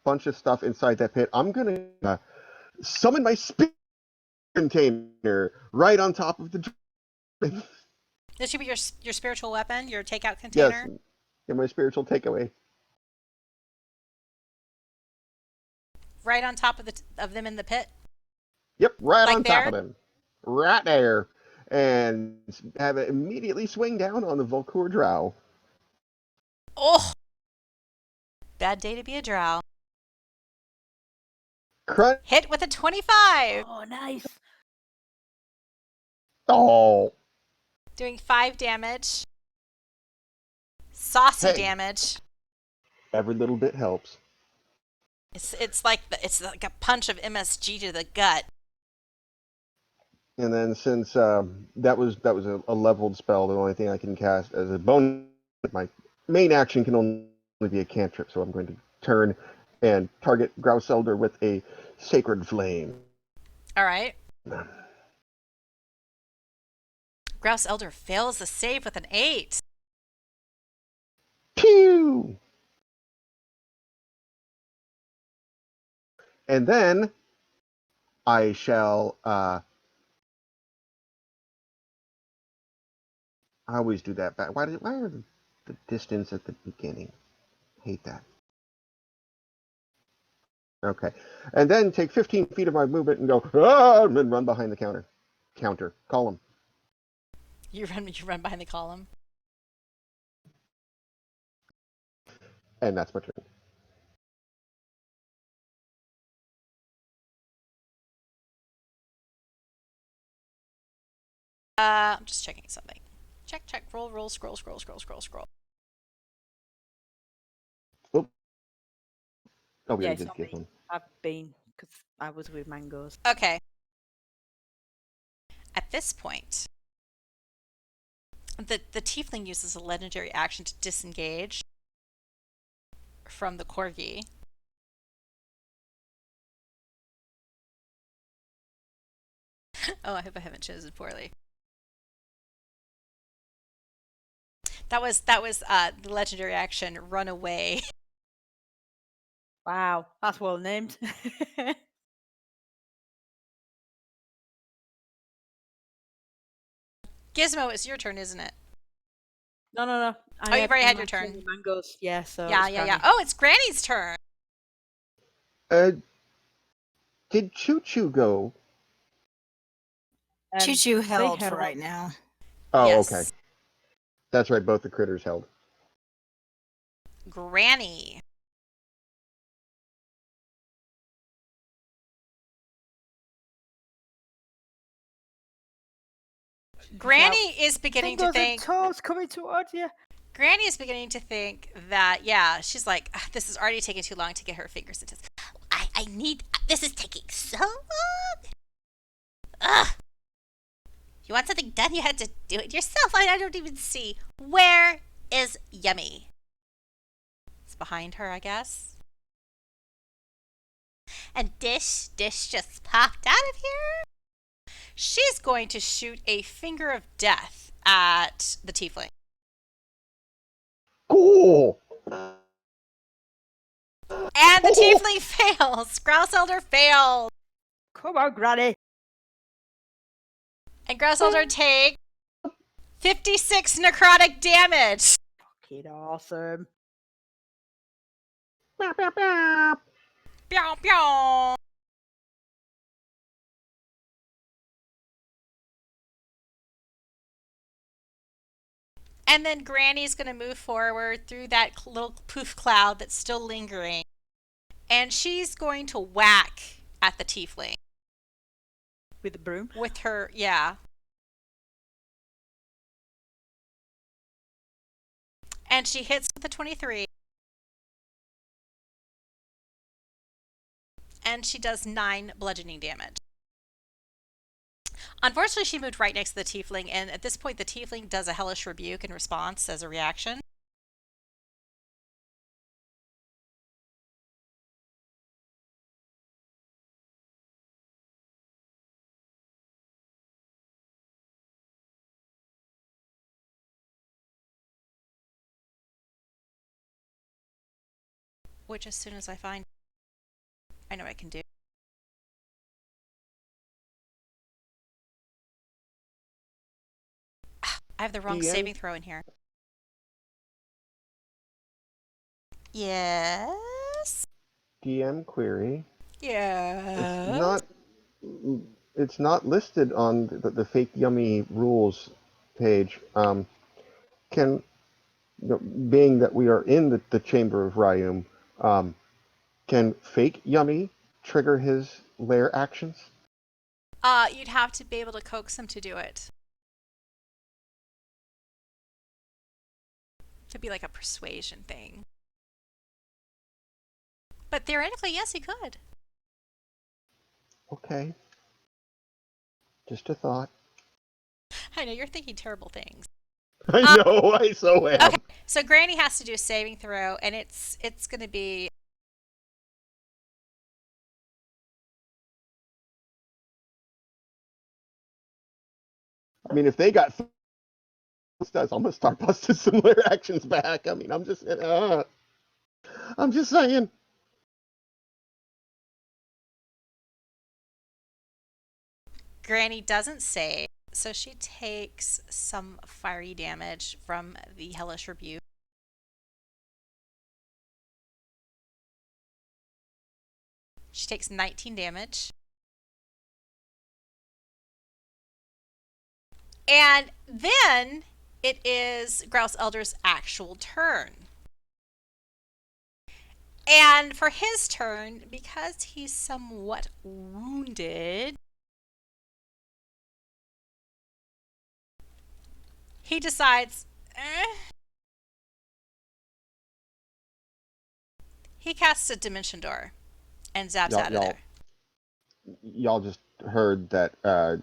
bunch of stuff inside that pit, I'm gonna summon my spirit container right on top of the. This should be your spiritual weapon, your takeout container. Yes, yeah, my spiritual takeaway. Right on top of them in the pit. Yep, right Like on there? top of them, right there, and have it immediately swing down on the Volkur Drow. Oh, bad day to be a drow. Crunch. Hit with a 25, Oh, nice. Oh, doing 5 damage. Saucy Hey. damage. every little bit helps. It's like it's like a punch of MSG to the gut. And then since that was a leveled spell, the only thing I can cast as a bonus, my main action can only be a cantrip. So I'm going to turn and target Grouse Elder with a Sacred Flame. All right. Grouse Elder fails the save with an 8. Pew! And then I shall. I always do that back. Why are the distance at the beginning? Hate that. Okay. And then take 15 feet of my movement and go, and then run behind the counter. Column. You run behind the column. And that's my turn. I'm just checking something. Check, roll, scroll. Oh, we Yeah, already it's did not get me. one. I've been, because I was with mangoes. Okay. At this point, the tiefling uses a legendary action to disengage from the Corgi. Oh, I hope I haven't chosen poorly. That was the legendary action, run away. Wow, that's well named. Gizmo, it's your turn, isn't it? No. Oh, you've already had your my turn. with mangoes. Yeah, so Yeah. it's Granny. Oh, it's Granny's turn. Did Choo Choo go? Choo Choo They held for held. right now. Oh, Yes. okay. That's right. Both the critters held. Granny. Granny is beginning to Fingers think. and toes coming towards you. Granny is beginning to think that, yeah, she's like, "Ugh, this is already taking too long to get her fingers into. I need. This is taking so long. Ugh. You want something done, you had to do it yourself. I don't even see. Where is Yummy? It's behind her, I guess. And Dish just popped out of here. She's going to shoot a finger of death at the tiefling. Cool. And the tiefling fails. Grouse Elder fails. Come on, Granny. And Grouse Elder take 56 necrotic damage. Fucking awesome. Pew, pew. And then Granny's going to move forward through that little poof cloud that's still lingering. And she's going to whack at the tiefling. With the broom. With her, yeah. And she hits with a 23. And she does 9 bludgeoning damage. Unfortunately, she moved right next to the tiefling, and at this point, the tiefling does a hellish rebuke in response as a reaction. Which, as soon as I find, I know what I can do. I have the wrong saving throw in here. Yes. DM query. Yes. It's not listed on the fake yummy rules page. Can being that we are in the Chamber of Raiyum, can fake yummy trigger his lair actions? You'd have to be able to coax him to do it. Could be like a persuasion thing. But theoretically, yes, he could. Okay. Just a thought. I know, you're thinking terrible things. I know, I so am. Okay, so Granny has to do a saving throw, and it's going to be... I mean, if they got stats, I'm gonna start busting similar actions back. I mean, I'm just saying. Granny doesn't save, so she takes some fiery damage from the Hellish Rebuke. She takes 19 damage. And then it is Grouse Elder's actual turn. And for his turn, because he's somewhat wounded, he decides, he casts a Dimension Door and zaps out of there. Y'all just heard that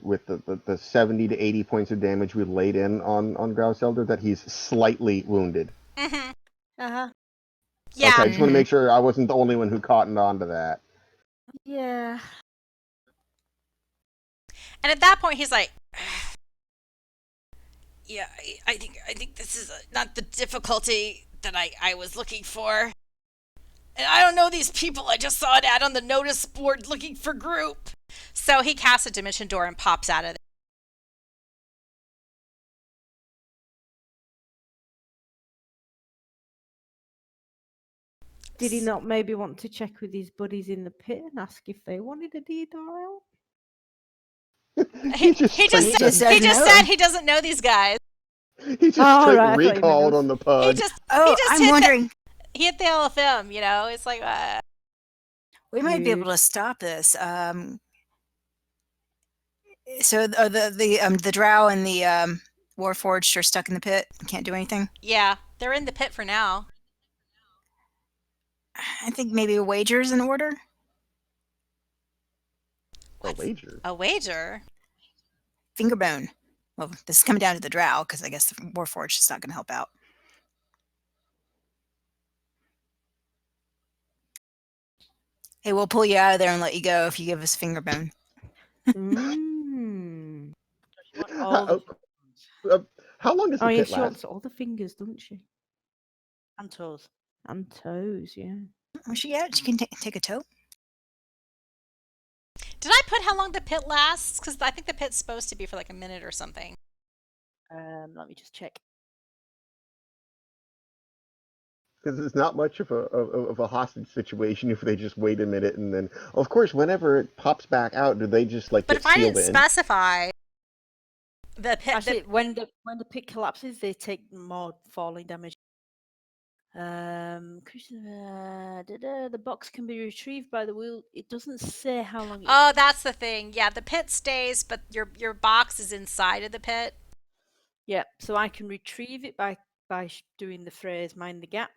with the 70 to 80 points of damage we laid in on Grouse Elder, that he's slightly wounded. Mm-hmm. Uh-huh. Yeah. Okay, I just want to make sure I wasn't the only one who cottoned on to that. Yeah. And at that point, he's like, yeah, I think this is not the difficulty that I was looking for. And I don't know these people. I just saw an ad on the notice board looking for group. So he casts a Dimension Door and pops out of there. Did he not maybe want to check with his buddies in the pit and ask if they wanted a D-door out? He just said he doesn't know these guys. He just straight recalled on the pug. I'm wondering. He hit the LFM, you know? It's like... We might be able to stop this. So are the Drow and the Warforged are stuck in the pit? Can't do anything? Yeah, they're in the pit for now. I think maybe a wager's in order. A wager? A wager? Fingerbone. Well, this is coming down to the Drow, because I guess the Warforged is not going to help out. Hey, we'll pull you out of there and let you go if you give us Fingerbone. How long does the pit she last? wants all the fingers, doesn't she? And toes. And toes, yeah. Oh, she can take a toe. Did I put how long the pit lasts? Because I think the pit's supposed to be for like a minute or something. Let me just check. Because it's not much of a hostage situation if they just wait a minute and then, of course, whenever it pops back out, do they just like But get if I sealed didn't in? specify the pit, Actually, when the pit collapses, they take more falling damage. The box can be retrieved by the wheel. It doesn't say how long. Oh, that's the thing. Yeah, the pit stays, but your box is inside of the pit. Yeah, so I can retrieve it by doing the phrase "mind the gap."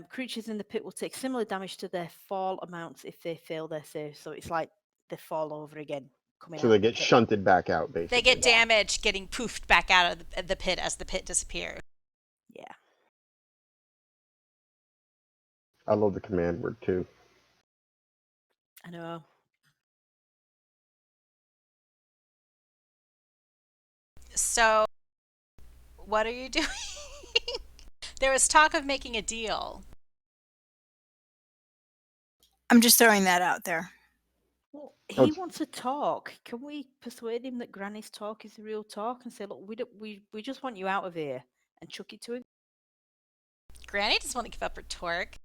Creatures in the pit will take similar damage to their fall amounts if they fail their save. So it's like they fall over again. So they get shunted back out, basically. They get damage getting poofed back out of the pit as the pit disappears. Yeah. I love the command word, too. I know. So, what are you doing? There was talk of making a deal. I'm just throwing that out there. Well, he wants to talk. Can we persuade him that Granny's talk is the real talk and say, look, we just want you out of here, and chuck it to him? Granny doesn't want to give up her torque.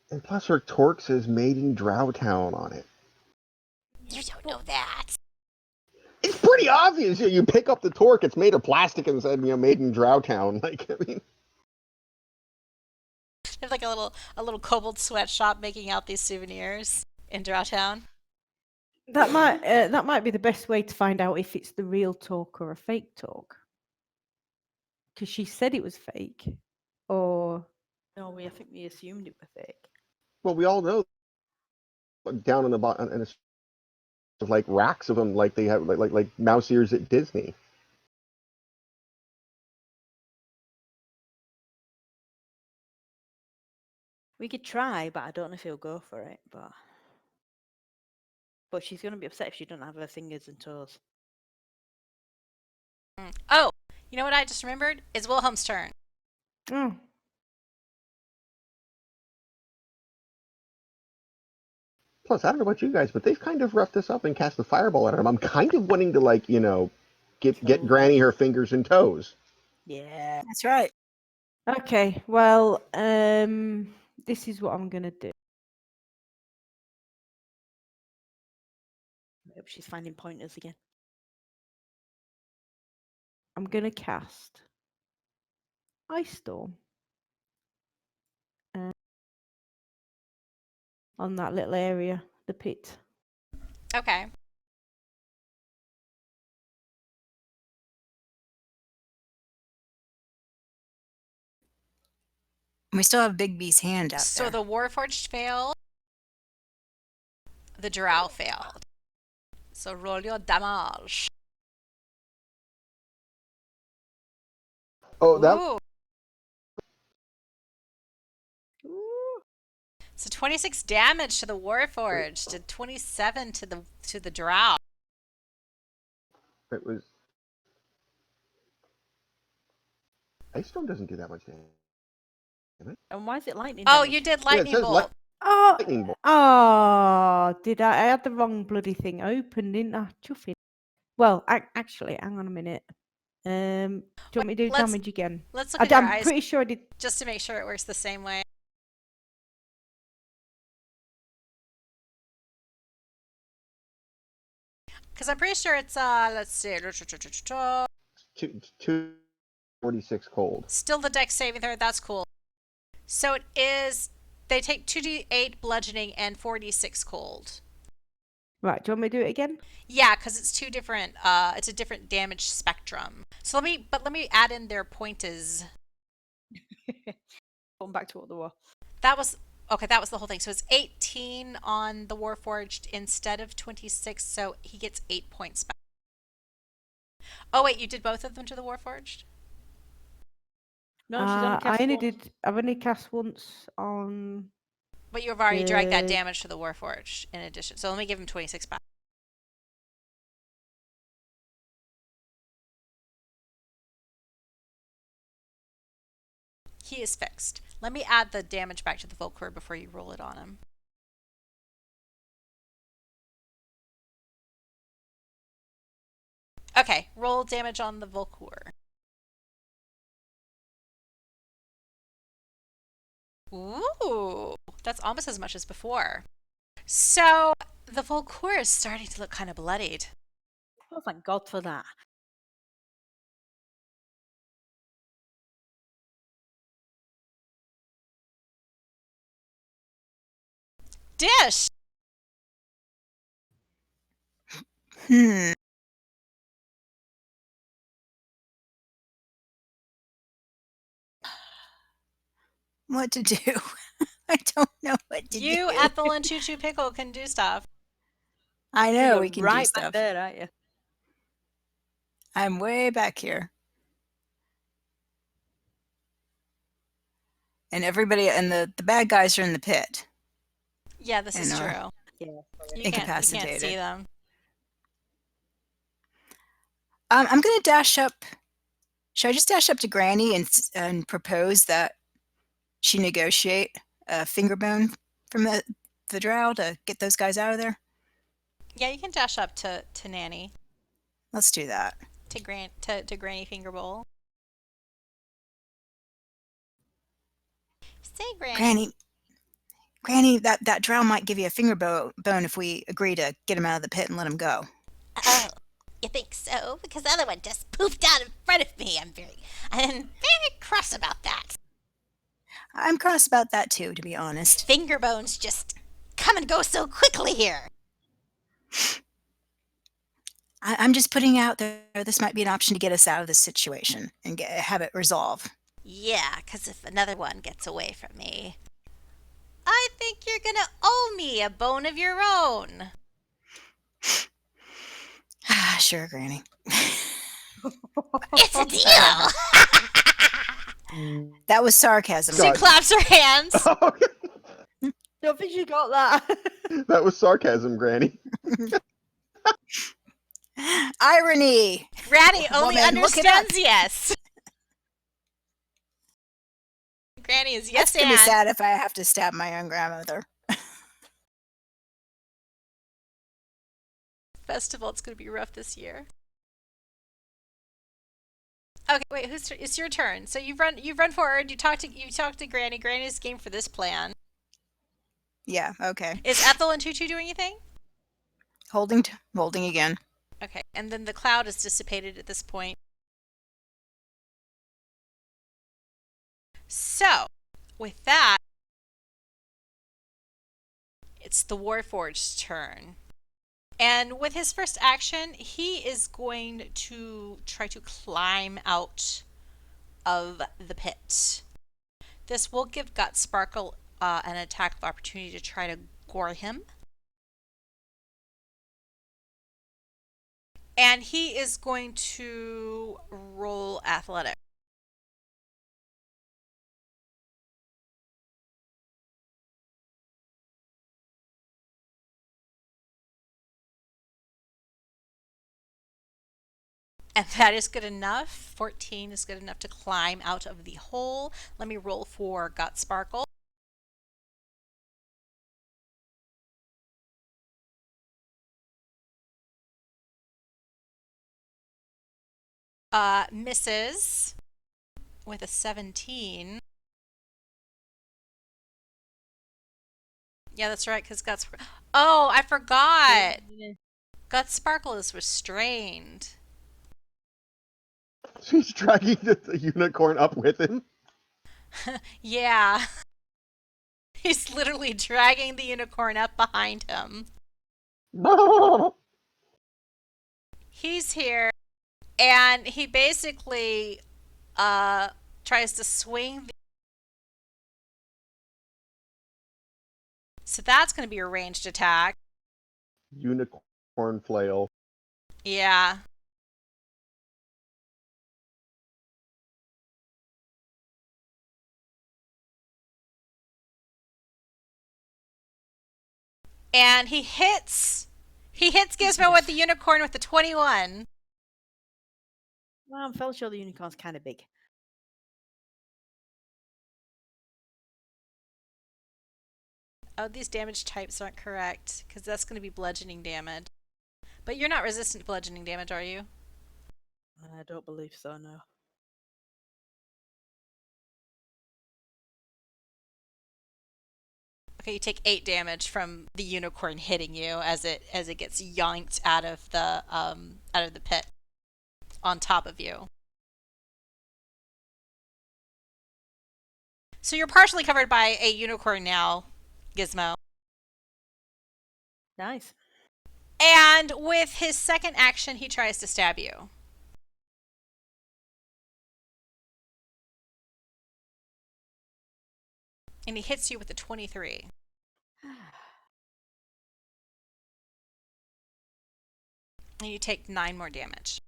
And plus her torque says made in Drowtown on it. You don't know that. It's pretty obvious. You pick up the torque, it's made of plastic and said, made in Drowtown. Like, I mean, There's like a little kobold sweatshop making out these souvenirs in Drowtown. That might be the best way to find out if it's the real talk or a fake talk. Because she said it was fake, or No, I think we assumed it was fake. Well, we all know down in the bottom, and it's like racks of them, like they have like mouse ears at Disney. We could try, but I don't know if he'll go for it. But she's going to be upset if she doesn't have her fingers and toes. Oh, you know what I just remembered? It's Wilhelm's turn. Oh, Plus, I don't know about you guys, but they've kind of roughed this up and cast the fireball at him. I'm kind of wanting to, like, get Granny her fingers and toes. Yeah. That's right. okay. Well, this is what I'm gonna do. I hope she's finding pointers again. I'm gonna cast Ice Storm on that little area, the pit. Okay. We still have Big B's hand out So there. the Warforged failed. The Drow failed. So roll your damage. Oh, that Ooh. Ooh. So 26 damage to the Warforged, and 27 to the Drow. it was. Ice Storm doesn't do that much damage. And why is it lightning? Oh, damage? you did Yeah, it lightning says bolt. Oh, lightning bolt. oh, did I? I had the wrong bloody thing open, didn't I? Chuffing. Well, actually, hang on a minute. Do you want me to do Let's- damage again? Let's look at your I'm eyes pretty sure I did. just to make sure it works the same way. Because I'm pretty sure it's let's see, 246 cold. still the dex saving throw. That's cool. So it is. They take 2d8 bludgeoning and 4d6 cold. Right, do you want me to do it again? Yeah, because it's two different. It's a different damage spectrum. So let me add in their pointers. Going back to what they were. That was okay. That was the whole thing. So it's 18 on the Warforged instead of 26. So he gets 8 points back. Oh wait, you did both of them to the Warforged? No, she's only cast once. I've only cast once on. But you've already dragged that The- damage to the Warforged in addition. So let me give him 26 back. He is fixed. Let me add the damage back to the Volcor before you roll it on him. Okay, roll damage on the Volcor. Ooh, that's almost as much as before. So the Volcor is starting to look kind of bloodied. Oh, thank God for that. Dish! Hmm. What to do? I don't know what to You, do. Ethel, and Choo Choo Pickle can do stuff. I know You're we can right do back stuff. there, aren't you? I'm way back here. And everybody and the bad guys are in the pit. Yeah, this is And true. are Yeah. You can't see incapacitated. them. I'm gonna dash up. Should I just dash up to Granny and propose that she negotiate a finger bone from the drow to get those guys out of there? Yeah, you can dash up to Nanny, Let's do that. to Granny Fingerbowl. Say, Granny, that drow might give you a finger bone if we agree to get him out of the pit and let him go. Oh, you think so? Because the other one just poofed out in front of me. I'm very cross about that. I'm cross about that too, to be honest. Finger bones just come and go so quickly here. I'm just putting out there this might be an option to get us out of this situation and have it resolve. Yeah, because if another one gets away from me, I think you're gonna owe me a bone of your own. Sure, Granny. It's a deal. That was sarcasm. She God. claps her hands. Don't think she got that. That was sarcasm, Granny. Irony. Granny only Woman, look it up. understands yes. Granny is yes That's gonna be and. sad if I have to stab my own grandmother. Festival, it's gonna be rough this year. Okay, wait, it's your turn. So you run forward, you talk to Granny. Granny's game for this plan. Yeah, okay. Is Ethel and Tutu doing anything? Holding again. Okay, and then the cloud is dissipated at this point. So, with that, it's the Warforged's turn. And with his first action, he is going to try to climb out of the pit. This will give Gut Sparkle an attack of opportunity to try to gore him. And he is going to roll athletics. And that is good enough. 14 is good enough to climb out of the hole. Let me roll for Gut Sparkle. Misses with a 17. Yeah, that's right, because Gut Sparkle. Oh, I forgot. Gut Sparkle is restrained. She's dragging the unicorn up with him. Yeah. He's literally dragging the unicorn up behind him. He's here, and he basically tries to swing. So that's going to be a ranged attack. Unicorn flail. Yeah. And he hits Gizmo with the unicorn with the 21. Well, I'm fairly sure the unicorn's kind of big. Oh, these damage types aren't correct, because that's going to be bludgeoning damage. But you're not resistant to bludgeoning damage, are you? I don't believe so, no. Okay, you take 8 damage from the unicorn hitting you as it gets yanked out of the pit on top of you. So you're partially covered by a unicorn now, Gizmo. Nice. And with his second action, he tries to stab you. And he hits you with a 23. And you take 9 more damage.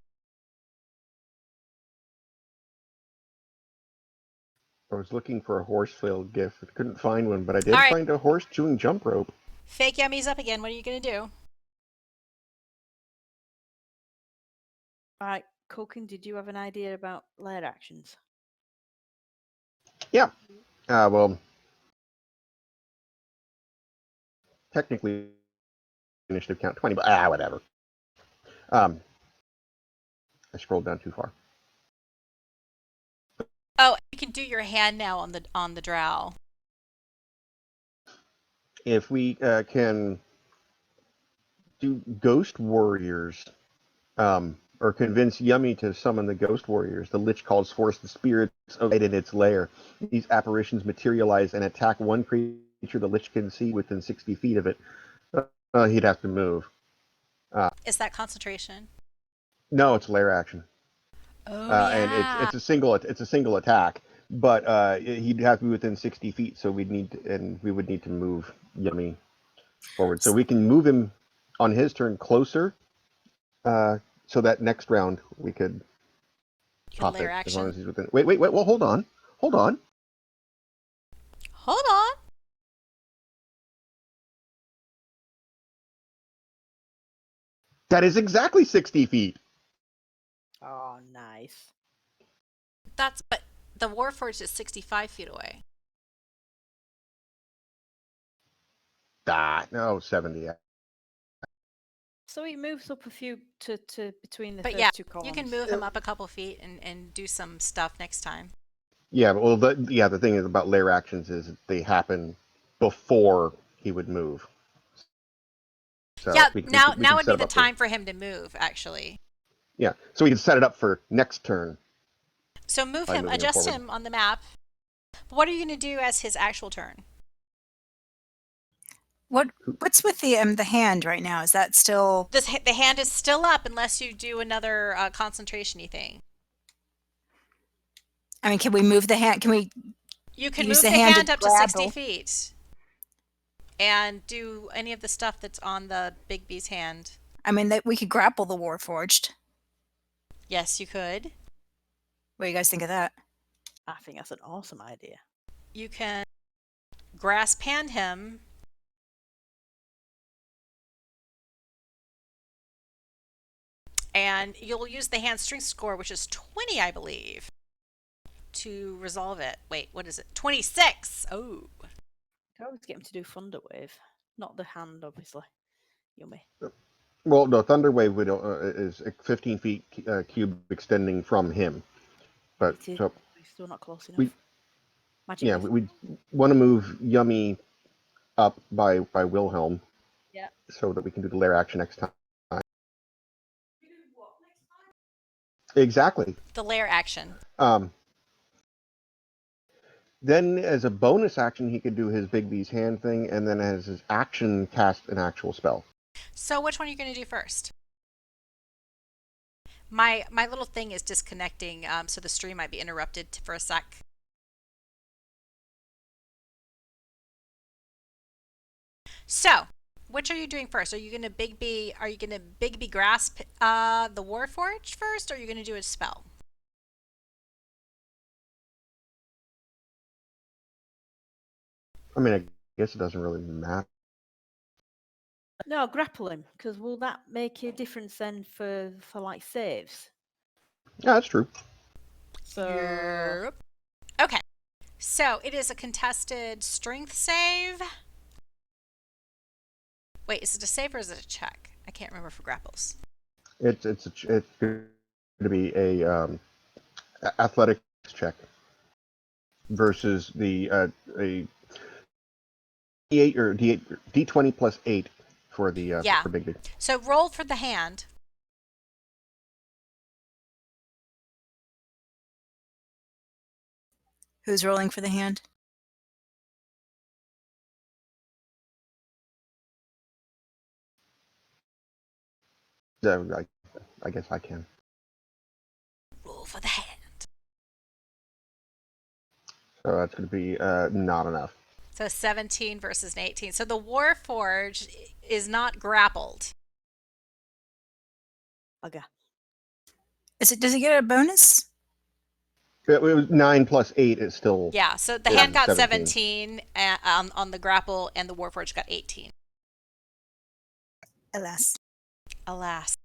I was looking for a horse flail gif. I couldn't find one, but I did All right. find a horse chewing jump rope. Fake Yummy's up again. What are you going to do? All right, Culkin, did you have an idea about lair actions? Yeah. Well, technically initiative count 20, but whatever. I scrolled down too far. Oh, you can do your hand now on the drow. If we can do ghost warriors, or convince Yummy to summon the ghost warriors, the Lich calls forth the spirits of light in its lair. These apparitions materialize and attack one creature the Lich can see within 60 feet of it. He'd have to move. Is that concentration? No, it's lair action. Oh, yeah. And it's a single attack. but he'd have to be within 60 feet, so we would need to move Yummy forward. So we can move him on his turn closer, so that next round we could You can pop layer it as long action. as he's within. Wait. Well, hold on. Hold on. That is exactly 60 feet. Oh, nice. But the Warforged is 65 feet away. No, 70. So he moves up a few to between the But first yeah, two columns. you can move him up a couple feet and do some stuff next time. Yeah, but the thing is about layer actions is they happen before he would move. So Yeah, we now can would set be him the up time for him to move, actually. Yeah, so we can set it up for next turn. So move By him, moving him adjust forward. him on the map. But what are you going to do as his actual turn? What's with the hand right now? Is that still? The hand is still up unless you do another concentration-y thing. I mean, can we move the hand? Can we You can use move the the hand hand to up to 60 grapple? feet and do any of the stuff that's on the Big B's hand. I mean, that we could grapple the Warforged. Yes, you could. What do you guys think of that? I think that's an awesome idea. You can grasp hand him. And you'll use the hand strength score, which is 20, I believe, to resolve it. Wait, what is it? 26! Oh. You can always get him to do Thunder Wave. Not the hand, obviously. Yummy. Well, no, Thunder Wave is 15 feet cube extending from him. But It is. so He's still not close enough. we Magic we want to move Yummy up by Wilhelm. Yeah. So that we can do the lair action next time. Exactly. The lair action. Then, as a bonus action, he could do his Big B's hand thing, and then as his action, cast an actual spell. So which one are you going to do first? My little thing is disconnecting, so the stream might be interrupted for a sec. So, which are you doing first? Are you going to Big B grasp the Warforged first, or are you going to do a spell? I mean, I guess it doesn't really matter. No, grapple him, because will that make a difference then for like saves? Yeah, that's true. So Yep. Okay. So it is a contested strength save. Wait, is it a save or is it a check? I can't remember for grapples. It's going to be a athletics check versus the a D8 or D20 plus 8 for the Yeah. for Big B. So roll for the hand. Who's rolling for the hand? I guess I can. Roll for the hand. So that's going to be not enough. So 17 versus an 18. So the Warforged is not grappled. okay. Does it get a bonus? It was 9 plus 8 is still. Yeah, so the Yeah, hand got 17. 17 on the grapple, and the Warforged got 18. Alas. Alas.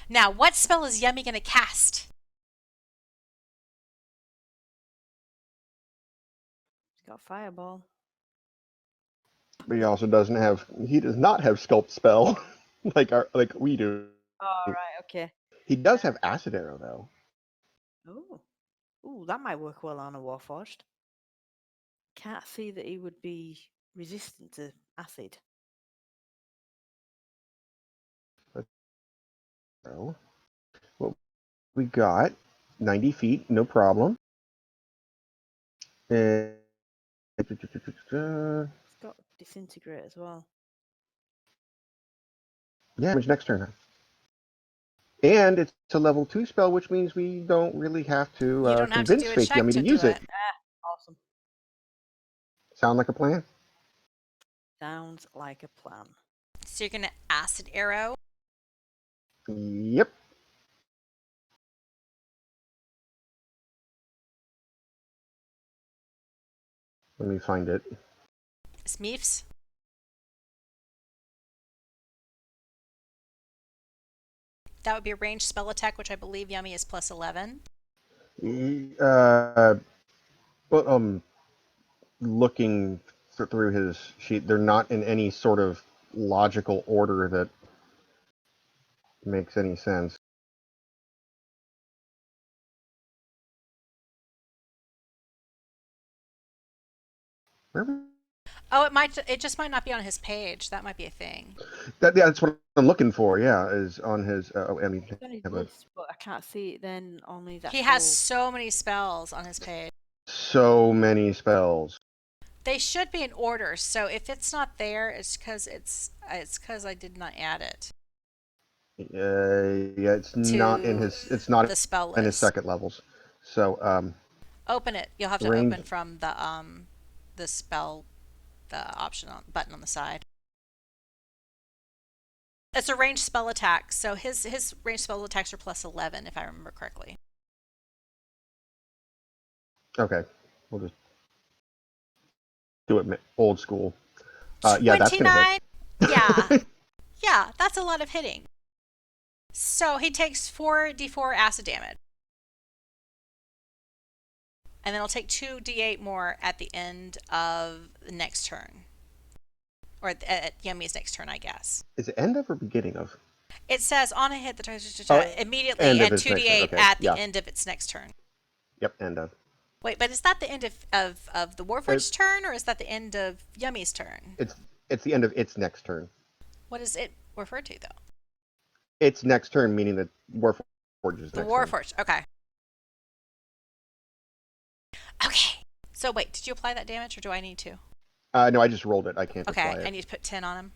Now, what spell is Yummy going to cast? He's got Fireball. But he also does not have sculpt spell like we do. Oh, right, okay. He does have acid arrow though. Oh. Ooh, that might work well on a Warforged. Can't see that he would be resistant to acid. So, well, we got 90 feet, no problem. And He's got Disintegrate as well. yeah, damage next turn. And it's a level 2 spell, which means we don't really have to You don't have to convince do a Fake check Yummy to to do use it. it. Sound like a plan? Sounds like a plan. So you're gonna acid arrow. Yep. Let me find it. Smeefs. That would be a ranged spell attack, which I believe Yummy is plus 11. But looking through his sheet, they're not in any sort of logical order that makes any sense. Where? Oh, it just might not be on his page. That might be a thing. That's what I'm looking for. Yeah, is on his. I mean, It's on his have a, list, but I can't see it then on his He has actual- so many spells on his page. so many spells. They should be in order. So if it's not there, it's because I did not add it Yeah, it's to not in his. It's not the spell in his list. second levels. So Open it. You'll have to Range- open from the spell, the option button on the side. It's a ranged spell attack. So his ranged spell attacks are plus 11, if I remember correctly. okay, we'll just do it old school. Yeah, that's gonna hit. 29. Yeah. Yeah, that's a lot of hitting. So he takes 4d4 acid damage. And then he'll take 2d8 more at the end of the next turn. Or at Yummy's next turn, I guess. Is it end of or beginning of? It says on a hit, the target immediately end of and its next turn, 2d8 okay, at the yeah. end of its next turn. Yep, end of. Wait, but is that the end of the Warforged's turn, or is that the end of Yummy's turn? It's the end of its next turn. What does it refer to, though? Its next turn, meaning that Warforge's The next turn. Warforged. Okay. Okay. So wait, did you apply that damage, or do I need to? No, I just rolled it. I can't Okay, apply it. I need to put 10 on him.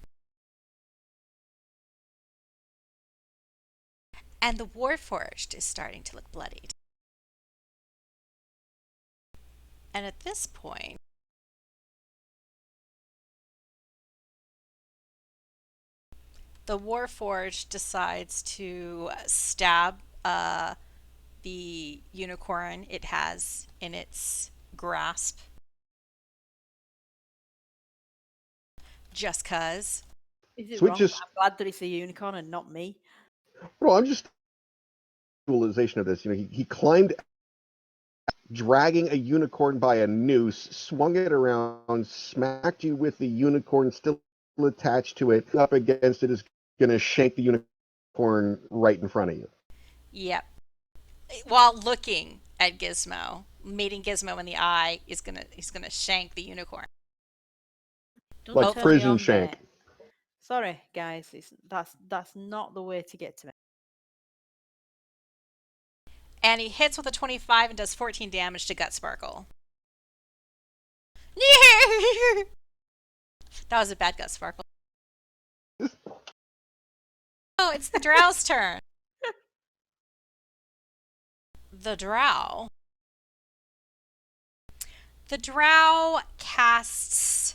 And the Warforged is starting to look bloodied. And at this point, the Warforged decides to stab the unicorn it has in its grasp. Just cuz. Is it So it wrong? just- I'm glad that it's a unicorn and not me. Well, I'm just visualization of this. You know, he climbed, dragging a unicorn by a noose, swung it around, smacked you with the unicorn still attached to it. Up against it is going to shank the unicorn right in front of you. Yep. While looking at Gizmo, meeting Gizmo in the eye, he's gonna shank the unicorn. Don't Like turn me prison on shank. there. Sorry, guys. That's not the way to get to me. And he hits with a 25 and does 14 damage to Gut Sparkle. That was a bad Gut Sparkle. Oh, it's the Drow's turn. The Drow. The Drow casts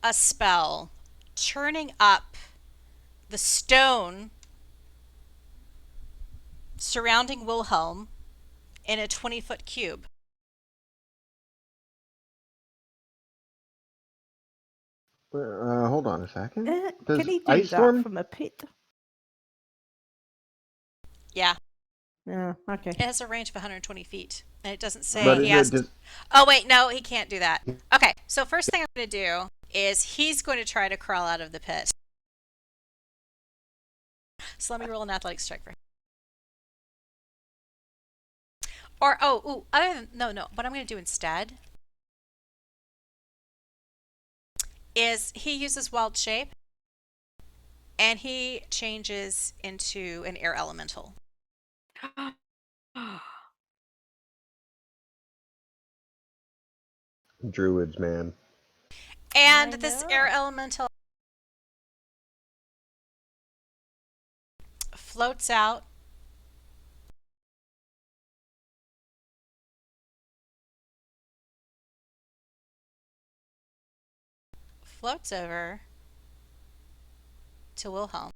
a spell, turning up the stone surrounding Wilhelm in a 20-foot cube. Hold on a second. Does Can he do Ice that Storm? from a pit? Yeah, Yeah, okay. it has a range of 120 feet. And it doesn't But say he has... does, Oh, wait, no, he can't do that. Okay, so first thing I'm going to do is he's going to try to crawl out of the pit. So let me roll an athletics check for him. Or, other than... No. What I'm going to do instead is he uses wild shape and he changes into an air elemental. Druids, man. And I this know. air elemental floats out floats over to Wilhelm.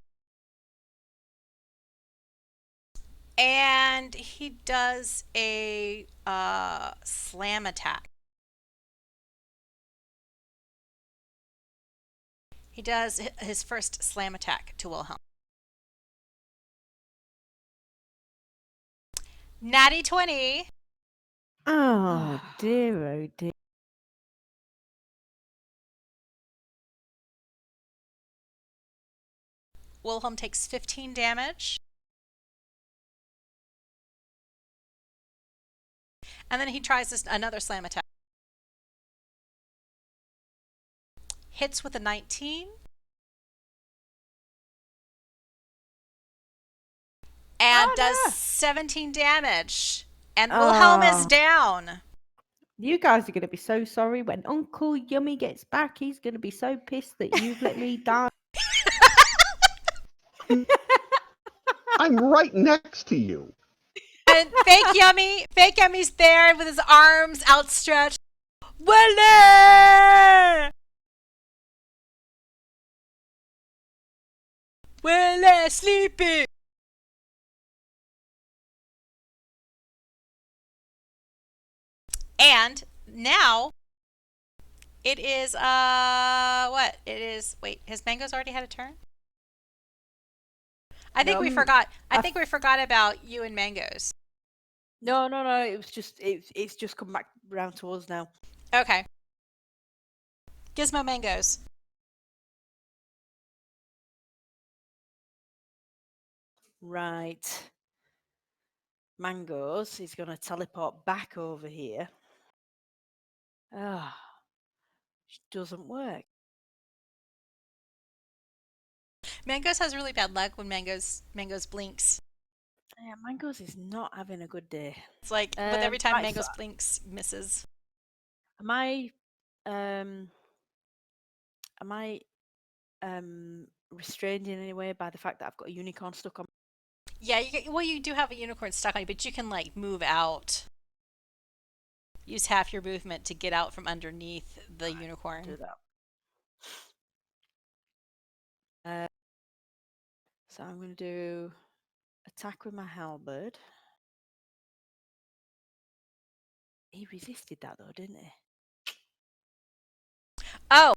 And he does a slam attack. He does his first slam attack to Wilhelm. Natty 20. Oh dear, oh dear. Wilhelm takes 15 damage. And then he tries another slam attack. Hits with a 19. And does 17 damage. And Wilhelm is down. You guys are going to be so sorry when Uncle Yummy gets back. He's going to be so pissed that you've let me die. I'm right next to you. And fake Yummy's there with his arms outstretched. Willie! Willie, sleepy! And now it is what? It is wait, has Mango's already had a turn? I think we forgot. I think we forgot about you and Mango's. No. It was just it's just come back round to us now. Okay. Gizmo Mango's. Right. Mangoes is going to teleport back over here. Ah, it doesn't work. Mango's has really bad luck when Mango's blinks. Yeah, Mangoes is not having a good day. It's like with every time right, Mango's so- blinks misses. Am I restrained in any way by the fact that I've got a unicorn stuck on? Yeah, you do have a unicorn stuck on you, but you can like move out. Use half your movement to get out from underneath the unicorn. Do that. So I'm going to do attack with my halberd. He resisted that though, didn't he? Oh,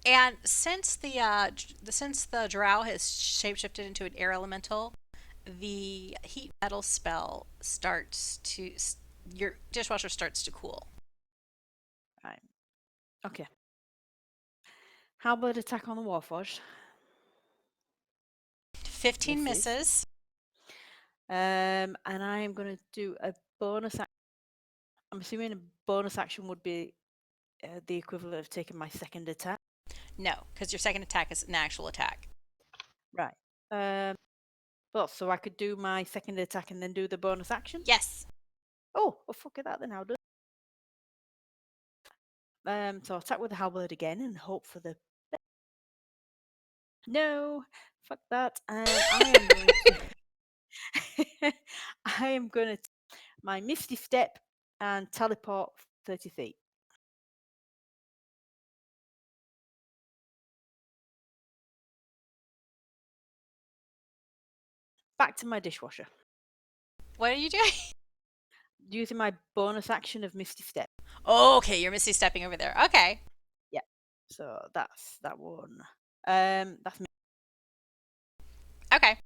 and since the drow has shapeshifted into an air elemental, the heat metal spell starts to your dishwasher starts to cool. Right. Okay. Halberd attack on the Warforged. 15 misses. And I am going to do a bonus action. I'm assuming a bonus action would be the equivalent of taking my second attack. No, because your second attack is an actual attack. Right. Well, so I could do my second attack and then do the bonus action? Yes. Oh, well, fuck it, that then I'll do. So attack with the halberd again and hope for the. No, fuck that. And I am going to. I am going to my Misty Step and teleport 30 feet. Back to my dishwasher. What are you doing? Using my bonus action of Misty Step. Oh, okay, you're Misty stepping over there. Okay. Yeah. So that's that one. That's me. Okay.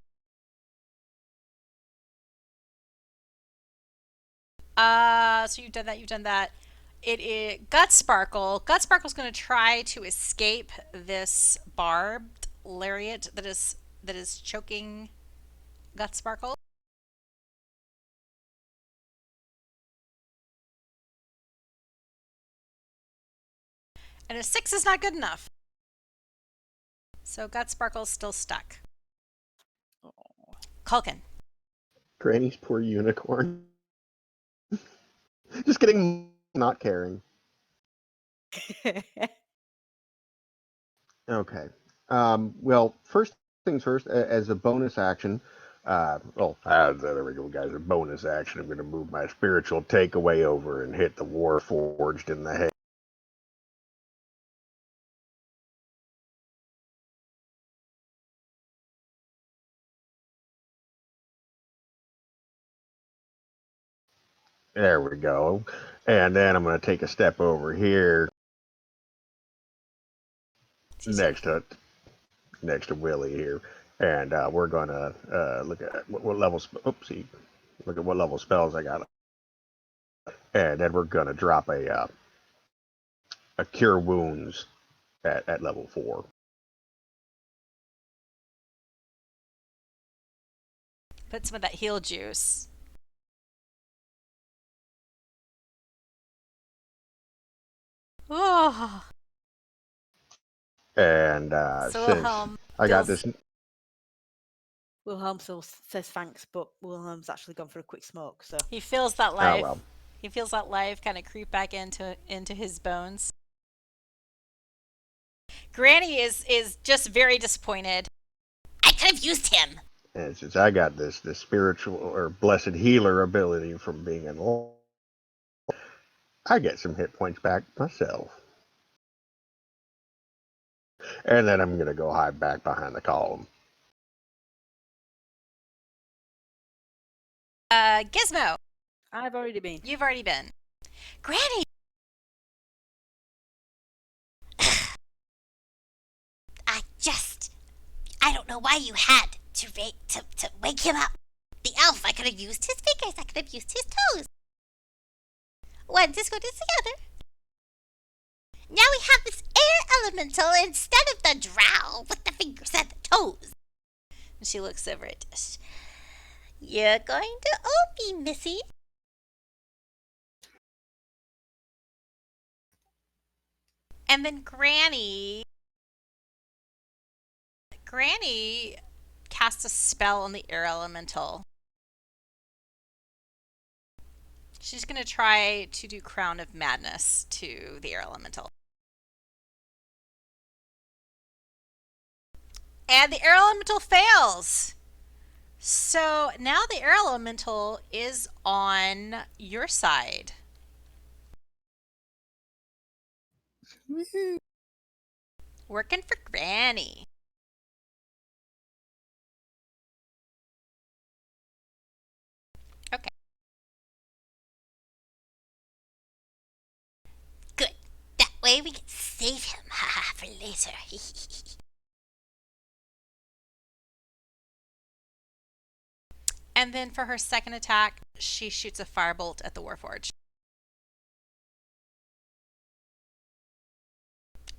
So you've done that. It is Gutsparkle. Gutsparkle's going to try to escape this barbed lariat that is choking Gutsparkle. And a 6 is not good enough. So Gutsparkle's still stuck. Oh. Culkin. Granny's poor unicorn. Just kidding, not caring. Okay. Well, first things first, as a bonus action, there we go, guys. A bonus action. I'm going to move my spiritual takeaway over and hit the Warforged in the head. There we go. And then I'm going to take a step over here next to Willie here, and we're going to look at what level. Oopsie. Look at what level spells I got, and then we're going to drop a cure wounds at level 4. Put some of that heal juice. Oh, And so since Wilhelm I got feels- this, Wilhelm still says thanks, but Wilhelm's actually gone for a quick smoke. So he feels that oh life. well. He feels that life kind of creep back into his bones. Granny is just very disappointed. I could have used him. And since I got this spiritual or blessed healer ability from being in law, I get some hit points back myself. And then I'm going to go hide back behind the column. Gizmo, I've already been. you've already been. Granny. I don't know why you had to wake him up. The elf, I could have used his fingers. I could have used his toes. One is good as the other. Now we have this air elemental instead of the drow with the fingers and the toes. And she looks over at Dish. You're going to owe me, Missy. And then Granny casts a spell on the air elemental. She's going to try to do Crown of Madness to the air elemental. And the air elemental fails. So now the air elemental is on your side. Working for Granny. Okay. Good. That way we can save him for later. And then for her second attack, she shoots a firebolt at the Warforged.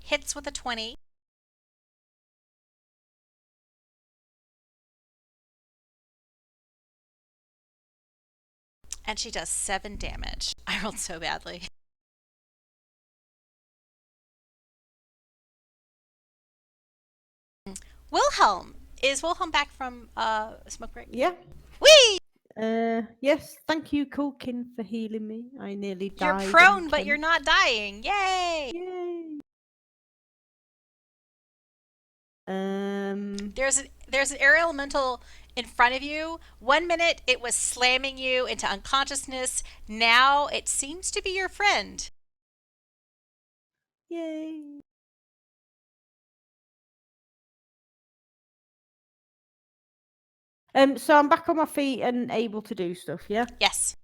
Hits with a 20. And she does 7 damage. I rolled so badly. Wilhelm. Is Wilhelm back from smoke break? Yeah. Whee! Yes. Thank you, Culkin, for healing me. I nearly died. You're in prone, but Kent. you're not dying. Yay! Yay. There's an air elemental in front of you. 1 minute it was slamming you into unconsciousness. Now it seems to be your friend. Yay. So I'm back on my feet and able to do stuff, yeah? Yes.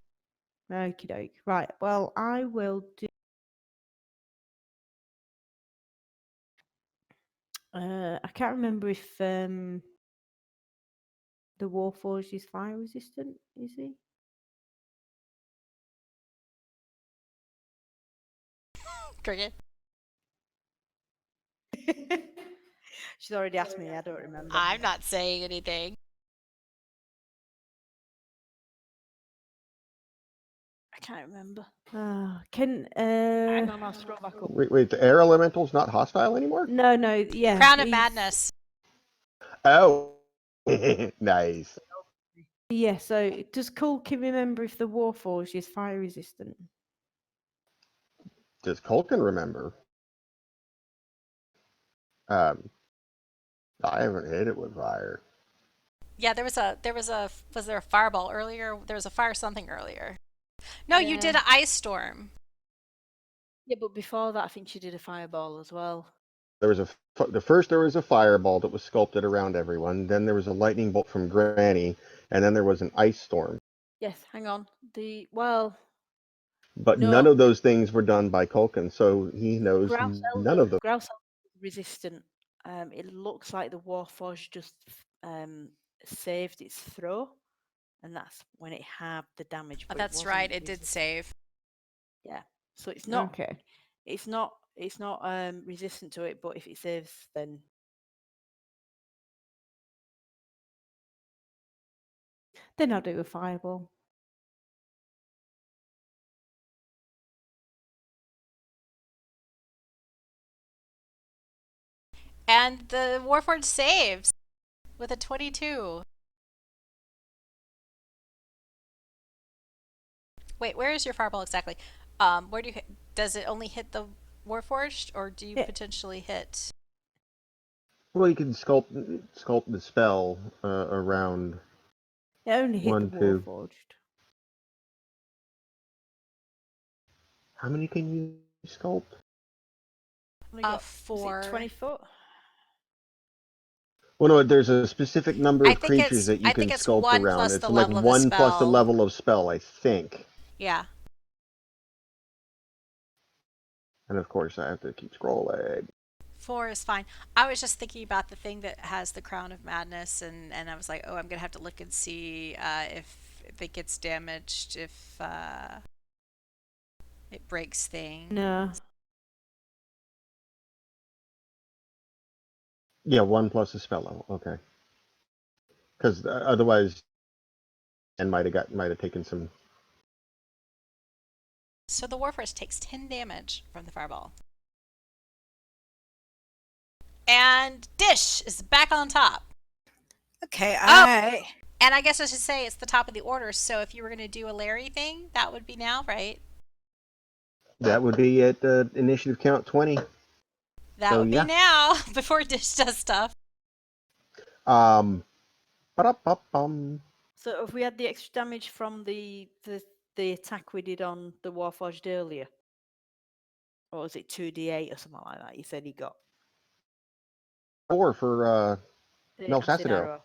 Okie doke. Right. Well, I will do. I can't remember if the Warforged is fire resistant. Is he? Cricket. she's already asked me. I don't remember. I'm not saying anything. I can't remember. Can Hang on, I'll scroll back up. Wait, the air elemental's not hostile anymore? No, yeah. Crown of he's- Madness. Oh, nice. Yeah. So does Culkin remember if the Warforged is fire resistant? Does Culkin remember? I haven't hit it with fire. Yeah, was there a fireball earlier? There was a fire something earlier. No, you did an ice storm. Yeah, but before that, I think she did a fireball as well. There was there was a fireball that was sculpted around everyone. Then there was a lightning bolt from Granny, and then there was an ice storm. Yes, hang on. But No. none of those things were done by Culkin, so he knows Grouse none of them. Grouse Elder is resistant. It looks like the Warforged just saved its throw, and that's when it had the damage. Oh, But that's wasn't right. It did resistant. save. Yeah, so it's not. Okay. It's not resistant to it, but if it saves, then Then I'll do a fireball. And the Warforged saves with a 22. Wait, where is your fireball exactly? Where do you hit? Does it only hit the Warforged, or do you Yeah. potentially hit? Well, you can sculpt the spell around It only hit the 1, 2. Warforged. How many can you sculpt? only got 4. 20 foot. Well, no, there's a specific number I of think creatures it's that you can it's sculpt 1 around. plus It's the like level of the 1 plus the spell. level of spell, I think. Yeah. And of course, I have to keep scrolling. 4 is fine. I was just thinking about the thing that has the Crown of Madness, and I was like, oh, I'm gonna have to look and see if it gets damaged, if it breaks things. No. Yeah, 1 plus the spell level. Okay. Because otherwise, and might have taken some. So the Warforged takes 10 damage from the fireball. And Dish is back on top. Okay, Oh! And I guess I should say it's the top of the order, so if you were going to do a Larry thing, that would be now, right? That would be at initiative count 20. That So, would yeah. be now, before Dish does stuff. Ba-da-ba-bum. So have we had the extra damage from the attack we did on the Warforged earlier? Or was it 2d8 or something like that? You said he got 4 for the Mel acid Sacido. arrow.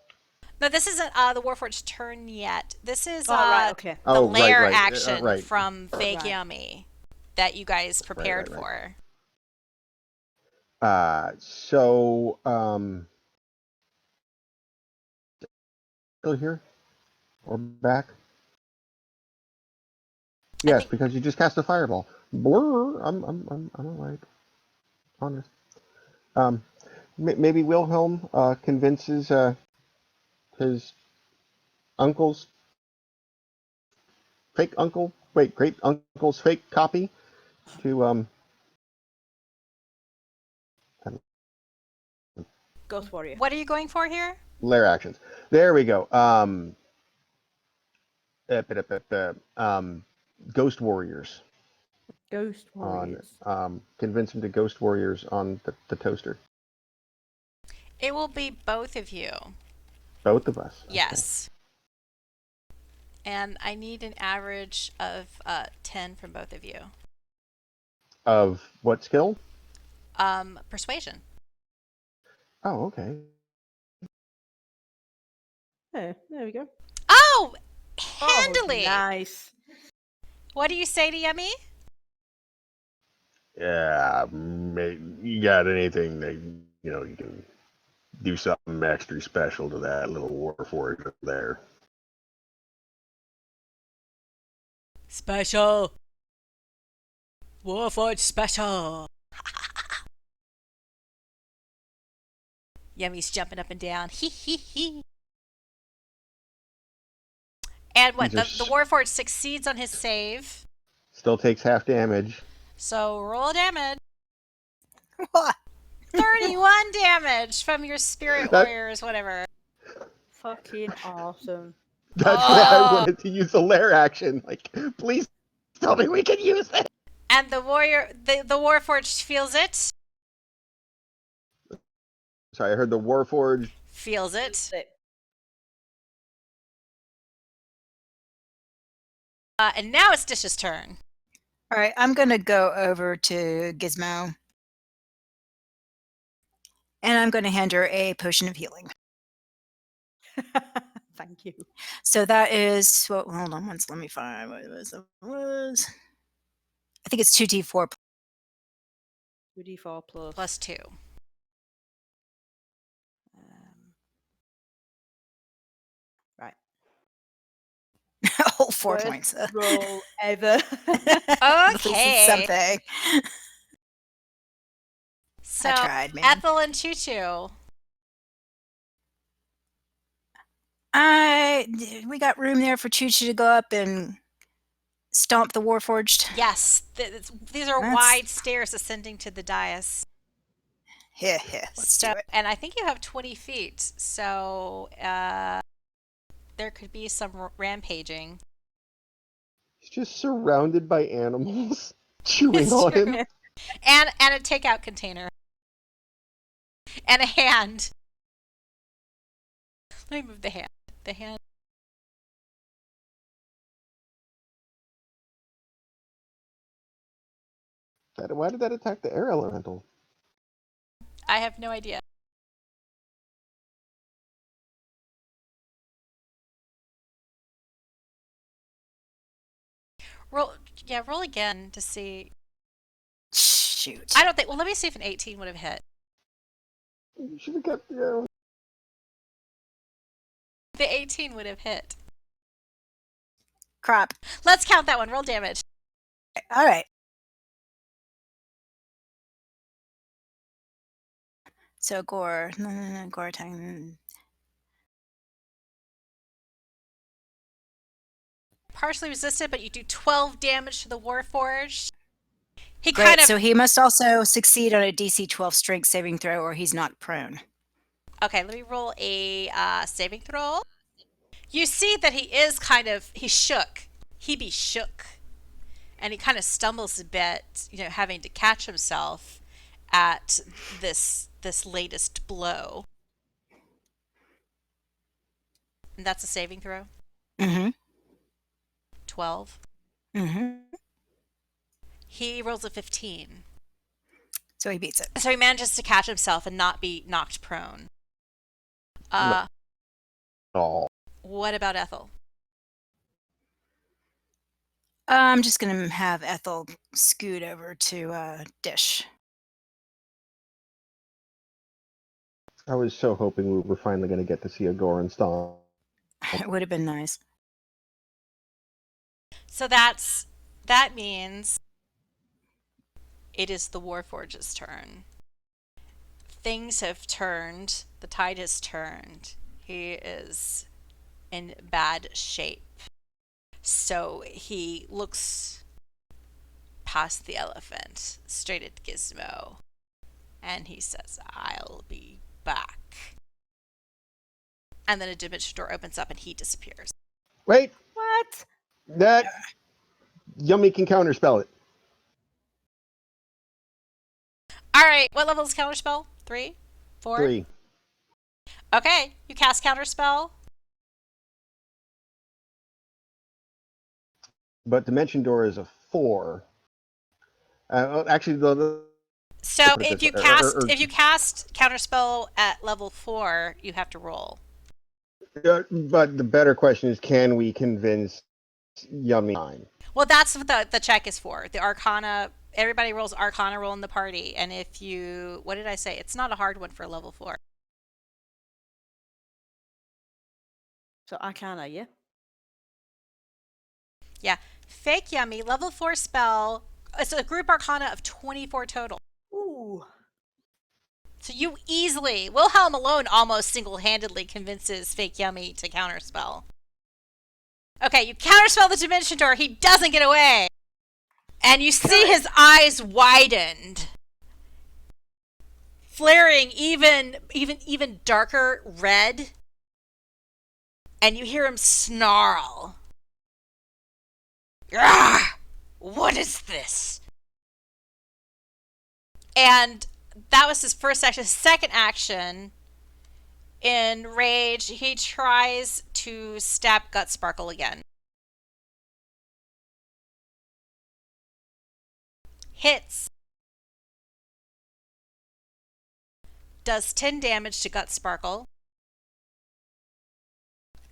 No, this isn't the Warforged's turn yet. This is Oh, right, okay. the Oh, lair right, action right. from Fake Right. Yummy that you guys prepared right. for. So, still here? Or back? Yes, think- because you just cast a fireball. Blur. I'm alright. Honest. Maybe Wilhelm convinces his uncle's fake uncle. Wait, great uncle's fake copy to Ghost Warrior. What are you going for here? lair actions. There we go. Ghost Warriors. Ghost Warriors. Convince him to Ghost Warriors on the toaster. It will be both of you. Both of us. Okay. Yes. And I need an average of 10 from both of you. Of what skill? Persuasion. Oh, okay. Oh, there we go. Oh, Oh, handily. nice. What do you say to Yummy? Yeah, you got anything that you can do something extra special to that little Warforged there. Special. Warforged special. Yummy's jumping up and down. Hee hee hee. And what? The Warforged succeeds on his save. Still takes half damage. So roll damage. What? 31 damage from your spirit warriors, whatever. Fucking awesome. That's why I wanted to use the lair action. Like, please tell me we can use it. And the Warforged feels it. Sorry, I heard the Warforged. Feels it. And now it's Dish's turn. All right, I'm going to go over to Gizmo. And I'm going to hand her a potion of healing. Thank you. So that is, well, hold on once, let me find what it was. I think it's 2d4. 2d4 plus. Plus 2. Right. Oh, 4 Worst points. roll ever. At least it's Okay. something. So, I tried, man. Ethel and Tutu. We got room there for Choo Choo to go up and stomp the Warforged. Yes, these are That's- wide stairs ascending to the dais. Yeah, let's do it. And I think you have 20 feet, so there could be some rampaging. He's just surrounded by animals chewing It's on true. him. And a takeout container. And a hand. Let me move the hand. The hand. Why did that attack the air elemental? I have no idea. Roll again to see. Shoot. I don't think. Well, let me see if an 18 would have hit. You should have kept the arrow. The 18 would have hit. Crap. Let's count that one. Roll damage. All right. So gore attack. Partially resisted, but you do 12 damage to the Warforged. He Great. kind of. So he must also succeed on a DC 12 strength saving throw, or he's knocked prone. Okay, let me roll a saving throw. You see that he's shook. He be shook. And he kind of stumbles a bit, having to catch himself at this latest blow. And that's a saving throw? Mm-hmm. 12. Mm-hmm. He rolls a 15. So he beats it. So he manages to catch himself and not be knocked prone. Oh. What about Ethel? I'm just going to have Ethel scoot over to Dish. I was so hoping we were finally going to get to see a Goran stomp. It would have been nice. So that means it is the Warforge's turn. Things have turned. The tide has turned. He is in bad shape. So he looks past the elephant, straight at Gizmo, and he says, "I'll be back." And then a dimension door opens up and he disappears. Wait, What? that Yummy can counterspell it. All right, what level is Counterspell? 3? 4? 3. Okay, you cast Counterspell. But Dimension Door is a 4. Actually, So put it if this you way, if you cast Counterspell at level 4, you have to roll. but the better question is, can we convince Yummy? Well, that's what the check is for. The Arcana, everybody rolls Arcana roll in the party, and if you, what did I say? It's not a hard one for level 4. So Arcana, yeah? Yeah. Fake Yummy, level 4 spell. It's a group Arcana of 24 total. Ooh. So you easily, Wilhelm alone almost single-handedly convinces Fake Yummy to counterspell. Okay, you counterspell the Dimension Door. He doesn't get away. And you see his eyes widened, flaring even darker red. And you hear him snarl. "Ah, what is this?" And that was his first action. His second action, in rage, he tries to stab Gut Sparkle again. Hits. Does 10 damage to Gut Sparkle.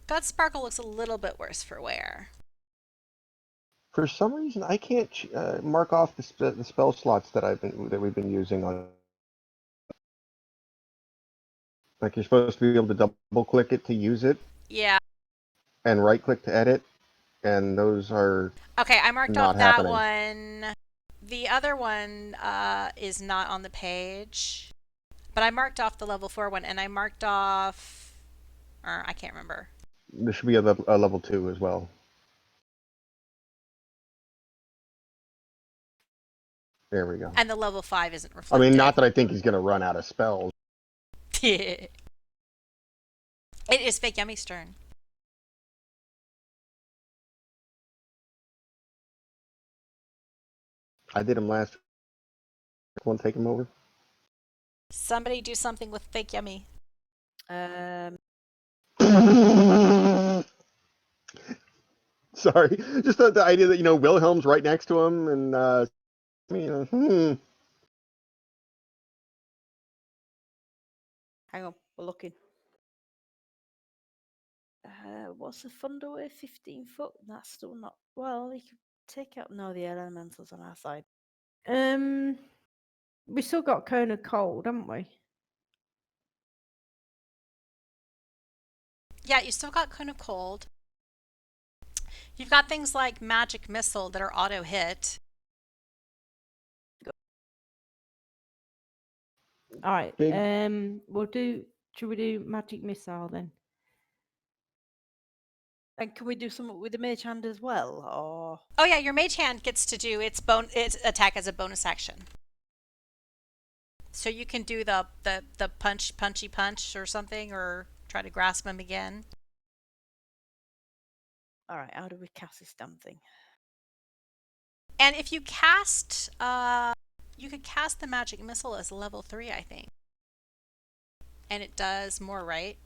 Gut Sparkle looks a little bit worse for wear. For some reason, I can't mark off the spell slots that we've been using on. Like you're supposed to be able to double click it to use it, Yeah. and right click to edit, and those are Okay, I marked not off that happening. one. The other one is not on the page. But I marked off the level 4 one, and I marked off... Or I can't remember. There should be a level 2 as well. There we go. And the level 5 isn't I reflected. mean, not that I think he's going to run out of spells. It is Fake Yummy's turn. I did him last. Want to take him over? Somebody do something with Fake Yummy. Sorry, just the idea that Wilhelm's right next to him, and Hang on, we're looking. What's the thunder with 15 foot? That's still not. Well, you could take out the elementals on our side. We still got Cone of Cold, haven't we? Yeah, you still got Cone of Cold. You've got things like Magic Missile that are auto hit. All right. Big- Should we do Magic Missile then? And can we do something with the mage hand as well, or? Oh yeah, your Mage Hand gets to do its attack as a bonus action. So you can do the punchy punch or something, or try to grasp him again. All right, how do we cast this damn thing? And if you cast, you could cast the Magic Missile as level 3, I think. And it does more, right?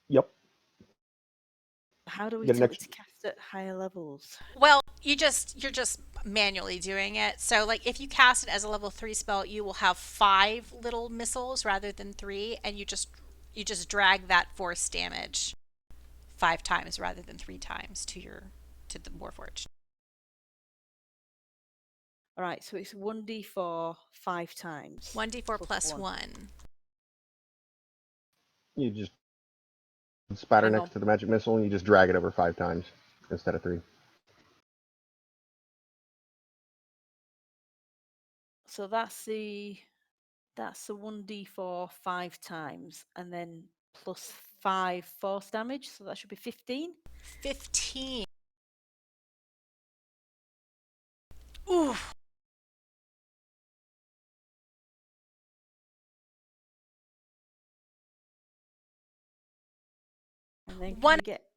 Yep. How do we Get an tell it extra- to cast at higher levels? Well, you're just manually doing it. So like if you cast it as a level 3 spell, you will have 5 little missiles rather than 3, and you just drag that force damage 5 times rather than 3 times to the Warforged. All right, so it's 1d4 5 times. 1d4 plus 1. You just spatter Hang next on. to the magic missile, and you just drag it over 5 times instead of 3. So that's the 1d4 5 times, and then plus 5 force damage, so that should be 15. 15. Ooh. And then can One- we get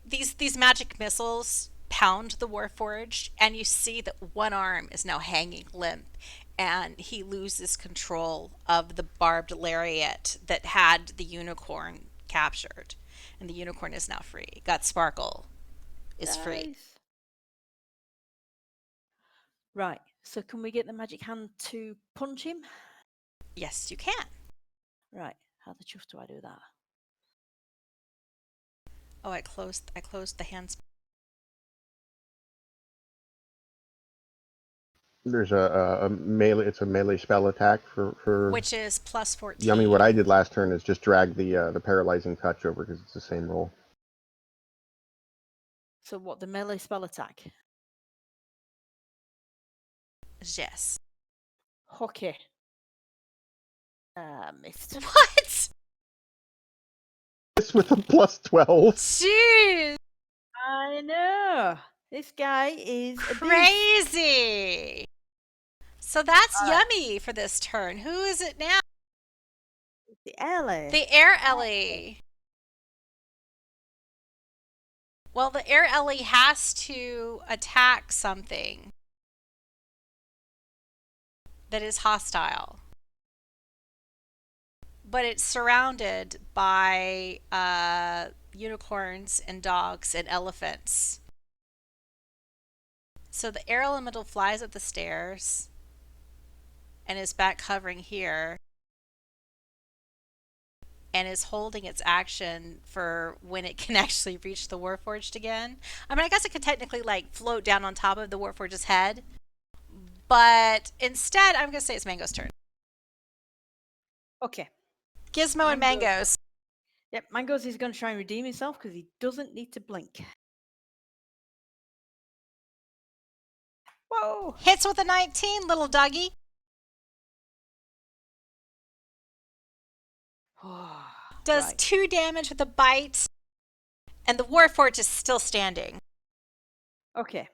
These magic missiles pound the Warforged, and you see that one arm is now hanging limp, and he loses control of the barbed lariat that had the unicorn captured, and the unicorn is now free. Got Sparkle is free. Nice. Right, so can we get the magic hand to punch him? Yes, you can. Right, how the chuff do I do that? Oh, I closed the hands. There's a melee. It's a melee spell attack for Which is plus 14. Yummy. What I did last turn is just drag the paralyzing touch over because it's the same roll. So what, the melee spell attack? Yes. Okay. Missed. What? This with a plus 12. Jeez. I know. This guy is a beast. Crazy. So that's All right. Yummy for this turn. Who is it now? The Ellie. The Air Ellie. Well, the Air Ellie has to attack something that is hostile. But it's surrounded by unicorns and dogs and elephants. So the air elemental flies up the stairs and is back hovering here. and is holding its action for when it can actually reach the Warforged again. I mean, I guess it could technically like float down on top of the Warforged's head, but instead, I'm going to say it's Mango's turn. Okay. Gizmo and Mango's- Mango's. Yep, Mango's is going to try and redeem himself because he doesn't need to blink. Whoa! Hits with a 19, little doggy. Does Right. 2 damage with a bite, and the Warforged is still standing. Okay.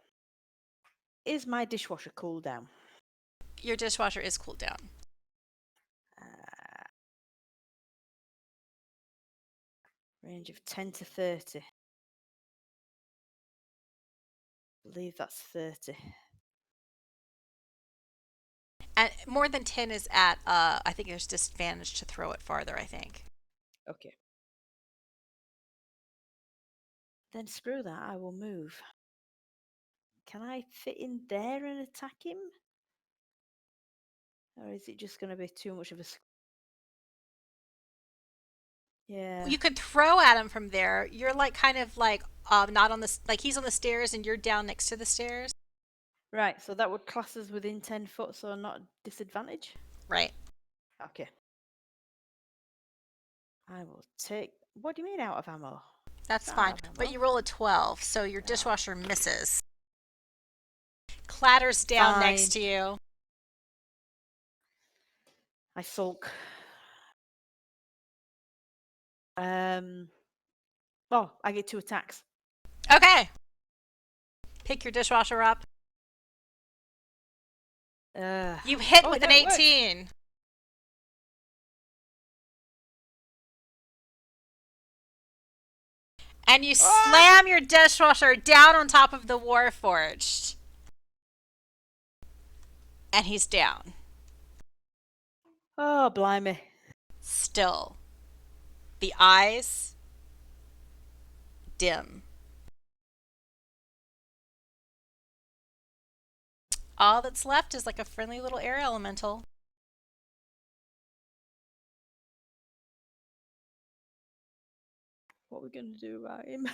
Is my dishwasher cool down? Your dishwasher is cooled down. Range of 10 to 30. I believe that's 30. And more than 10 is at, I think there's disadvantage to throw it farther, I think. Okay. Then screw that, I will move. Can I fit in there and attack him? Or is it just going to be too much of a... Yeah. You could throw at him from there. You're like kind of like not on the, like he's on the stairs and you're down next to the stairs. Right, so that would class us within 10 foot, so not a disadvantage? Right. Okay. I will take... What do you mean out of ammo? That's Not fine. out of But ammo. you roll a 12, so your Oh. dishwasher misses. Clatters down next to Fine. you. I sulk. Oh, I get 2 attacks. Okay. Pick your dishwasher up. You hit with an no, it works. 18. And you slam your dishwasher down on top of the Warforged. And he's down. Oh, blimey. Still. The eyes dim. All that's left is like a friendly little air elemental. What are we going to do about him?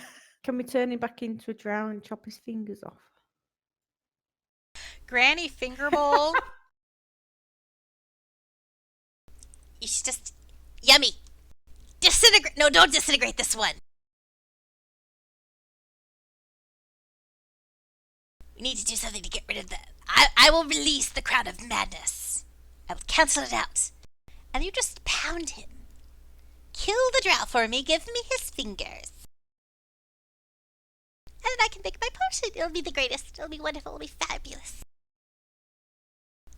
Can we turn him back into a drow and chop his fingers off? Granny Fingerbowl. It's just yummy. Disintegrate. No, don't disintegrate this one. We need to do something to get rid of that. I will release the Crown of Madness. I will cancel it out. And you just pound him. Kill the drow for me. Give me his fingers. And then I can make my potion. It'll be the greatest. It'll be wonderful. It'll be fabulous.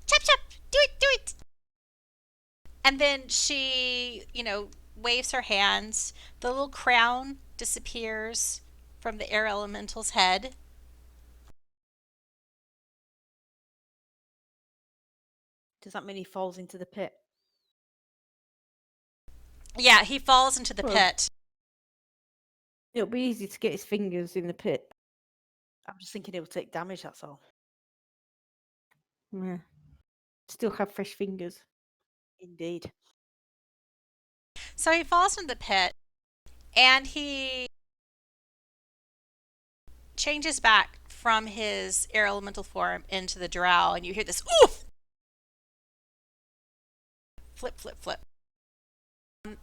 Chop, chop. Do it, do it. And then she, waves her hands. The little crown disappears from the air elemental's head. Does that mean he falls into the pit? Yeah, he falls into the Well, pit. It'll be easy to get his fingers in the pit. I'm just thinking he'll take damage, that's all. Yeah. Still have fresh fingers. Indeed. So he falls into the pit, and he changes back from his air elemental form into the drow, and you hear this oof! Flip, flip, flip.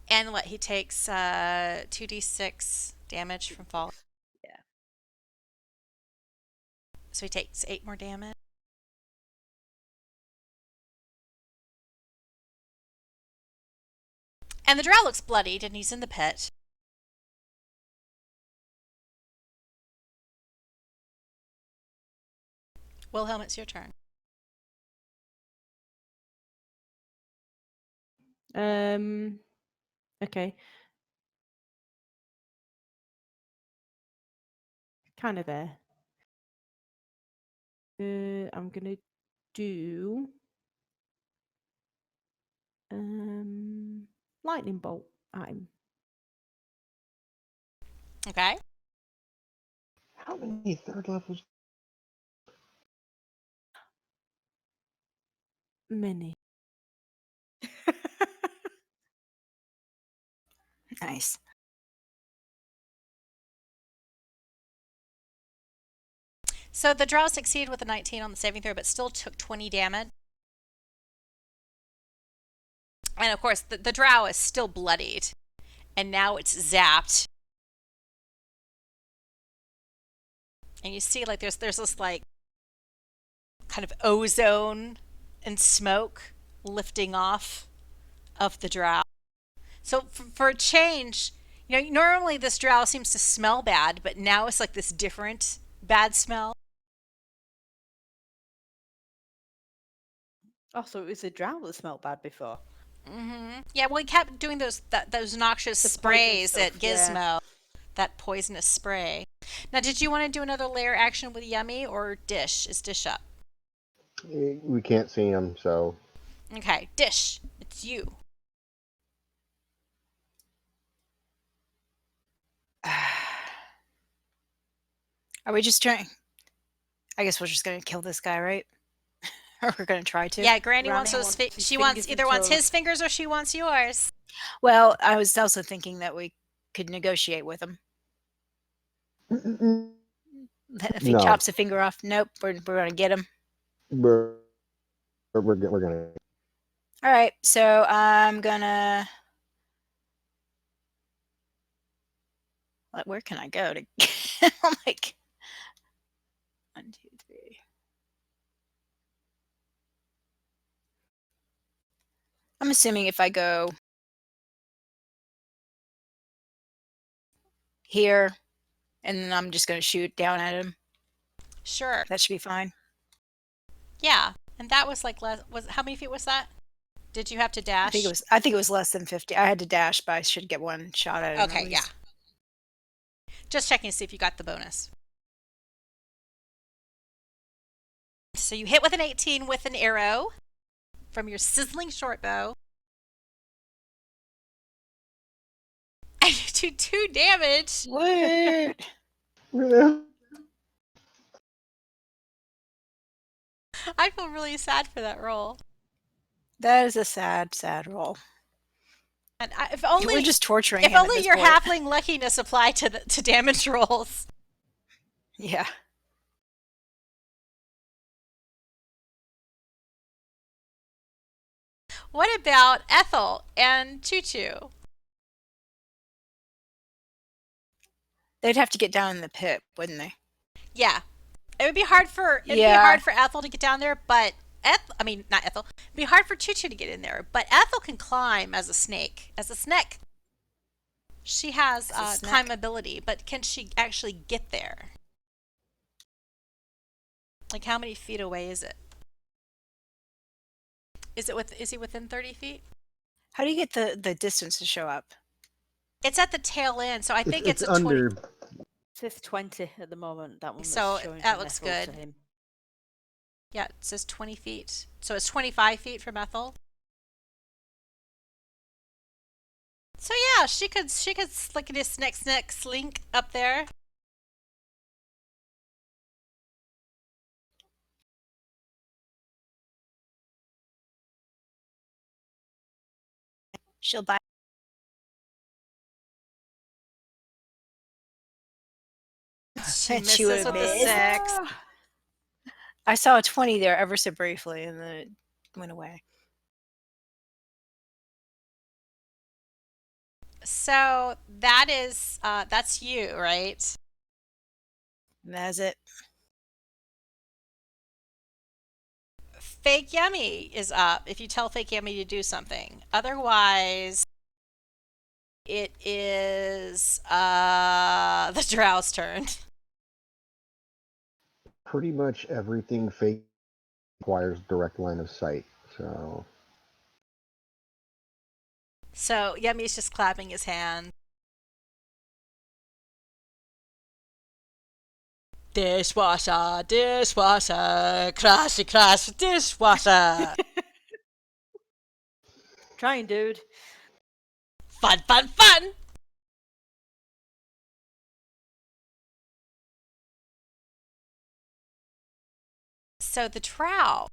And what? He takes 2d6 damage from fall. Yeah. So he takes 8 more damage. And the drow looks bloodied, and he's in the pit. Wilhelm, it's your turn. Okay. Kind of there. I'm gonna do lightning bolt at him. Okay. How many third levels? Many. Nice. So the drow succeeded with a 19 on the saving throw, but still took 20 damage. And of course, the drow is still bloodied. And now it's zapped. And you see, like, there's this, like, kind of ozone and smoke lifting off of the drow. So for a change, you know, normally this drow seems to smell bad, but now it's like this different bad smell. Oh, so it was a drow that smelled bad before. Yeah, well, he kept doing those noxious The poison sprays stuff, at Gizmo, that poisonous spray. Now, did you want to do another layer action with Yummy or Dish? Is Dish up? We can't see him, so Okay, Dish, it's you. Are we just trying? I guess we're just gonna kill this guy, right? Or we're gonna try to. Yeah, Granny wants Granny those. wants his She wants fingers either and wants his toes. fingers or she wants yours. Well, I was also thinking that we could negotiate with him. If he no, chops a finger off, nope, we're gonna get him. we're gonna. All right, so I'm gonna. Where can I go to? I'm like 1, 2, 3. I'm assuming if I go here, and then I'm just gonna shoot down at him. Sure. That should be fine. Yeah, and that was like less. Was how many feet was that? Did you have to dash? I think it was less than 50. I had to dash, but I should get one shot at him. Okay, at yeah. least. Just checking to see if you got the bonus. So you hit with an 18 with an arrow from your sizzling short bow. And you do 2 damage. What? Yeah. I feel really sad for that roll. That is a sad, sad roll. And if only We're just torturing if him. only at this your point. halfling luckiness applied to damage rolls. Yeah. What about Ethel and Choo-Choo? They'd have to get down in the pit, wouldn't they? Yeah, it would be hard for Ethel to get down there, but not Ethel. It'd be hard for Choo-Choo to get in there, but Ethel can climb as a snake. As a Snek, she has As a Snek. climb ability, but can she actually get there? Like, how many feet away is it? Is he within 30 feet? How do you get the distance to show up? It's at the tail end, so I think it's a under. 20. It says 20 at the moment. That one that's So showing that from looks Ethel good. to him. Yeah, it says 20 feet. So it's 25 feet from Ethel. So yeah, she could slick this next slink up there. She'll buy. She And misses she with would've the missed. 6. I saw a 20 there ever so briefly, and then it went away. So that's you, right? And that's it. Fake Yummy is up if you tell Fake Yummy to do something. Otherwise, it is the Drow's turn. Pretty much everything fake requires direct line of sight. So Yummy's just clapping his hand. Dishwasher, dishwasher, crashy crash, dishwasher. Trying, dude. Fun, fun, fun. So the drow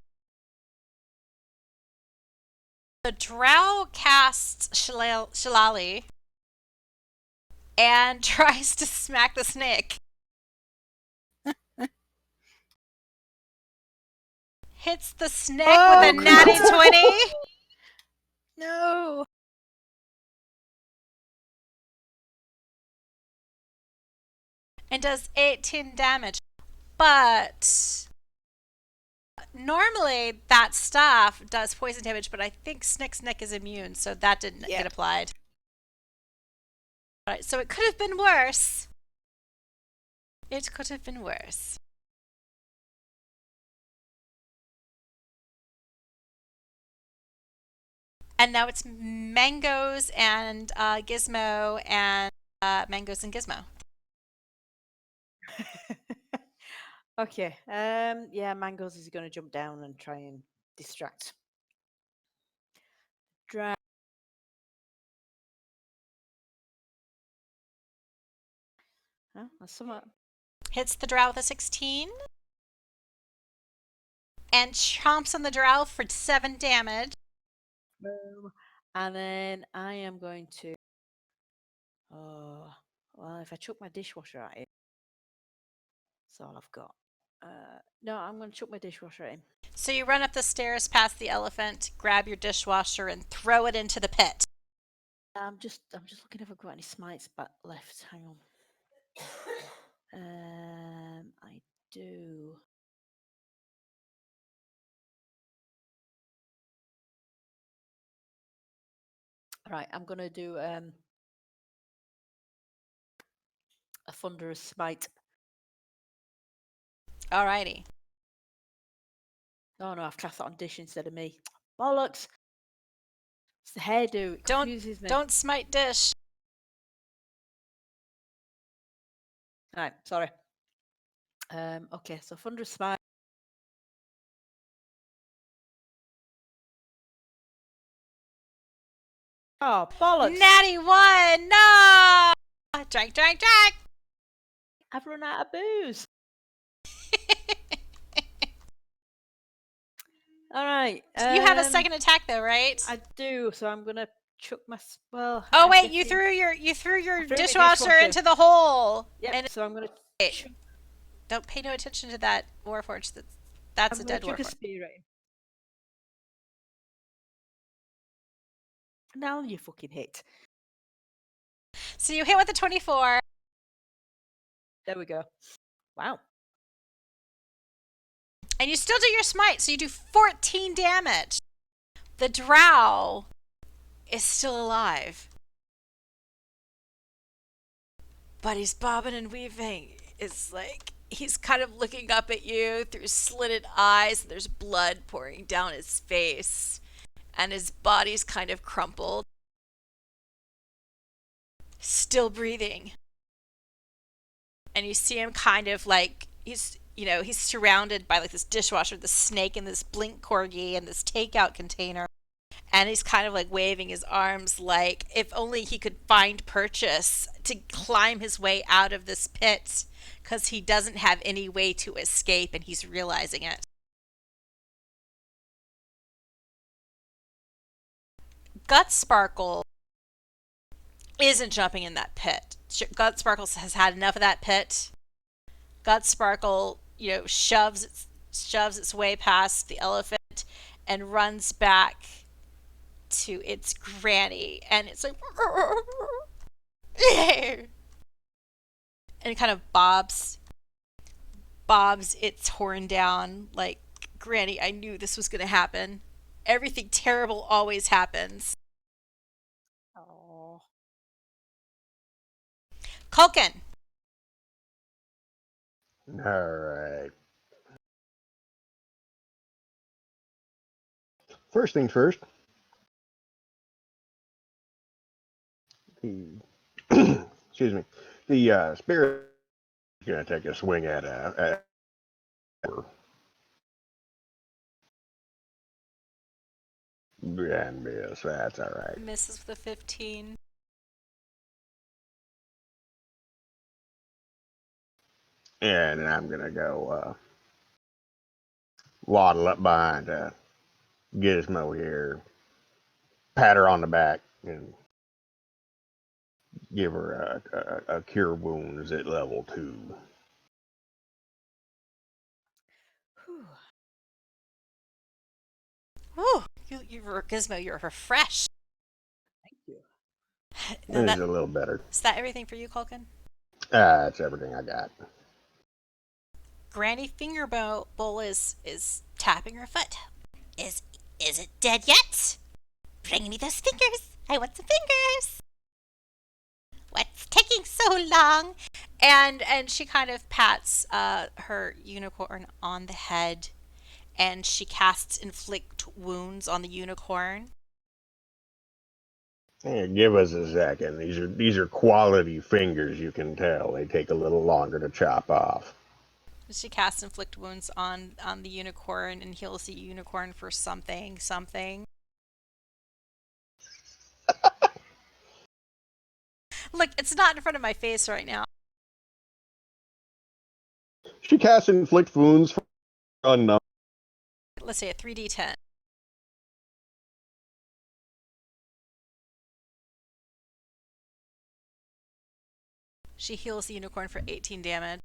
casts Shillelagh and tries to smack the snake. Hits the snake with a natty 20. No. And does 18 damage. But normally that staff does poison damage, but I think Snek's neck is immune, so that didn't get applied. Alright, so it could have been worse. It could have been worse. And now it's Mangoes and Gizmo and Mangoes and Gizmo. Okay. Yeah, Mangoes is going to jump down and try and distract. Drow. Oh, that's somewhat. Hits the drow with a 16. And chomps on the drow for 7 damage. Boom. And then I am going to. Oh, well, if I chuck my dishwasher at him, that's all I've got. No, I'm going to chuck my dishwasher at him. So you run up the stairs past the elephant, grab your dishwasher, and throw it into the pit. I'm just looking if I've got any smites back left. Hang on. I do. Right, I'm gonna do a thunderous smite. Alrighty. Oh no, I've cast that on Dish instead of me. Bollocks! It's the hairdo. It confuses me. Don't smite Dish. Right, sorry. Okay, so thunderous smite. Oh, bollocks! Natty 1! No! Drink. I've run out of booze. All right. You have a second attack though, right? I do, so I'm gonna chuck my well. Oh I wait, guess you threw your my dishwasher dishwasher. into the hole. Yep. And So I'm gonna. don't pay no attention to that Warforged. That's I'm a gonna dead chuck a Warforged. spear at him. Now you fucking hit. So you hit with a 24. There we go. Wow. And you still do your smite, so you do 14 damage. The drow is still alive. But he's bobbing and weaving. It's like he's kind of looking up at you through slitted eyes. And there's blood pouring down his face. And his body's kind of crumpled. Still breathing. And you see him kind of like, he's surrounded by like this dishwasher, this snake, and this blink corgi, and this takeout container. And he's kind of like waving his arms like if only he could find purchase to climb his way out of this pit, because he doesn't have any way to escape and he's realizing it. Gut Sparkle isn't jumping in that pit. Gut Sparkle has had enough of that pit. Gut Sparkle, shoves its way past the elephant and runs back to its granny, and it's like and it kind of bobs its horn down like, Granny, I knew this was going to happen. Everything terrible always happens. Oh. Culkin. All right. First things first. Excuse me. The spirit is going to take a swing at and miss. That's all right. Misses with a 15. And I'm going to go waddle up behind Gizmo here, pat her on the back, and give her a cure wounds at level 2. Whew. Whew, Gizmo, you're refreshed. Thank you. Now It that, is a little better. is that everything for you, Culkin? That's everything I got. Granny Fingerbowl is tapping her foot. Is it dead yet? Bring me those fingers. I want some fingers. What's taking so long? And she kind of pats her unicorn on the head, and she casts inflict wounds on the unicorn. Here, give us a second. These are quality fingers, you can tell. They take a little longer to chop off. She casts inflict wounds on the unicorn and heals the unicorn for something. Look, it's not in front of my face right now. She casts inflict wounds for unknown. Let's say a 3d10. She heals the unicorn for 18 damage.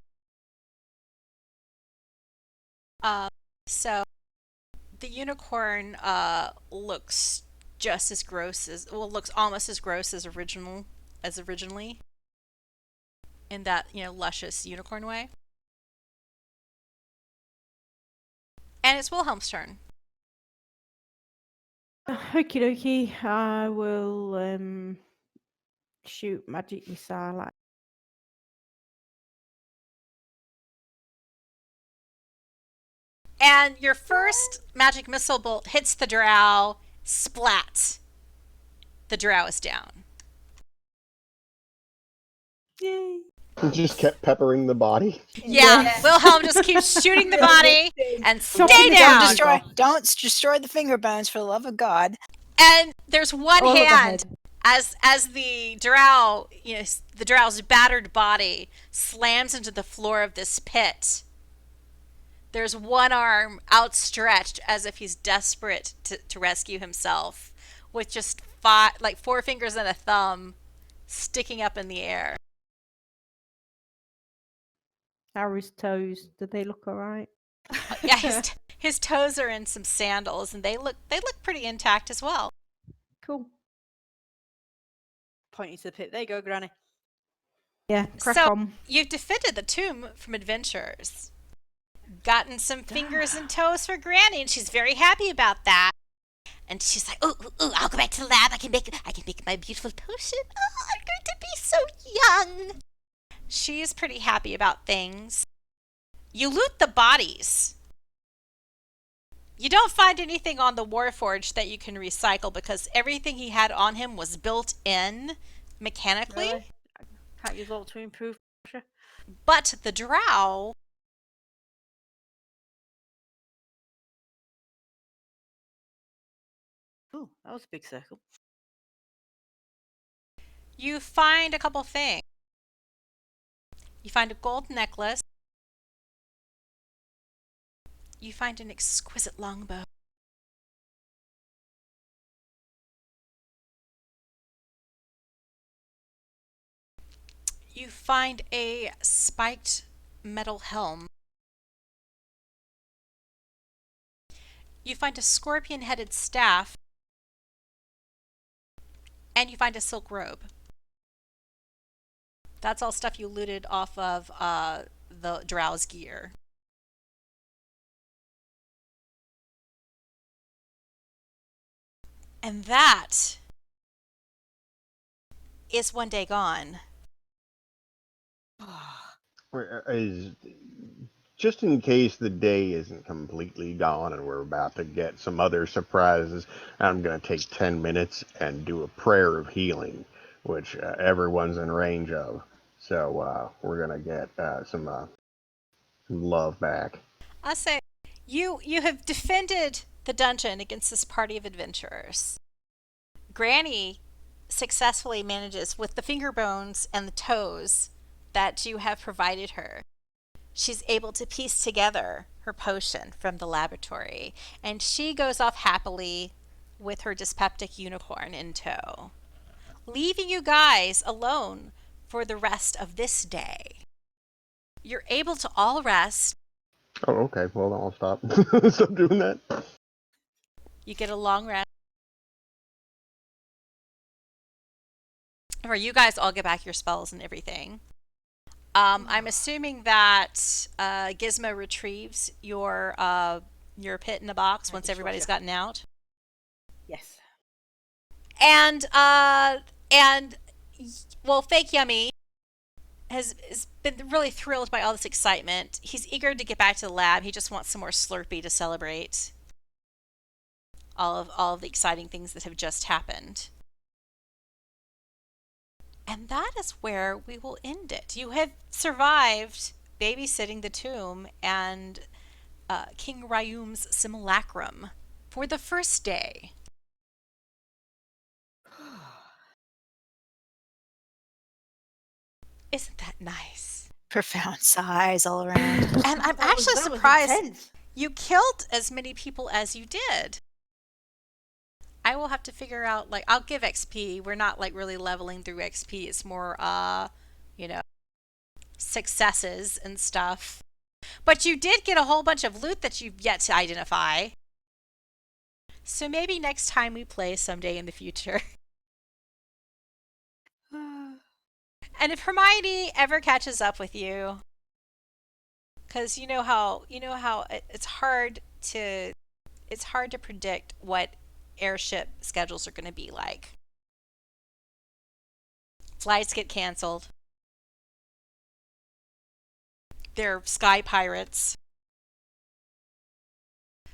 So the unicorn looks just as gross looks almost as gross as originally, in that, luscious unicorn way. And it's Wilhelm's turn. Okie dokie. I will shoot magic missile at. And your first magic missile bolt hits the drow. Splat. The drow is down. Yay! Just kept peppering the body. Yeah, Wilhelm just keeps shooting the body and stay Chopping it down. Don't destroy the finger bones, for the love of God. And there's one All of the hand head. as the drow, the drow's battered body slams into the floor of this pit. There's one arm outstretched as if he's desperate to rescue himself, with just 4 fingers and a thumb sticking up in the air. How are his toes? Do they look alright? Yeah, his toes are in some sandals, and they look pretty intact as well. Cool. Pointing to the pit. There you go, Granny. Yeah, crack So on. you've defended the tomb from adventurers, gotten some fingers and toes for Granny, and she's very happy about that. And she's like, "Ooh, I'll go back to the lab. I can make my beautiful potion. Oh, I'm going to be so young." She's pretty happy about things. You loot the bodies. You don't find anything on the Warforged that you can recycle, because everything he had on him was built in mechanically. Really? I can't use all to improve. But the drow, Oh, that was a big circle. you find a couple things. You find a gold necklace. You find an exquisite longbow. You find a spiked metal helm. You find a scorpion-headed staff. And you find a silk robe. That's all stuff you looted off of the drow's gear. And that is one day gone. Just in case the day isn't completely gone and we're about to get some other surprises, I'm going to take 10 minutes and do a prayer of healing, which everyone's in range of. So we're going to get some love back. I'll say, you have defended the dungeon against this party of adventurers. Granny successfully manages, with the finger bones and the toes that you have provided her, she's able to piece together her potion from the laboratory, and she goes off happily with her dyspeptic unicorn in tow. leaving you guys alone for the rest of this day. You're able to all rest. Oh, okay. Well, I'll stop. Stop doing that. You get a long rest. Or you guys all get back your spells and everything. I'm assuming that Gizmo retrieves your pit in a box once everybody's gotten out. Yes. And well, Fake Yummy has been really thrilled by all this excitement. He's eager to get back to the lab. He just wants some more Slurpee to celebrate all of the exciting things that have just happened. And that is where we will end it. You have survived babysitting the tomb and King Raiyum's simulacrum for the first day. Isn't that nice? Profound sighs all around. And I'm That was actually surprised intense. you killed as many people as you did. I will have to figure out, like, I'll give XP. We're not, like, really leveling through XP. It's more, successes and stuff. But you did get a whole bunch of loot that you've yet to identify. So maybe next time we play someday in the future. And if Hermione ever catches up with you, because you know how it's hard to predict what airship schedules are going to be like. Flights get canceled. They're sky pirates.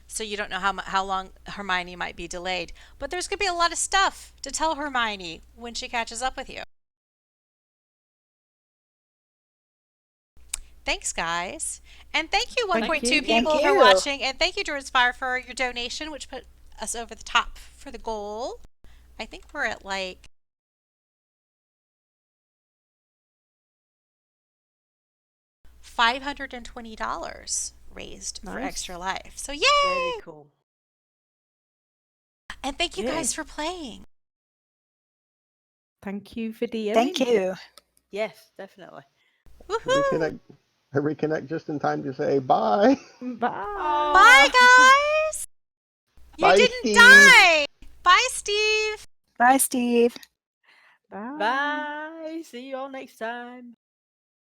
So you don't know how long Hermione might be delayed. But there's going to be a lot of stuff to tell Hermione when she catches up with you. Thanks, guys. And thank you, 1.2 people, Thank for you. watching. And thank you, Jordan's Fire, for your donation, which put us over the top for the goal. I think we're at like $520 raised for Nice. Extra Life. So yay! Very cool. And thank you Yay. guys for playing. Thank you for DMing. Thank you. Yes, definitely. Woohoo! I reconnect just in time to say bye. Bye. Bye, guys! You Bye, didn't Steve. die! Bye, Steve! Bye, Steve. Bye. Bye. See you all next time.